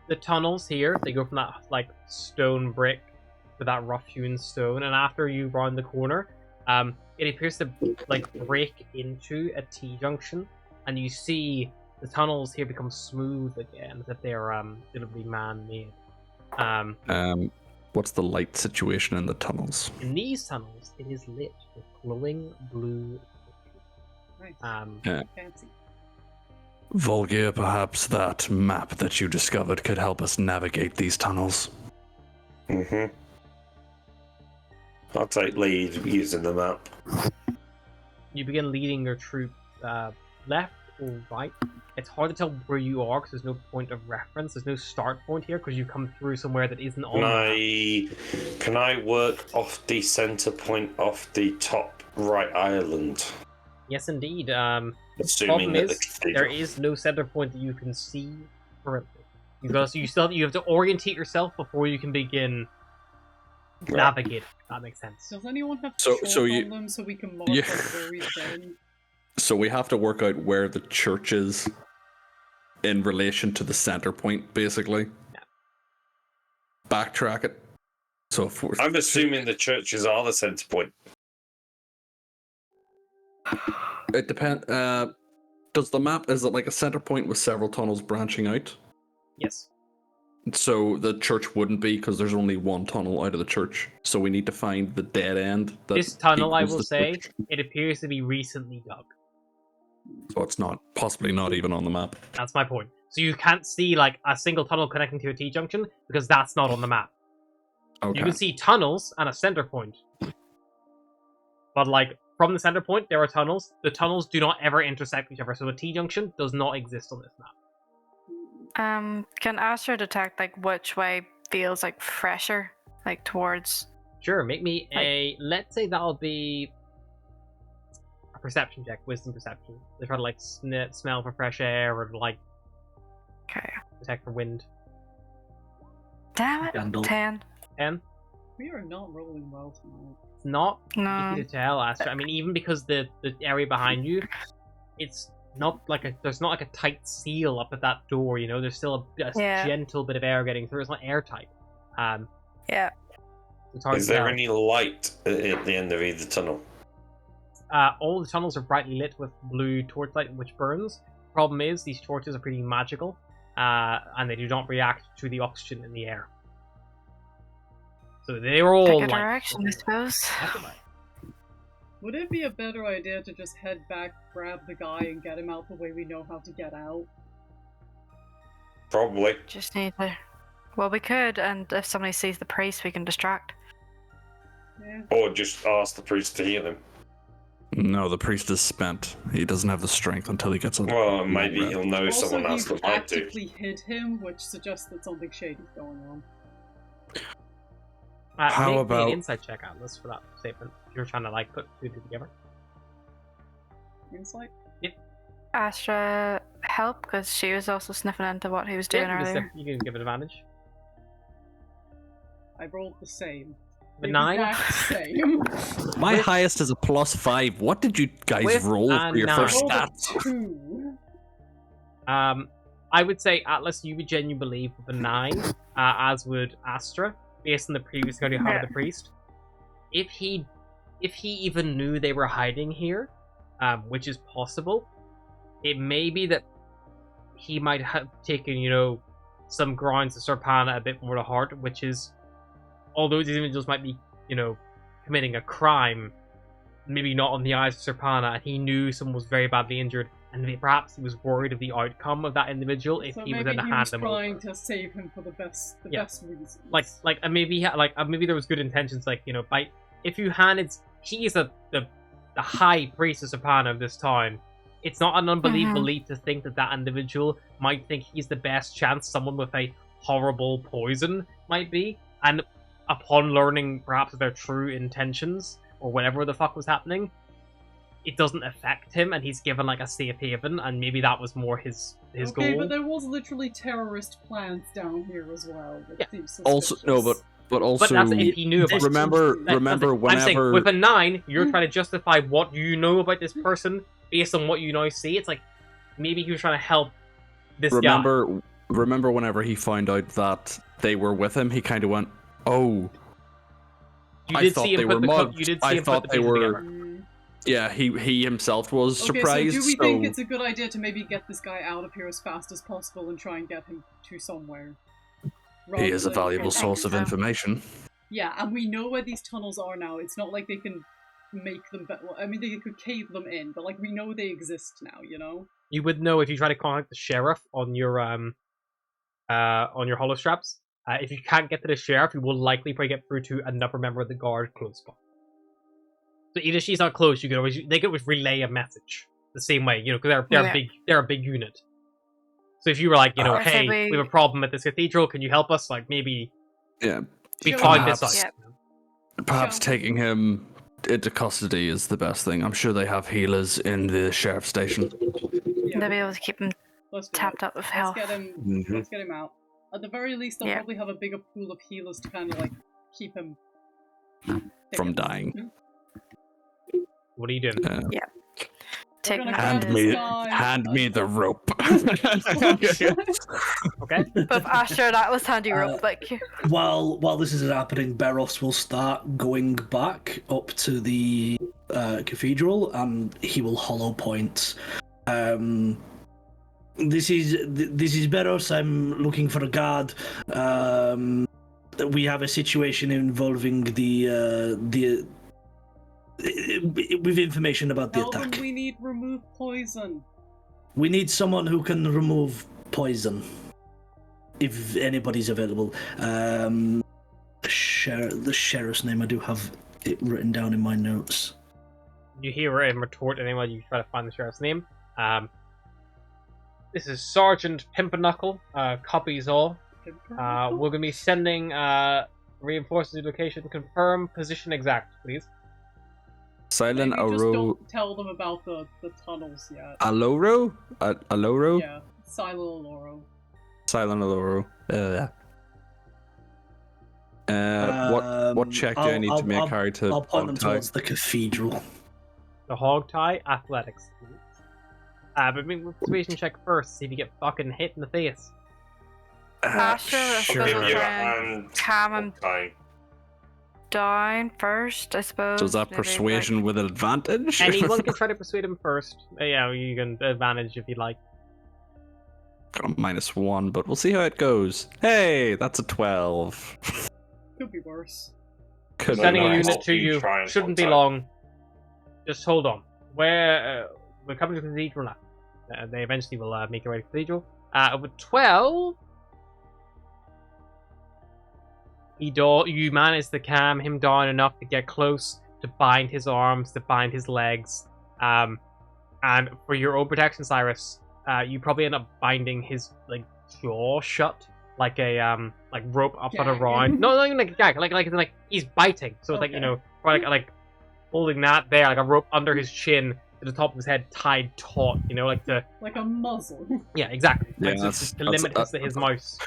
Speaker 1: The tunnels here, they go from that like stone brick to that rough-hewn stone, and after you round the corner, it appears to like break into a T-junction, and you see the tunnels here become smooth again, as if they're deliberately man-made.
Speaker 2: What's the light situation in the tunnels?
Speaker 1: In these tunnels, it is lit with glowing blue.
Speaker 6: Nice. Fancy.
Speaker 2: Volgir, perhaps that map that you discovered could help us navigate these tunnels.
Speaker 7: Mm-hmm. I'll take lead using the map.
Speaker 1: You begin leading your troop left or right. It's hard to tell where you are because there's no point of reference. There's no start point here because you come through somewhere that isn't on.
Speaker 7: Can I work off the center point off the top right island?
Speaker 1: Yes, indeed.
Speaker 7: Assuming
Speaker 1: Problem
Speaker 7: that
Speaker 1: is, there is no center point that you can see currently. Because you have to orientate yourself before you can begin navigating. If that makes sense.
Speaker 6: Does anyone have
Speaker 2: So
Speaker 6: chalk
Speaker 2: you-
Speaker 6: on them so we can mark
Speaker 2: Yeah.
Speaker 6: like where we've been?
Speaker 2: So we have to work out where the church is in relation to the center point, basically.
Speaker 1: Yeah.
Speaker 2: Backtrack it. So if we're,
Speaker 7: I'm assuming the churches are the center point.
Speaker 2: it depends. Does the map, is it like a center point with several tunnels branching out?
Speaker 1: Yes.
Speaker 2: So the church wouldn't be because there's only one tunnel out of the church. So we need to find the dead end. That
Speaker 1: This tunnel, I
Speaker 2: equals
Speaker 1: will
Speaker 2: the
Speaker 1: say,
Speaker 2: church.
Speaker 1: it appears to be recently dug.
Speaker 2: So it's not, possibly not even on the map.
Speaker 1: That's my point. So you can't see like a single tunnel connecting to a T-junction because that's not on the map.
Speaker 2: Okay.
Speaker 1: You can see tunnels and a center point. But like from the center point, there are tunnels. The tunnels do not ever intersect each other, so a T-junction does not exist on this map.
Speaker 5: Can Astra detect like which way feels like fresher, like towards?
Speaker 1: Sure, make me a. Let's say that'll be a perception check, wisdom perception. They try to like smell for fresh air or like
Speaker 5: Okay.
Speaker 1: detect for wind.
Speaker 5: Damn it.
Speaker 3: Gandalf.
Speaker 5: 10.
Speaker 1: 10.
Speaker 6: We are not rolling well tonight.
Speaker 1: It's not
Speaker 5: No.
Speaker 1: easy to tell, Astra. I mean, even because the area behind you, it's not like there's not like a tight seal up at that door. You know, there's still a
Speaker 5: Yeah.
Speaker 1: gentle bit of air getting through. It's not airtight.
Speaker 5: Yeah.
Speaker 1: It's hard
Speaker 7: Is
Speaker 1: to
Speaker 7: there
Speaker 1: tell.
Speaker 7: any light at the end of either tunnel?
Speaker 1: All the tunnels are brightly lit with blue torchlight, which burns. Problem is, these torches are pretty magical, and they do not react to the oxygen in the air. So they're all
Speaker 5: Pick a
Speaker 1: like.
Speaker 5: direction, I suppose.
Speaker 6: Would it be a better idea to just head back, grab the guy, and get him out the way we know how to get out?
Speaker 7: Probably.
Speaker 5: Just need to. Well, we could, and if somebody sees the priest, we can distract.
Speaker 6: Yeah.
Speaker 7: Or just ask the priest to heal him.
Speaker 2: No, the priest is spent. He doesn't have the strength until he gets a.
Speaker 7: Well, maybe he'll know
Speaker 6: Also,
Speaker 7: someone else
Speaker 6: you've
Speaker 7: that might do.
Speaker 6: actively hid him, which suggests that something shady's going on.
Speaker 2: How
Speaker 1: Make me
Speaker 2: about-
Speaker 1: an insight check, Atlas, for that statement? If you're trying to like put two together.
Speaker 6: Insight?
Speaker 5: Astra help, because she was also sniffing into what he was doing
Speaker 1: Yeah,
Speaker 5: earlier.
Speaker 1: you can give it advantage.
Speaker 6: I rolled the same.
Speaker 1: The 9.
Speaker 6: Exact same.
Speaker 2: My highest is a +5. What did you guys
Speaker 1: With
Speaker 2: roll
Speaker 1: a
Speaker 2: for your
Speaker 1: 9.
Speaker 2: first
Speaker 6: Rolled a
Speaker 2: stats?
Speaker 6: 2.
Speaker 1: I would say Atlas, you would genuinely believe with a 9, as would Astra, based on the previous encounter you had with the priest. If he even knew they were hiding here, which is possible, it may be that he might have taken, some grounds of Serpana a bit more to heart, which is, although these individuals might be, committing a crime, maybe not on the eyes of Serpana, and he knew someone was very badly injured, and perhaps he was worried of the outcome of that individual if
Speaker 6: So
Speaker 1: he was
Speaker 6: maybe
Speaker 1: in to
Speaker 6: he
Speaker 1: hand
Speaker 6: was
Speaker 1: them
Speaker 6: trying
Speaker 1: over.
Speaker 6: to save him for the best reasons.
Speaker 1: Maybe there was good intentions, if you handed, he is the high priest of Serpana of this town. It's not an unbelievable
Speaker 5: Mhm.
Speaker 1: leap to think that individual might think he's the best chance someone with a horrible poison might be, and upon learning perhaps of their true intentions or whatever the fuck was happening, it doesn't affect him, and he's given like a safe haven, and maybe that was more his
Speaker 6: Okay,
Speaker 1: goal.
Speaker 6: but there was literally terrorist plans down here as well. That
Speaker 1: Yeah.
Speaker 6: seems
Speaker 2: Also, no,
Speaker 6: suspicious.
Speaker 2: but also,
Speaker 1: But that's if he knew about it.
Speaker 2: remember
Speaker 1: I'm saying,
Speaker 2: whenever
Speaker 1: with a 9, you're trying to justify what you know about this person based on what you now see. It's like maybe he was trying to help this guy.
Speaker 2: remember whenever he found out that they were with him, he kind of went, "Oh,
Speaker 1: You
Speaker 2: I
Speaker 1: did
Speaker 2: thought
Speaker 1: see him
Speaker 2: they
Speaker 1: put
Speaker 2: were
Speaker 1: the
Speaker 2: mugged.
Speaker 1: you did see
Speaker 2: I
Speaker 1: him
Speaker 2: thought
Speaker 1: put the
Speaker 2: they
Speaker 1: pieces
Speaker 2: were."
Speaker 1: together.
Speaker 2: Yeah, he himself was
Speaker 6: Okay,
Speaker 2: surprised.
Speaker 6: so do we think it's a good idea to maybe get this guy out of here as fast as possible and try and get him to somewhere?
Speaker 2: He is a
Speaker 6: rather than-
Speaker 2: valuable
Speaker 5: I think
Speaker 2: source of
Speaker 5: so.
Speaker 2: information.
Speaker 6: Yeah, and we know where these tunnels are now. It's not like they can make them better. I mean, they could cave them in, but like we know they exist now, you know?
Speaker 1: You would know if you try to contact the sheriff on your hollow straps. If you can't get to the sheriff, you will likely probably get through to another member of the guard close by. So even if she's not close, they can always relay a message the same way, because they're a big unit. So if you were like,
Speaker 5: I say
Speaker 1: hey, we have a problem at this cathedral, can you help us? Like maybe
Speaker 2: Yeah,
Speaker 1: we
Speaker 6: Sure.
Speaker 1: found this
Speaker 2: Perhaps-
Speaker 1: out.
Speaker 5: Yep.
Speaker 2: perhaps
Speaker 6: Sure.
Speaker 2: taking him into custody is the best thing. I'm sure they have healers in the sheriff's station.
Speaker 6: Yeah,
Speaker 5: They'll be able to keep him
Speaker 6: let's do
Speaker 5: tapped
Speaker 6: it.
Speaker 5: up with
Speaker 6: Let's
Speaker 5: health.
Speaker 6: get him.
Speaker 2: Mhm.
Speaker 6: Let's get him out. At the very least, they'll
Speaker 5: Yeah.
Speaker 6: probably have a bigger pool of healers to kind of like keep him
Speaker 2: From dying.
Speaker 1: What are you doing?
Speaker 5: Take
Speaker 6: gonna
Speaker 5: him
Speaker 2: Hand
Speaker 5: out.
Speaker 6: this
Speaker 2: me,
Speaker 6: guy.
Speaker 2: hand me the rope.
Speaker 1: Okay.
Speaker 5: But Asher, that was handy rope. Like,
Speaker 3: While this is happening, Beros will start going back up to the cathedral, and he will hollow point. This is Beros. I'm looking for a guard. We have a situation involving the with information about the
Speaker 6: Tell them
Speaker 3: attack.
Speaker 6: we need remove poison.
Speaker 3: We need someone who can remove poison, if anybody's available. The sheriff's name, I do have it written down in my notes.
Speaker 1: You hear him retort anyway. You try to find the sheriff's name. This is Sergeant Pimpernaknuckle. Copies all. We're gonna be sending reinforcements to the location. Confirm position exact, please.
Speaker 2: Silent
Speaker 6: Maybe just
Speaker 2: Aro.
Speaker 6: don't tell them about the tunnels yet.
Speaker 2: Aloro? Aloro?
Speaker 6: Yeah, Silo Loro.
Speaker 2: Silent Aloro. What check do I need to make, Harry, to
Speaker 3: I'll point them
Speaker 2: hog tie?
Speaker 3: towards the cathedral.
Speaker 1: The hog tie, athletics. But make a persuasion check first. See if you get fucking hit in the face.
Speaker 5: Asher, I suppose
Speaker 7: Give
Speaker 5: we'll
Speaker 7: you a
Speaker 5: try and
Speaker 7: hand.
Speaker 5: calm him
Speaker 7: Time.
Speaker 5: down first, I suppose.
Speaker 2: So is that
Speaker 5: maybe,
Speaker 2: persuasion with an advantage?
Speaker 1: Anyone can try to persuade him first. Yeah, you can advantage if you like.
Speaker 2: Got a -1, but we'll see how it goes. Hey, that's a 12.
Speaker 6: Could be worse.
Speaker 2: Could
Speaker 1: Sending a
Speaker 2: be
Speaker 1: unit
Speaker 2: nice.
Speaker 7: I'll
Speaker 1: to you
Speaker 7: try and
Speaker 1: shouldn't be
Speaker 7: contact.
Speaker 1: long. Just hold on. We're coming to the cathedral now. They eventually will make their way to the cathedral. With 12, you manage to calm him down enough to get close, to bind his arms, to bind his legs. And for your own protection, Cyrus, you probably end up binding his jaw shut, like a rope up and
Speaker 6: Gag.
Speaker 1: around. No, not even like a gag. Like he's biting. So it's
Speaker 6: Okay.
Speaker 1: like holding that there, like a rope under his chin to the top of his head, tied taut. Like to
Speaker 6: Like a muzzle.
Speaker 1: yeah, exactly.
Speaker 2: Yeah,
Speaker 1: Like,
Speaker 2: that's-
Speaker 1: to limit his mouse.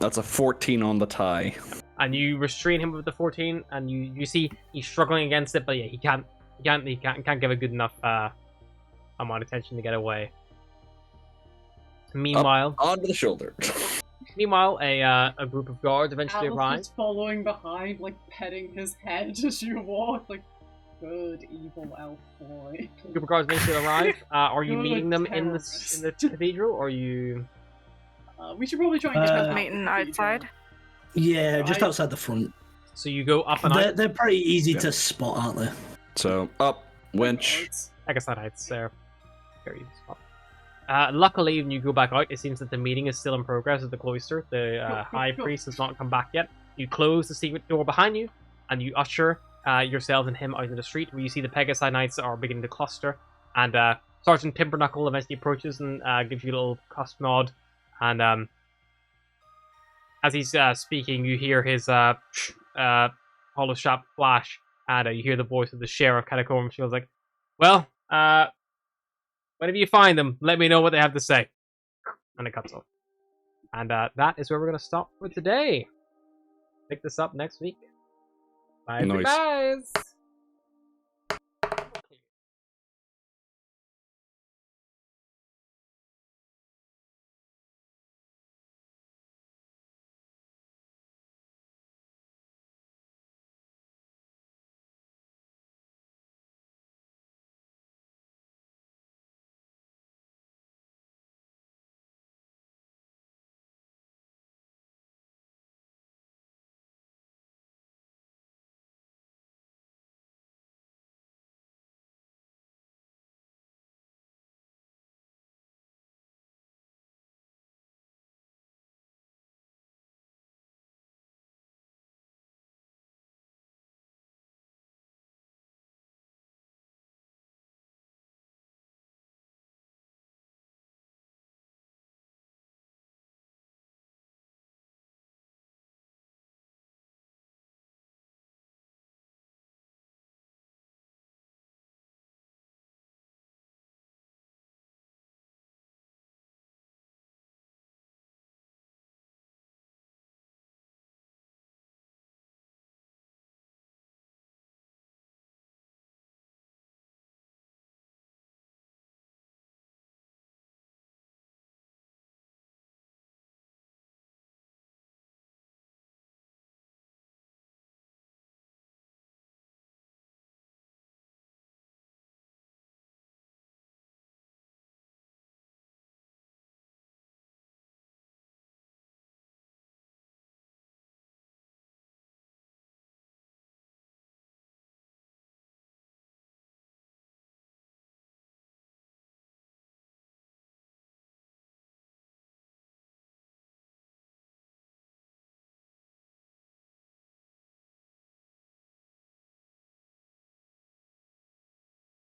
Speaker 2: That's a 14 on the tie.
Speaker 1: And you restrain him with the 14, and you see he's struggling against it, but yeah, he can't give a good enough amount of tension to get away. Meanwhile,
Speaker 2: Onto the shoulder.
Speaker 1: a group of guards eventually
Speaker 6: Alice
Speaker 1: arrive.
Speaker 6: is following behind, like petting his head as you walk, like good evil elf boy.
Speaker 1: A group of guards eventually arrive. Are you
Speaker 6: Good
Speaker 1: meeting them in
Speaker 6: terrorist.
Speaker 1: the cathedral, or are you?
Speaker 6: We should probably try and get him out
Speaker 5: meeting
Speaker 6: of the
Speaker 5: outside.
Speaker 3: Yeah, just
Speaker 6: Right.
Speaker 3: outside the front.
Speaker 1: So you go up and out.
Speaker 3: They're pretty easy
Speaker 2: Yeah.
Speaker 3: to spot, aren't they?
Speaker 2: So, up, winch.
Speaker 6: guards.
Speaker 1: I guess that heights there. Very easy spot. Luckily, when you go back out, it seems that the meeting is still in progress at the cloister. The high priest has not come back yet. You close the secret door behind you, and you usher yourself and him out into the street, where you see the Pegasi Knights are beginning to cluster. And Sergeant Pimpernaknuckle eventually approaches and gives you a little cuss nod. And as he's speaking, you hear his hollow strap flash, and you hear the voice of the sheriff kind of come. She was like, "Well, Whenever you find them, let me know what they have to say. And it cuts off. And that is where we're going to stop for today. Pick this up next week. Bye,
Speaker 2: Nice.
Speaker 1: guys.